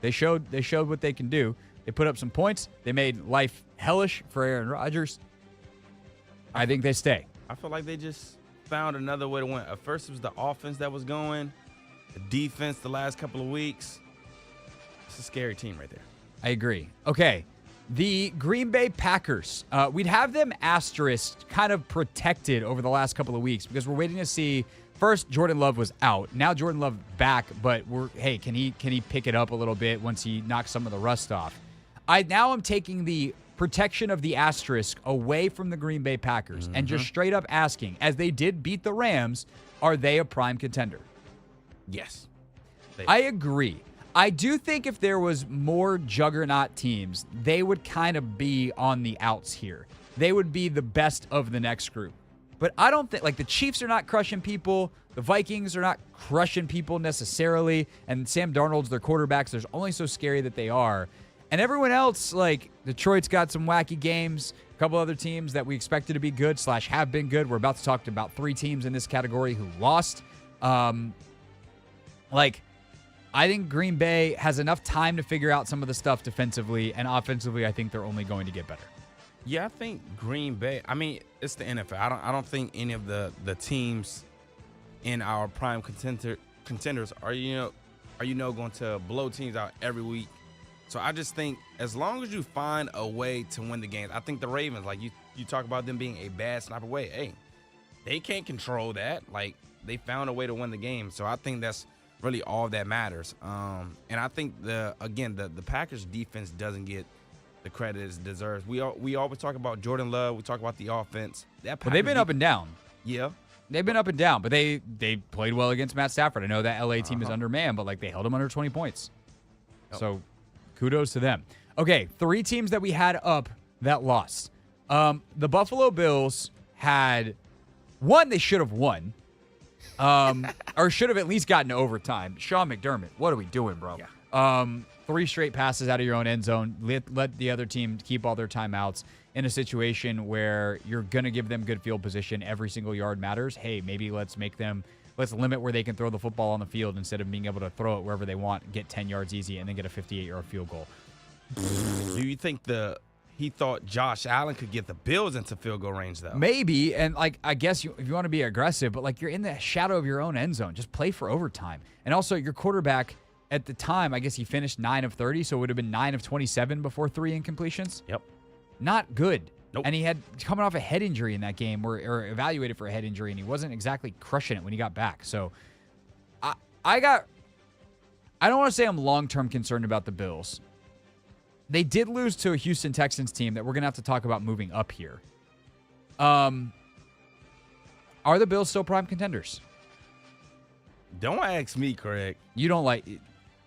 They showed what they can do. They put up some points. They made life hellish for Aaron Rodgers. I think they stay. I feel like they just found another way to win. At first, it was the offense that was going, the defense the last couple of weeks. It's a scary team right there. I agree. Okay, The Green Bay Packers. We'd have them asterisk kind of protected over the last couple of weeks because we're waiting to see. First, Jordan Love was out. Now Jordan Love back, but can he pick it up a little bit once he knocks some of the rust off? Now I'm taking the protection of the asterisk away from the Green Bay Packers and just straight up asking, as they did beat the Rams, are they a prime contender? Yes. I agree. I do think if there was more juggernaut teams, they would kind of be on the outs here. They would be the best of the next group. But I don't think, the Chiefs are not crushing people. The Vikings are not crushing people necessarily. And Sam Darnold's their quarterbacks. They're only so scary that they are. And everyone else, Detroit's got some wacky games. A couple other teams that we expected to be good / have been good. We're about to talk about 3 teams in this category who lost. I think Green Bay has enough time to figure out some of the stuff defensively, and offensively, I think they're only going to get better. Yeah, I think Green Bay. I mean, it's the NFL. I don't think any of the teams in our prime contenders are going to blow teams out every week. So I just think as long as you find a way to win the games, I think the Ravens, you talk about them being a bad sniper way. Hey, they can't control that. They found a way to win the game. So I think that's really all that matters. And I think the Packers defense doesn't get the credit it deserves. We always talk about Jordan Love. We talk about the offense. But they've been up and down. Yeah. They've been up and down, but they played well against Matt Stafford. I know that LA team is undermanned, but they held him under 20 points. Yep. So kudos to them. Okay, 3 teams that we had up that lost. The Buffalo Bills had one they should have won. Or should have at least gotten to overtime. Sean McDermott, what are we doing, bro? Yeah. 3 straight passes out of your own end zone. Let the other team keep all their timeouts in a situation where you're going to give them good field position. Every single yard matters. Hey, maybe let's limit where they can throw the football on the field instead of being able to throw it wherever they want, get 10 yards easy, and then get a 58-yard field goal. Do you think he thought Josh Allen could get the Bills into field goal range, though? Maybe, and I guess if you want to be aggressive, but you're in the shadow of your own end zone, just play for overtime. And also, your quarterback at the time, I guess he finished 9 of 30, so it would have been 9 of 27 before 3 incompletions. Yep. Not good. Nope. And he had coming off a head injury in that game, or evaluated for a head injury, and he wasn't exactly crushing it when he got back. So, I don't want to say I'm long-term concerned about the Bills. They did lose to a Houston Texans team that we're going to have to talk about moving up here. Are the Bills still prime contenders? Don't ask me, Craig. You don't like it.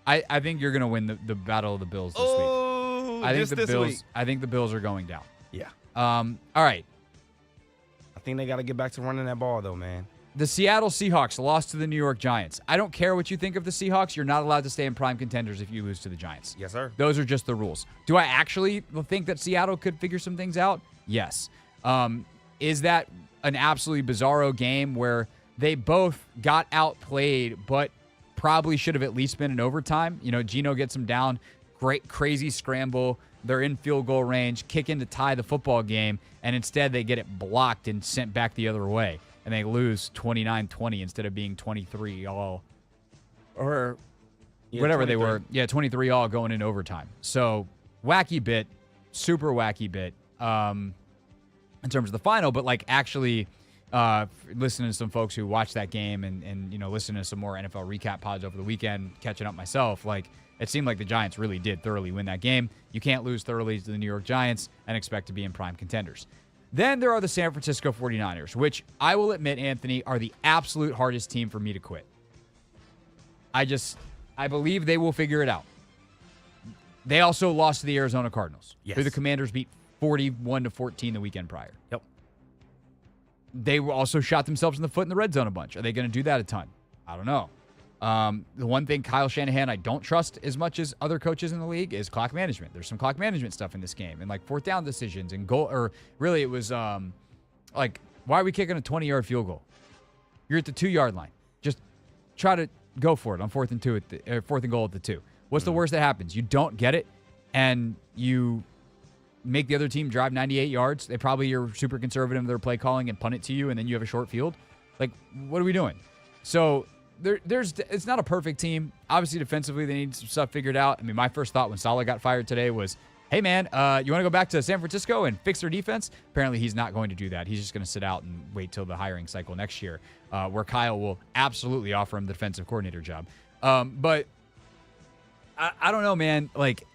I think you're going to win the battle of the Bills this week. I think the Bills. Week. I think the Bills are going down. Yeah. All right. I think they got to get back to running that ball, though, man. The Seattle Seahawks lost to the New York Giants. I don't care what you think of the Seahawks. You're not allowed to stay in prime contenders if you lose to the Giants. Yes, sir. Those are just the rules. Do I actually think that Seattle could figure some things out? Yes. Is that an absolutely bizarro game where they both got outplayed, but probably should have at least been in overtime? Geno gets them down. Great, crazy scramble. They're in field goal range, kick in to tie the football game, and instead they get it blocked and sent back the other way. And they lose 29-20 instead of being 23-all. Or whatever 23. They were. Yeah, 23-all going in overtime. So, wacky bit. Super wacky bit in terms of the final. But, actually listening to some folks who watched that game and listening to some more NFL recap pods over the weekend, catching up myself, it seemed like the Giants really did thoroughly win that game. You can't lose thoroughly to the New York Giants and expect to be in prime contenders. Then there are the San Francisco 49ers, which I will admit, Anthony, are the absolute hardest team for me to quit. I believe they will figure it out. They also lost to the Arizona Cardinals, who the Commanders beat 41-14 the weekend prior. Yep. They also shot themselves in the foot in the red zone a bunch. Are they going to do that a ton? I don't know. The one thing Kyle Shanahan I don't trust as much as other coaches in the league is clock management. There's some clock management stuff in this game, and fourth down decisions and goal. Or really, it was why are we kicking a 20-yard field goal? You're at the 2-yard line. Just try to go for it on 4th and goal at the 2. What's the worst that happens? You don't get it, and you make the other team drive 98 yards. They probably are super conservative in their play calling and punt it to you, and then you have a short field. What are we doing? So. It's not a perfect team. Obviously, defensively, they need some stuff figured out. I mean, my first thought when Saleh got fired today was, hey, man, you want to go back to San Francisco and fix their defense? Apparently, he's not going to do that. He's just going to sit out and wait till the hiring cycle next year, where Kyle will absolutely offer him the defensive coordinator job. But I don't know, man. Like,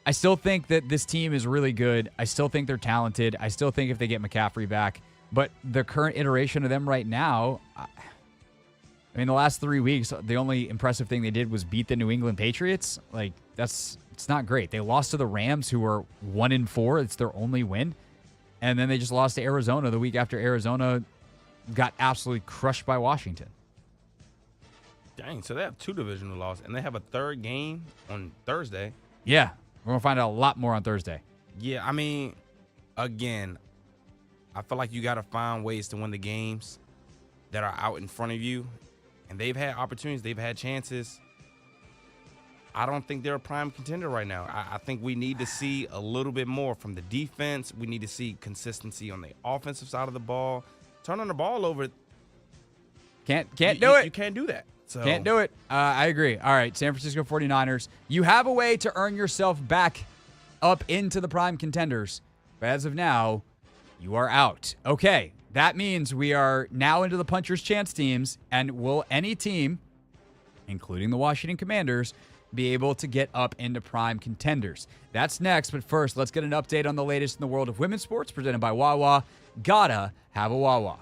I still think that this team is really good. I still think they're talented. I still think if they get McCaffrey back, but the current iteration of them right now, I mean, the last 3 weeks, the only impressive thing they did was beat the New England Patriots. Like, it's not great. They lost to the Rams, who are 1-4. It's their only win. And then they just lost to Arizona the week after Arizona got absolutely crushed by Washington. Dang, so they have 2 divisional losses, and they have a 3rd game on Thursday. Yeah, we're going to find out a lot more on Thursday. Yeah, I mean, again, I feel like you got to find ways to win the games that are out in front of you. And they've had opportunities. They've had chances. I don't think they're a prime contender right now. I think we need to see a little bit more from the defense. We need to see consistency on the offensive side of the ball. Turning the ball over. Can't do it. You can't do that. So. Can't do it. I agree. All right, San Francisco 49ers. You have a way to earn yourself back up into the prime contenders. But as of now, you are out. Okay, that means we are now into the puncher's chance teams. And will any team, including the Washington Commanders, be able to get up into prime contenders? That's next. But first, let's get an update on the latest in the world of women's sports presented by Wawa. Gotta have a Wawa.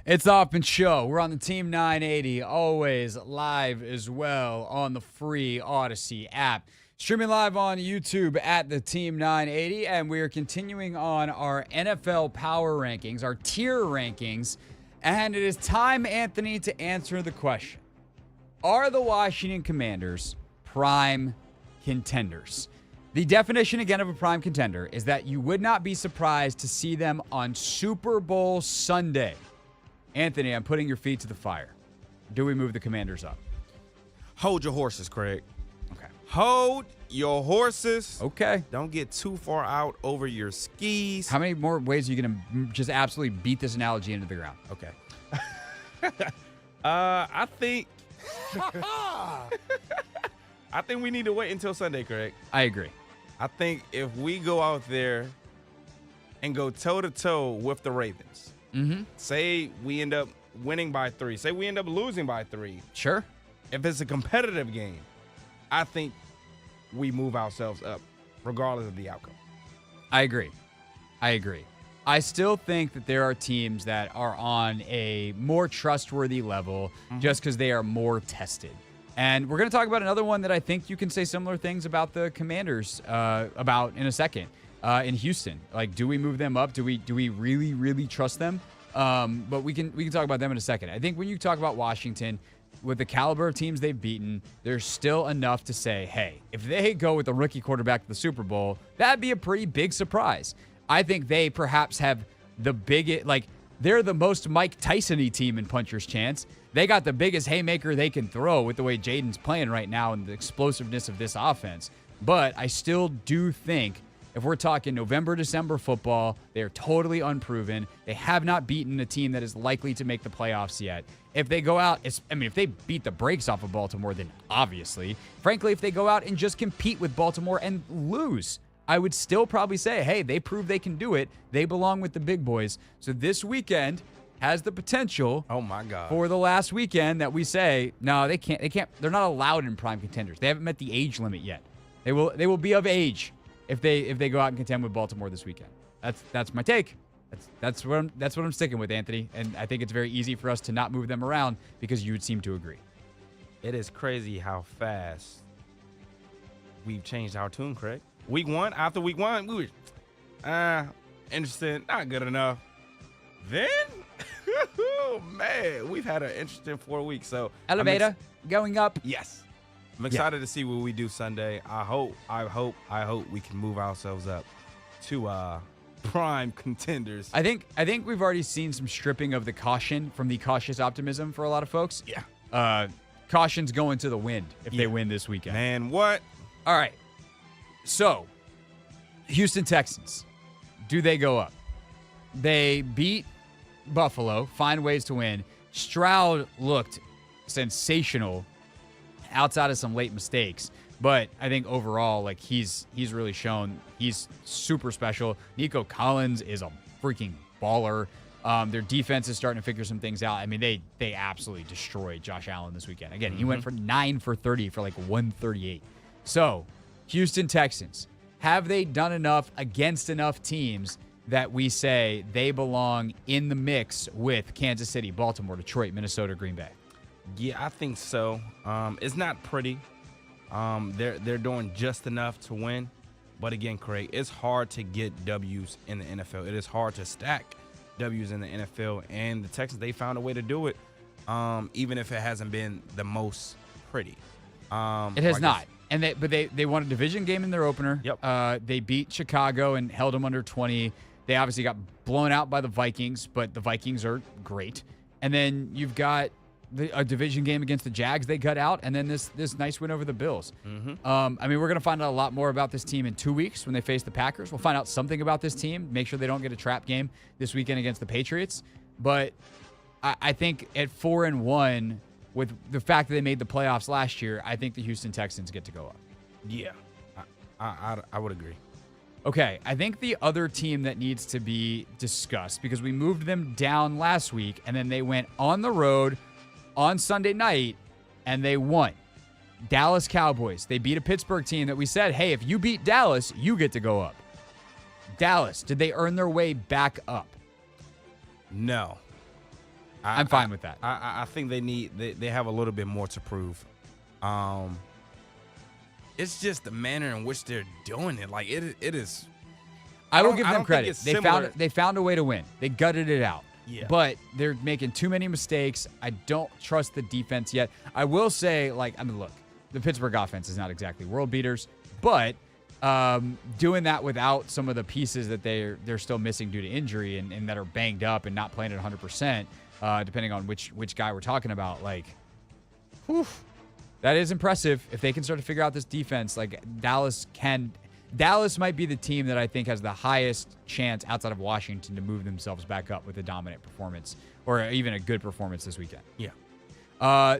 It's the Hoffman Show. We're on the Team 980, always live as well on the free Odyssey app. Streaming live on YouTube at the Team 980, and we are continuing on our NFL power rankings, our tier rankings, and it is time, Anthony, to answer the question. Are the Washington Commanders prime contenders? The definition, again, of a prime contender is that you would not be surprised to see them on Super Bowl Sunday. Anthony, I'm putting your feet to the fire. Do we move the Commanders up? Hold your horses, Craig. Okay. Hold your horses. Okay. Don't get too far out over your skis. How many more ways are you going to just absolutely beat this analogy into the ground? Okay. I think I think we need to wait until Sunday, Craig. I agree. I think if we go out there and go toe-to-toe with the Ravens, say we end up winning by 3, say we end up losing by 3. Sure. If it's a competitive game, I think we move ourselves up regardless of the outcome. I agree. I still think that there are teams that are on a more trustworthy level just because they are more tested. And we're going to talk about another one that I think you can say similar things about the Commanders about in a second. In Houston, like, do we move them up? Do we really, really trust them? But we can talk about them in a second. I think when you talk about Washington, with the caliber of teams they've beaten, there's still enough to say, hey, if they go with a rookie quarterback to the Super Bowl, that'd be a pretty big surprise. I think they perhaps have the biggest, like, they're the most Mike Tyson-y team in puncher's chance. They got the biggest haymaker they can throw with the way Jaden's playing right now and the explosiveness of this offense. But I still do think if we're talking November, December football, they're totally unproven. They have not beaten a team that is likely to make the playoffs yet. If they go out, if they beat the brakes off of Baltimore, then obviously. Frankly, if they go out and just compete with Baltimore and lose, I would still probably say, hey, they prove they can do it. They belong with the big boys. So this weekend has the potential, oh my God, for the last weekend that we say, no, they can't. They're not allowed in prime contenders. They haven't met the age limit yet. They will be of age if they go out and contend with Baltimore this weekend. That's my take. That's what I'm sticking with, Anthony. And I think it's very easy for us to not move them around because you would seem to agree. It is crazy how fast we've changed our tune, Craig. After week one, we were interesting, not good enough. Then, oh man, we've had an interesting 4 weeks. So elevator going up. Yes. I'm excited to see what we do Sunday. I hope we can move ourselves up to prime contenders. I think we've already seen some stripping of the caution from the cautious optimism for a lot of folks. Yeah. Caution's going to the wind if they win this weekend. Man, what? All right. So, Houston Texans, do they go up? They beat Buffalo, find ways to win. Stroud looked sensational outside of some late mistakes. But I think overall, like, he's really shown he's super special. Nico Collins is a freaking baller. Their defense is starting to figure some things out. I mean, they absolutely destroyed Josh Allen this weekend. Again, he went for 9 for 30 for like 138. So, Houston Texans, have they done enough against enough teams that we say they belong in the mix with Kansas City, Baltimore, Detroit, Minnesota, Green Bay? Yeah, I think so. It's not pretty. They're doing just enough to win. But again, Craig, it's hard to get W's in the NFL. It is hard to stack W's in the NFL. And the Texans, they found a way to do it, even if it hasn't been the most pretty. It has not. And they won a division game in their opener. Yep. They beat Chicago and held them under 20. They obviously got blown out by the Vikings, but the Vikings are great. And then you've got a division game against the Jags they got out, and then this nice win over the Bills. I mean, we're going to find out a lot more about this team in 2 weeks when they face the Packers. We'll find out something about this team, make sure they don't get a trap game this weekend against the Patriots. But I think at 4-1, with the fact that they made the playoffs last year, I think the Houston Texans get to go up. Yeah, I would agree. Okay, I think the other team that needs to be discussed, because we moved them down last week, and then they went on the road on Sunday night, and they won. Dallas Cowboys. They beat a Pittsburgh team that we said, hey, if you beat Dallas, you get to go up. Dallas, did they earn their way back up? No. I'm fine with that. I think they have a little bit more to prove. It's just the manner in which they're doing it. Like it is. I will give them credit. They found a way to win. They gutted it out. Yeah. But they're making too many mistakes. I don't trust the defense yet. I will say, look, the Pittsburgh offense is not exactly world beaters, but doing that without some of the pieces that they're still missing due to injury and that are banged up and not playing at 100%, depending on which guy we're talking about, that is impressive. If they can start to figure out this defense, Dallas might be the team that I think has the highest chance outside of Washington to move themselves back up with a dominant performance or even a good performance this weekend. Yeah.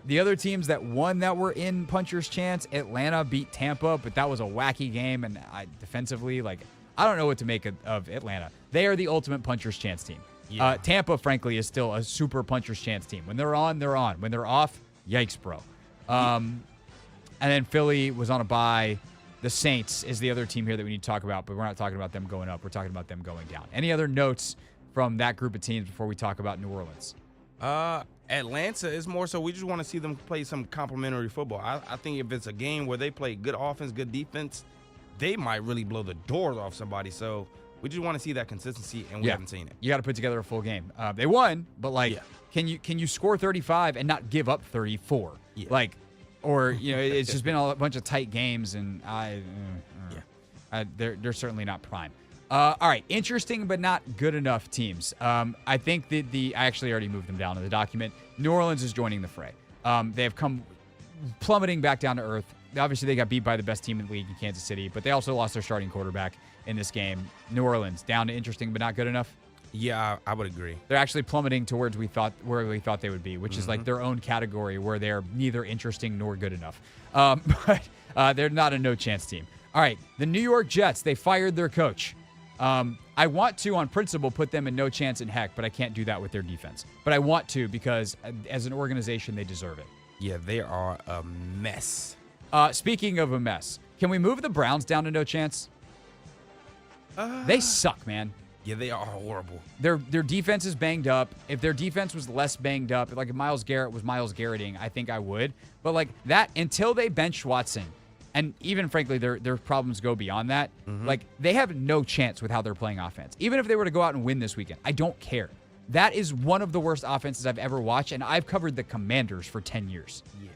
The other teams that won that were in puncher's chance, Atlanta beat Tampa, but that was a wacky game. And defensively, I don't know what to make of Atlanta. They are the ultimate puncher's chance team. Yeah. Tampa, frankly, is still a super puncher's chance team. When they're on, they're on. When they're off, yikes, bro. And then Philly was on a bye. The Saints is the other team here that we need to talk about, but we're not talking about them going up. We're talking about them going down. Any other notes from that group of teams before we talk about New Orleans? Atlanta is more so we just want to see them play some complimentary football. I think if it's a game where they play good offense, good defense, they might really blow the doors off somebody. So we just want to see that consistency, and we haven't seen it. You got to put together a full game. They won, but can you score 35 and not give up 34? Yeah. It's just been a bunch of tight games, and they're certainly not prime. All right, interesting but not good enough teams. I think I actually already moved them down in the document. New Orleans is joining the fray. They have come plummeting back down to earth. Obviously, they got beat by the best team in the league in Kansas City, but they also lost their starting quarterback in this game. New Orleans down to interesting but not good enough. Yeah, I would agree. They're actually plummeting towards where we thought they would be, which is like their own category where they're neither interesting nor good enough. But they're not a no-chance team. All right, the New York Jets, they fired their coach. I want to, on principle, put them in no chance in heck, but I can't do that with their defense. But I want to because as an organization, they deserve it. Yeah, they are a mess. Speaking of a mess, can we move the Browns down to no chance? They suck, man. Yeah, they are horrible. Their defense is banged up. If their defense was less banged up, like if Myles Garrett was Myles Garretting, I think I would. But like that, until they bench Watson, and even frankly, their problems go beyond that. Like they have no chance with how they're playing offense. Even if they were to go out and win this weekend, I don't care. That is one of the worst offenses I've ever watched, and I've covered the Commanders for 10 years. Yeah.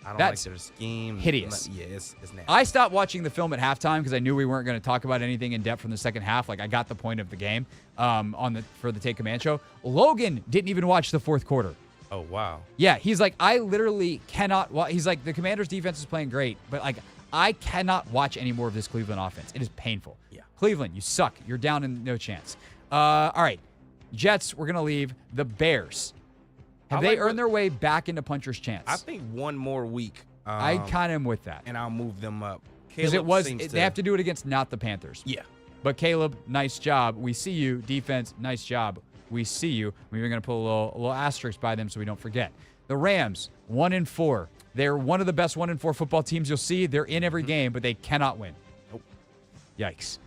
I don't That's like their scheme. hideous. Yeah, it's nasty. I stopped watching the film at halftime because I knew we weren't going to talk about anything in depth from the second half. Like I got the point of the game for the Take Command show. Logan didn't even watch the fourth quarter. Oh, wow. Yeah, he's like, I literally cannot watch. He's like, the Commanders' defense is playing great, but like, I cannot watch any more of this Cleveland offense. It is painful. Yeah. Cleveland, you suck. You're down in no chance. All right, Jets, we're going to leave. The Bears. Have they earned their way back into puncher's chance? I think one more week. I kind of am with that. And I'll move them up. Because they have to do it against not the Panthers. Yeah. But Caleb, nice job. We see you. Defense, nice job. We see you. We're going to put a little asterisk by them so we don't forget. The Rams, 1-4. They're one of the best 1-4 football teams you'll see. They're in every game, but they cannot win. Nope. Yikes.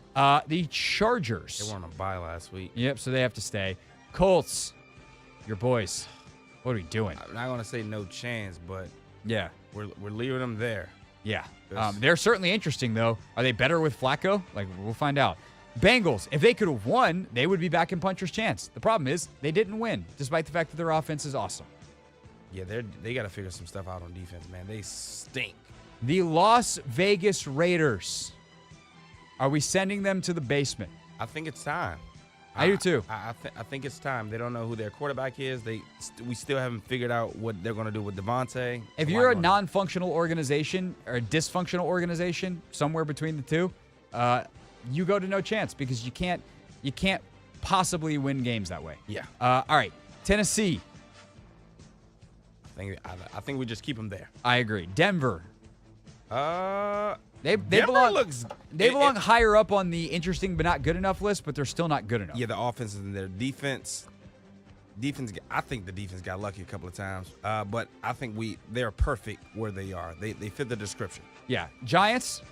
The Chargers. They were on a bye last week. Yep, so they have to stay. Colts, your boys. What are we doing? I'm not going to say no chance, but yeah, we're leaving them there. Yeah. They're certainly interesting, though. Are they better with Flacco? Like, we'll find out. Bengals, if they could have won, they would be back in puncher's chance. The problem is they didn't win, despite the fact that their offense is awesome. Yeah, they got to figure some stuff out on defense, man. They stink. The Las Vegas Raiders. Are we sending them to the basement? I think it's time. I do too. I think it's time. They don't know who their quarterback is. We still haven't figured out what they're going to do with Devontae. If you're a non-functional organization or a dysfunctional organization, somewhere between the two, you go to no chance because you can't possibly win games that way. Yeah. All right, Tennessee. I think we just keep them there. I agree. Denver. They Denver belong higher up on the interesting but not good enough list, but they're still not good enough. Yeah, the offense and their defense. I think the defense got lucky a couple of times, but I think they're perfect where they are. They fit the description. Yeah, Giants.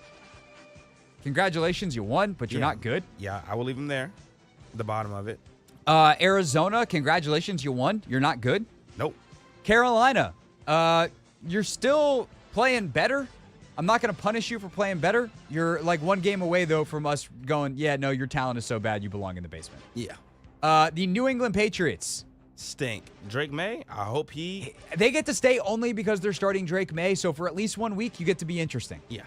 Congratulations, you won, but you're not good. Yeah, I will leave them there, the bottom of it. Arizona, congratulations, you won. You're not good. Nope. Carolina, you're still playing better. I'm not going to punish you for playing better. You're like one game away, though, from us going, yeah, no, your talent is so bad you belong in the basement. Yeah. The New England Patriots. Stink. Drake May, I hope They get to stay only because they're starting Drake May, so for at least 1 week, you get to be interesting. Yeah.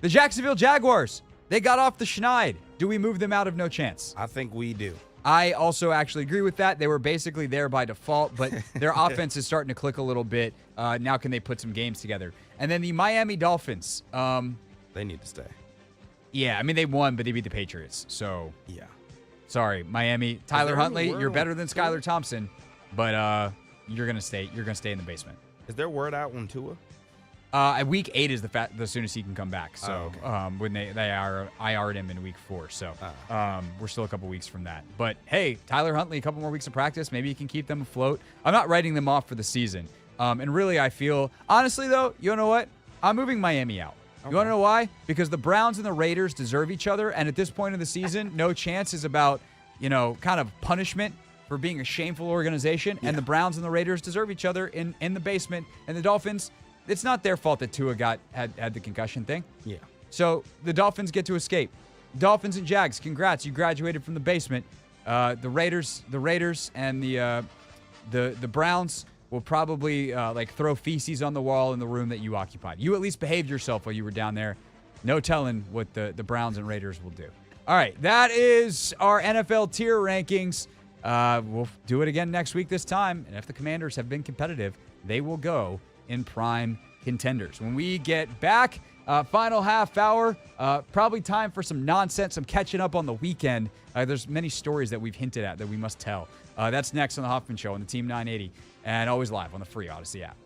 The Jacksonville Jaguars, they got off the schneid. Do we move them out of no chance? I think we do. I also actually agree with that. They were basically there by default, but their offense is starting to click a little bit. Now can they put some games together? And then the Miami Dolphins. They need to stay. Yeah, I mean, they won, but they beat the Patriots. So, yeah. Sorry, Miami. Tyler any Huntley, word you're on better than Tua? Skylar Thompson, but you're gonna stay. You're gonna stay in the basement. Is there word out on Tua? Week 8 is the soonest he can come back. So when they IR'd him in week 4. So we're still a couple weeks from that. But hey, Tyler Huntley, a couple more weeks of practice. Maybe he can keep them afloat. I'm not writing them off for the season. And really, I feel, honestly though, you know what? I'm moving Miami out. You want to know why? Because the Browns and the Raiders deserve each other. And at this point in the season, no chance is about, kind of punishment for being a shameful organization. Yeah. And the Browns and the Raiders deserve each other in the basement. And the Dolphins, it's not their fault that Tua had the concussion thing. Yeah. So the Dolphins get to escape. Dolphins and Jags, congrats. You graduated from the basement. The Raiders and the Browns will probably throw feces on the wall in the room that you occupied. You at least behaved yourself while you were down there. No telling what the Browns and Raiders will do. All right, that is our NFL tier rankings. We'll do it again next week this time. And if the Commanders have been competitive, they will go in prime contenders. When we get back, final half hour, probably time for some nonsense, some catching up on the weekend. There's many stories that we've hinted at that we must tell. That's next on the Hoffman Show on the Team 980 and always live on the free Odyssey app.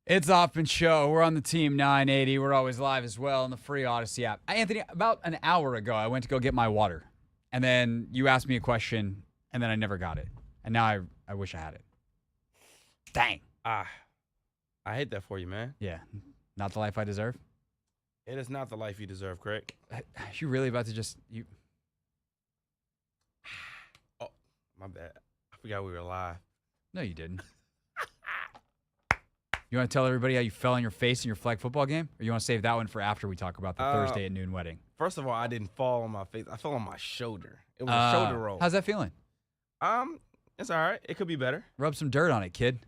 It's Hoffman Show. We're on the Team 980. We're always live as well on the free Odyssey app. Anthony, about an hour ago, I went to go get my water. And then you asked me a question, and then I never got it. And now I wish I had it. Dang. I hate that for you, man. Yeah. Not the life I deserve? It is not the life you deserve, Craig. Are you really about to just... Oh, my bad. I forgot we were live. No, you didn't. You want to tell everybody how you fell on your face in your flag football game? Or you want to save that one for after we talk about the Thursday at noon wedding? First of all, I didn't fall on my face. I fell on my shoulder. It was a shoulder roll. How's that feeling? It's all right. It could be better. Rub some dirt on it, kid.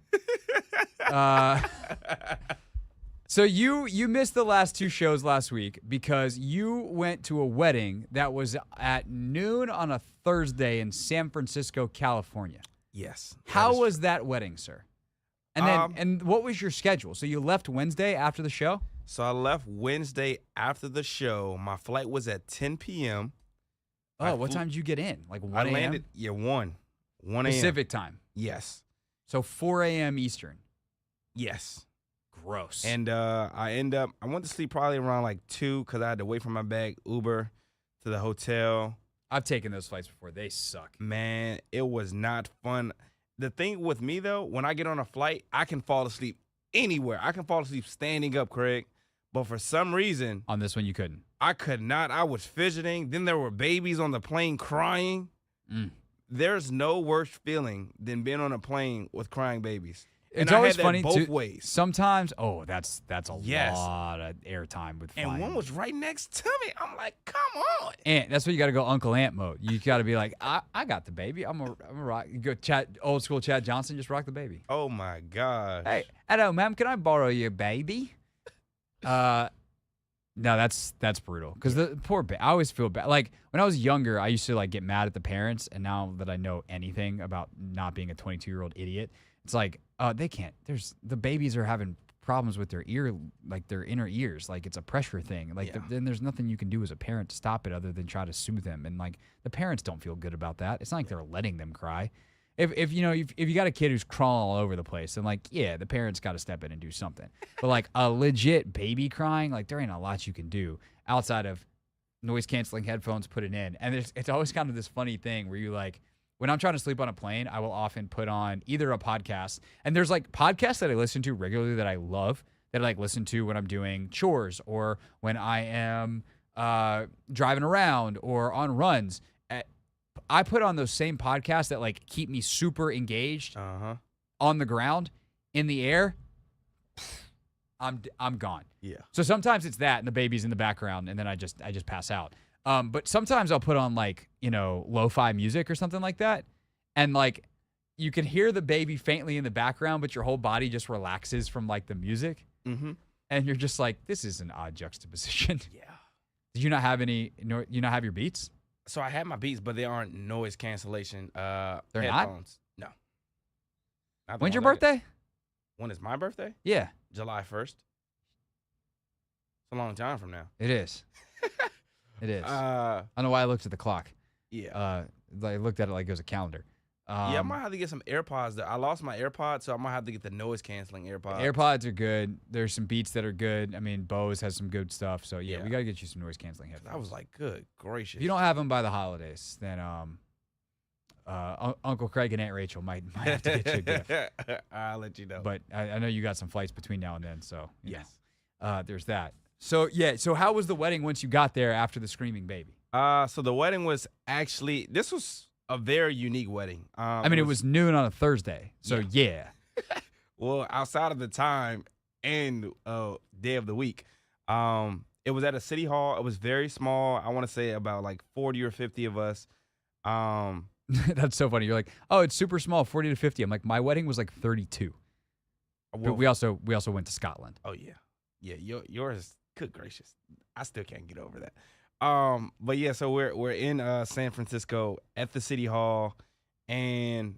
So you missed the last two shows last week because you went to a wedding that was at noon on a Thursday in San Francisco, California. Yes. How was that wedding, sir? And then, and what was your schedule? So you left Wednesday after the show? So I left Wednesday after the show. My flight was at 10 p.m. Oh, what time did you get in? Like 1 a.m.? I landed, 1 a.m. Pacific time? Yes. So 4 a.m. Eastern? Yes. Gross. And I went to sleep probably around like 2 because I had to wait for my bag, Uber to the hotel. I've taken those flights before. They suck. Man, it was not fun. The thing with me, though, when I get on a flight, I can fall asleep anywhere. I can fall asleep standing up, Craig. But for some reason... On this one, you couldn't. I could not. I was fidgeting. Then there were babies on the plane crying. There's no worse feeling than being on a plane with crying babies. It's always funny both too. Ways. Sometimes, that's a lot of airtime with flying. And one was right next to me. I'm like, come on. Aunt, that's where you got to go Uncle Aunt mode. You got to be like, I got the baby. I'm a rock. You go old school Chad Johnson, just rock the baby. Oh my gosh. Hey, hello, ma'am. Can I borrow your baby? No, that's brutal. Because the poor I always feel bad. Like when I was younger, I used to like get mad at the parents, and now that I know anything about not being a 22-year-old idiot, it's like, they can't. The babies are having problems with their ear, like their inner ears. Like it's a pressure thing. Like then there's nothing you can do as a parent to stop it other than try to soothe them. And like the parents don't feel good about that. It's not like they're letting them cry. If you got a kid who's crawling all over the place, then like the parents got to step in and do something. But like a legit baby crying, like there ain't a lot you can do outside of noise canceling headphones, put it in. And it's always kind of this funny thing where you like. When I'm trying to sleep on a plane, I will often put on either a podcast, and there's like podcasts that I listen to regularly that I love, that I like listen to when I'm doing chores or when I am driving around or on runs. I put on those same podcasts that like keep me super engaged on the ground, in the air. I'm gone. Yeah. So sometimes it's that, and the baby's in the background, and then I just pass out. But sometimes I'll put on like, lo-fi music or something like that. And like you can hear the baby faintly in the background, but your whole body just relaxes from like the music. Mm-hmm. And you're just like, this is an odd juxtaposition. Yeah. Did you not have you not have your Beats? So I had my Beats, but they aren't noise cancellation They're headphones. No. When's your birthday? When is my birthday? Yeah. July 1st. It's a long time from now. It is. It is. I don't know why I looked at the clock. Yeah. I looked at it like it was a calendar. I might have to get some AirPods. I lost my AirPods, so I might have to get the noise-canceling AirPods. AirPods are good. There's some Beats that are good. I mean, Bose has some good stuff. So, we got to get you some noise-canceling headphones. I was like, good gracious. If you don't have them by the holidays, then Uncle Craig and Aunt Rachel might have to get you a gift. I'll let you know. But I know you got some flights between now and then, so yes. There's that. So, so how was the wedding once you got there after the screaming baby? So the wedding was this was a very unique wedding. It was noon on a Thursday. So, yeah. Well, outside of the time and day of the week, it was at a city hall. It was very small. I want to say about like 40 or 50 of us. That's so funny. You're like, oh, it's super small, 40 to 50. I'm like, my wedding was like 32. But we also went to Scotland. Oh, yeah. Yeah, yours, good gracious. I still can't get over that. But yeah, so we're in San Francisco at the city hall, and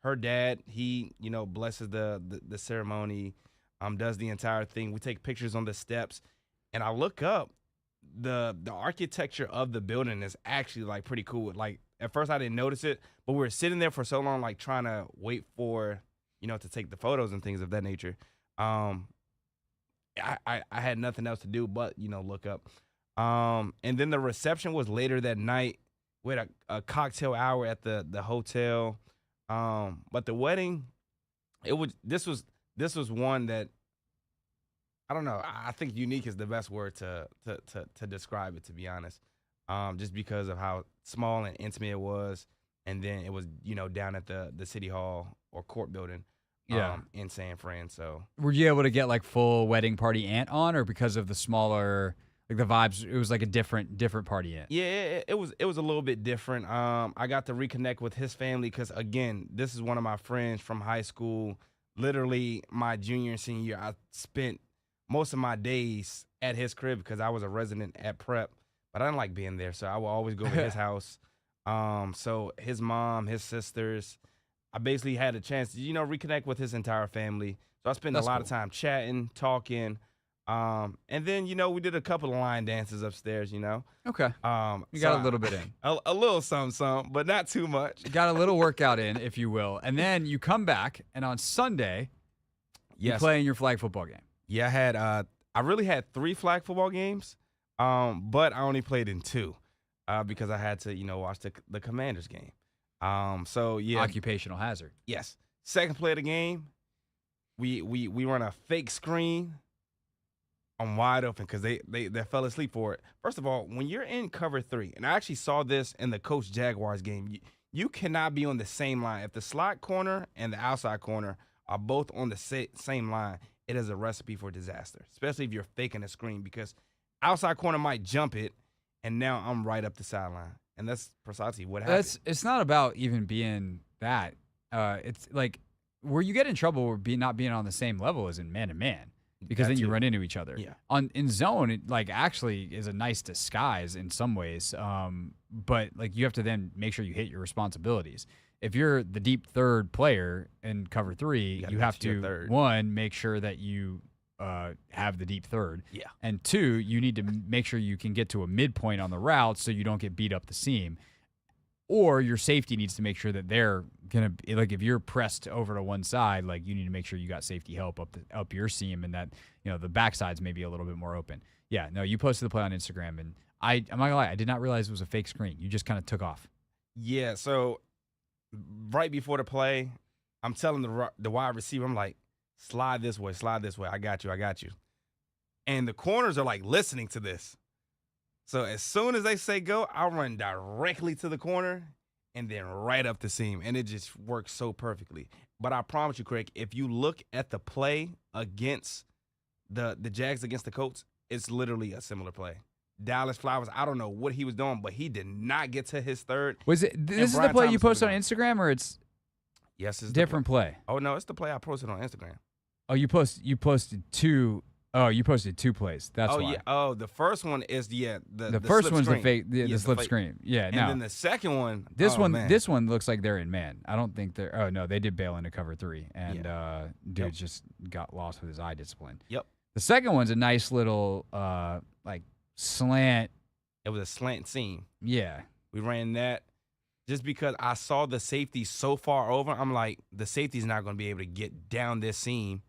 her dad, he blesses the ceremony, does the entire thing. We take pictures on the steps, and I look up, the architecture of the building is actually like pretty cool. Like at first I didn't notice it, but we were sitting there for so long, like trying to wait for to take the photos and things of that nature. I had nothing else to do but, look up. And then the reception was later that night. We had a cocktail hour at the hotel. But the wedding, this was one that, I don't know. I think unique is the best word to describe it, to be honest. Just because of how small and intimate it was. And then it was, down at the city hall or court building in San Fran. So were you able to get like full wedding party ant on, or because of the smaller, like the vibes, it was like a different party ant? Yeah, it was a little bit different. I got to reconnect with his family because, again, this is one of my friends from high school. Literally my junior and senior year, I spent most of my days at his crib because I was a resident at prep, but I didn't like being there, so I would always go to his house. So his mom, his sisters, I basically had a chance to, reconnect with his entire family. So I spent a lot of time chatting, talking. And then, we did a couple of line dances upstairs, Okay. You got a little bit in. A little something, but not too much. You got a little workout in, if you will. And then you come back, and on Sunday, you play in your flag football game. Yeah, I really had 3 flag football games, but I only played in 2 because I had to, watch the Commanders game. So, yeah. Occupational hazard. Yes. Second play of the game, we run a fake screen. I'm wide open because they fell asleep for it. First of all, when you're in cover 3, and I actually saw this in the Coach Jaguars game, you cannot be on the same line. If the slot corner and the outside corner are both on the same line, it is a recipe for disaster, especially if you're faking a screen, because outside corner might jump it, and now I'm right up the sideline. And that's precisely what happened. It's not about even being that. It's like where you get in trouble with not being on the same level is in man-to-man. Because then you run into each other. Yeah. In zone, it actually is a nice disguise in some ways. But you have to then make sure you hit your responsibilities. If you're the deep third player in cover 3, you have to, 1, make sure that you have the deep third. Yeah. And 2, you need to make sure you can get to a midpoint on the route so you don't get beat up the seam. Or your safety needs to make sure that they're going to, if you're pressed over to one side, you need to make sure you got safety help up your seam, and that, the backside's maybe a little bit more open. Yeah, no, you posted the play on Instagram, and I'm not going to lie, I did not realize it was a fake screen. You just kind of took off. Yeah, so right before the play, I'm telling the wide receiver, I'm like, slide this way, I got you. And the corners are listening to this. So as soon as they say go, I'll run directly to the corner and then right up the seam. And it just works so perfectly. But I promise you, Craig, if you look at the play against the Jags against the Colts, it's literally a similar play. Dallas Flowers, I don't know what he was doing, but he did not get to his third. Was it? This is the play you posted on Instagram, or it's? Yes, it's different play. Oh no, it's the play I posted on Instagram. Oh, you posted 2. Oh, you posted 2 plays. That's why. Yeah. Oh, the first one is the first one's screen. the fake, the slip screen. Yeah. And then the second one. This one looks like they're in man. I don't think they're. Oh no, they did bail into cover 3, and dude just got lost with his eye discipline. Yep. The second one's a nice little slant. It was a slant seam. Yeah. We ran that just because I saw the safety so far over. I'm like, the safety's not going to be able to get down this seam.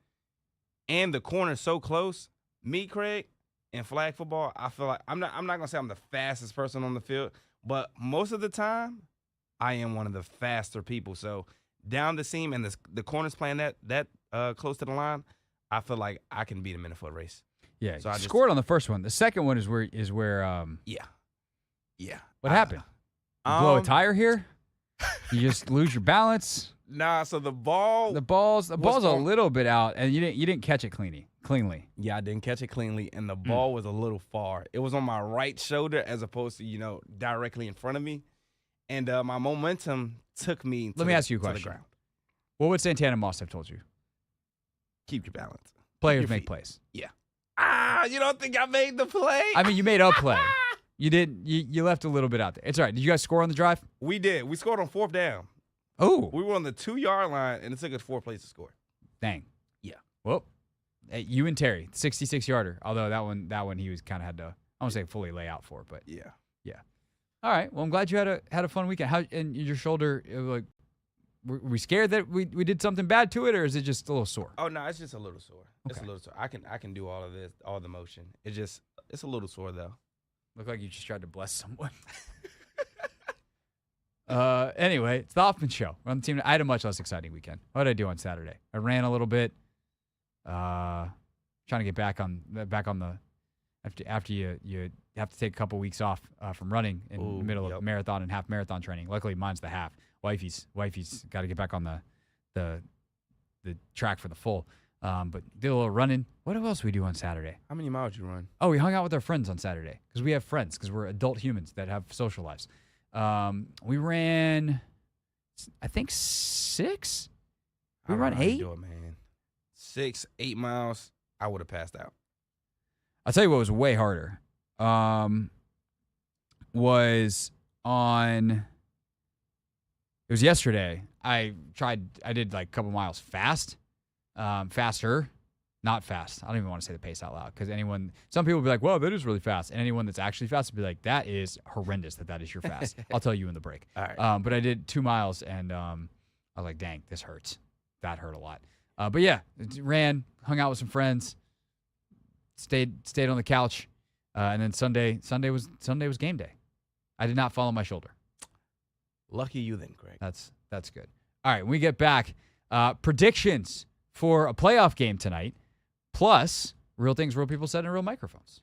And the corner's so close. Me, Craig, in flag football, I feel like I'm not gonna say I'm the fastest person on the field, but most of the time, I am one of the faster people. So down the seam and the corner's playing that close to the line, I feel like I can beat him in a foot race. Yeah, so I scored on the first one. The second one is where yeah. What happened? You blow a tire here? You just lose your balance? Nah, so the ball's a little bit out, and you didn't catch it cleanly. Yeah, I didn't catch it cleanly, and the ball was a little far. It was on my right shoulder as opposed to directly in front of me, and my momentum took me. Let me ask you a question. What would Santana Moss have told you? Keep your balance. Players make plays. Yeah. You don't think I made the play? I mean, you made a play. You didn't. You left a little bit out there. It's all right. Did you guys score on the drive? We did. We scored on 4th down. Oh. We were on the 2-yard line, and it took us 4 plays to score. Dang. Yeah. Well, you and Terry, 66-yarder. Although that one he was kind of had to, I won't say fully lay out for, but yeah. All right. Well, I'm glad you had a fun weekend. How and your shoulder, were we scared that we did something bad to it, or is it just a little sore? Oh no, it's just a little sore. It's Okay. a little sore. I can do all of this, all the motion. It's a little sore though. Look like you just tried to bless someone. Anyway, it's the Hoffman Show. We're on the team. I had a much less exciting weekend. What did I do on Saturday? I ran a little bit. Trying to get back on the after you have to take a couple weeks off from running in the middle of marathon and half marathon training. Luckily, mine's the half. Wifey's got to get back on the track for the full. But did a little running. What else did we do on Saturday? How many miles did you run? Oh, we hung out with our friends on Saturday because we have friends because we're adult humans that have social lives. We ran, I think 6. We run 8. Do it, man. 6, 8 miles. I would have passed out. I'll tell you what was way harder. It was yesterday. I did like a couple miles faster, not fast. I don't even want to say the pace out loud because some people will be like, "Whoa, that is really fast," and anyone that's actually fast will be like, "That is horrendous. That is your fast." I'll tell you in the break. All right. But I did 2 miles and I was like, "Dang, this hurts." That hurt a lot. But yeah, ran, hung out with some friends, stayed on the couch, and then Sunday was game day. I did not follow my shoulder. Lucky you then, Craig. That's good. All right, when we get back, predictions for a playoff game tonight, plus real things real people said in real microphones.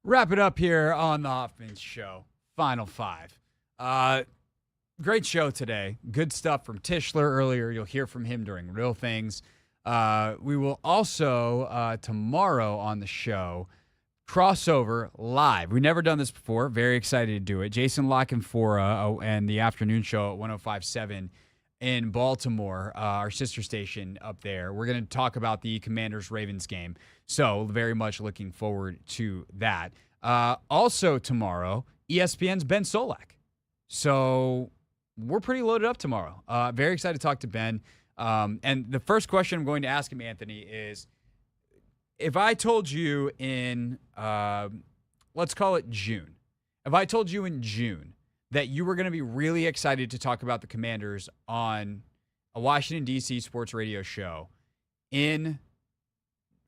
Wrap it up here on the Hoffman Show. Final five. Great show today. Good stuff from Tischler earlier. You'll hear from him during Real Things. We will also, tomorrow on the show, crossover live. We've never done this before. Very excited to do it. Jason Lockenfora and the afternoon show at 105.7 in Baltimore, our sister station up there. We're going to talk about the Commanders-Ravens game. So very much looking forward to that. Also tomorrow, ESPN's Ben Solak. So we're pretty loaded up tomorrow. Very excited to talk to Ben. And the first question I'm going to ask him, Anthony, is if I told you in, let's call it June, if I told you in June that you were going to be really excited to talk about the Commanders on a Washington, D.C. sports radio show in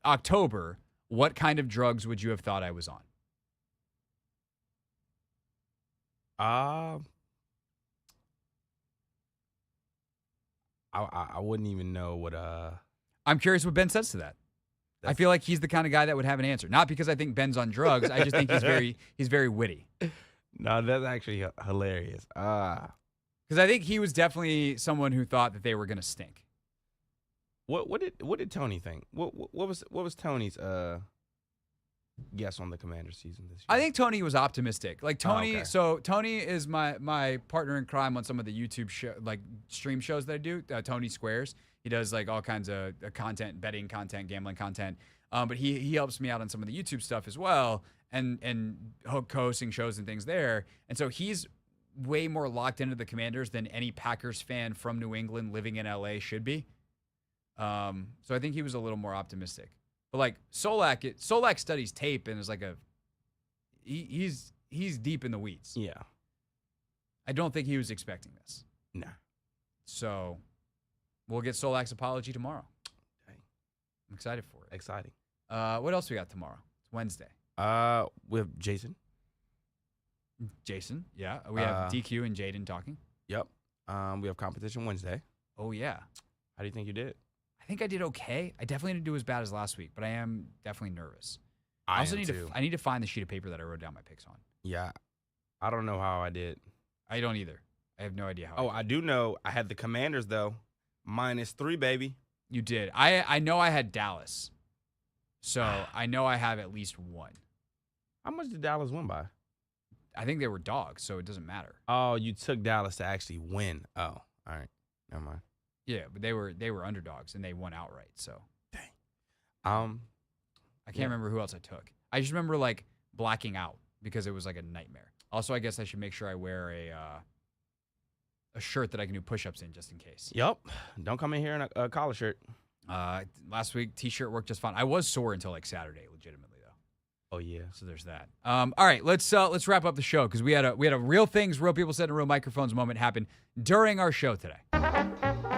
October, what kind of drugs would you have thought I was on? I wouldn't even know what. I'm curious what Ben says to that. I feel like he's the kind of guy that would have an answer. Not because I think Ben's on drugs. I just think he's very witty. No, that's actually hilarious. Because I think he was definitely someone who thought that they were going to stink. What did Tony think? What was Tony's guess on the Commanders season this year? I think Tony was optimistic. Like Tony, okay. So Tony is my partner in crime on some of the YouTube stream shows that I do. Tony Squares. He does like all kinds of content, betting content, gambling content. But he helps me out on some of the YouTube stuff as well, and hosting shows and things there. And so he's way more locked into the Commanders than any Packers fan from New England living in LA should be. So I think he was a little more optimistic. But like Solak studies tape and is like he's deep in the weeds. Yeah. I don't think he was expecting this. Nah. So we'll get Solak's apology tomorrow. Okay. I'm excited for it. Exciting. What else we got tomorrow? It's Wednesday. We have Jason. Jason, yeah. We have DQ and Jaden talking. Yep. We have competition Wednesday. Oh yeah. How do you think you did? I think I did okay. I definitely didn't do as bad as last week, but I am definitely nervous. I also am need too. I need to find the sheet of paper that I wrote down my picks on. Yeah. I don't know how I did. I don't either. I have no idea how. Oh, I do know. I had the Commanders though. -3, baby. You did. I know I had Dallas. So I know I have at least one. How much did Dallas win by? I think they were dogs, so it doesn't matter. Oh, you took Dallas to actually win. Oh, all right. Never mind. Yeah, but they were underdogs and they won outright. So dang. I can't remember who else I took. I just remember like blacking out because it was like a nightmare. Also, I guess I should make sure I wear a shirt that I can do push-ups in just in case. Yep. Don't come in here in a collar shirt. Last week, t-shirt worked just fine. I was sore until like Saturday, legitimately though. Oh yeah. So there's that. All right, let's wrap up the show because we had a real things, real people said, and real microphones moment happen during our show today.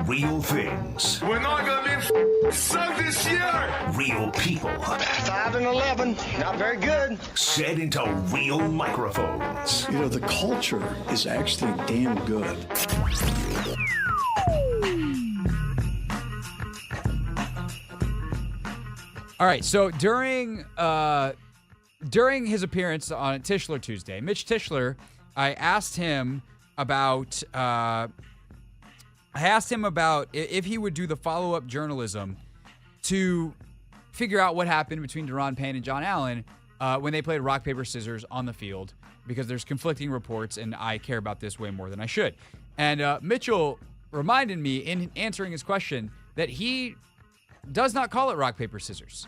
Real things. We're not going to be sucked this year. Real people. 5 and 11, not very good. Set into real microphones. You know, the culture is actually damn good. All right, so during his appearance on Tischler Tuesday, Mitch Tischler, I asked him about if he would do the follow-up journalism to figure out what happened between Deron Payne and John Allen when they played rock, paper, scissors on the field, because there's conflicting reports, and I care about this way more than I should. And Mitchell reminded me in answering his question that he does not call it rock, paper, scissors.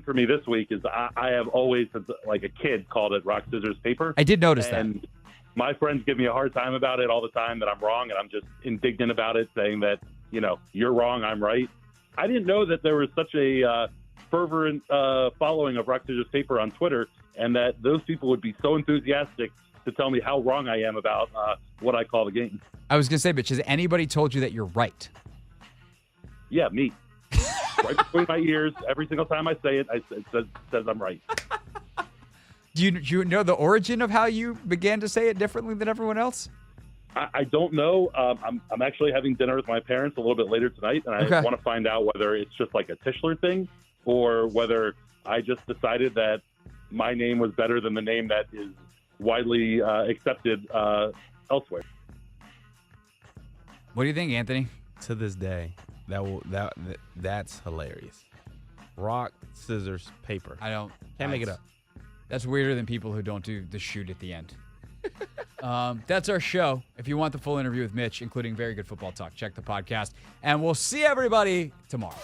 For me this week is I have always, like a kid, called it rock, scissors, paper. I did notice and that. My friends give me a hard time about it all the time, that I'm wrong, and I'm just indignant about it, saying that, you're wrong, I'm right. I didn't know that there was such a fervent following of rock, scissors, paper on Twitter, and that those people would be so enthusiastic to tell me how wrong I am about what I call the game. I was going to say, Mitch, has anybody told you that you're right? Yeah, me. Right between my ears, every single time I say it, it says I'm right. Do you know the origin of how you began to say it differently than everyone else? I don't know. I'm actually having dinner with my parents a little bit later tonight, and I want to find out whether it's just like a Tischler thing or whether I just decided that my name was better than the name that is widely accepted elsewhere. What do you think, Anthony? To this day, that's hilarious. Rock, scissors, paper. Can't make it up. That's weirder than people who don't do the shoot at the end. That's our show. If you want the full interview with Mitch, including very good football talk, check the podcast. And we'll see everybody tomorrow.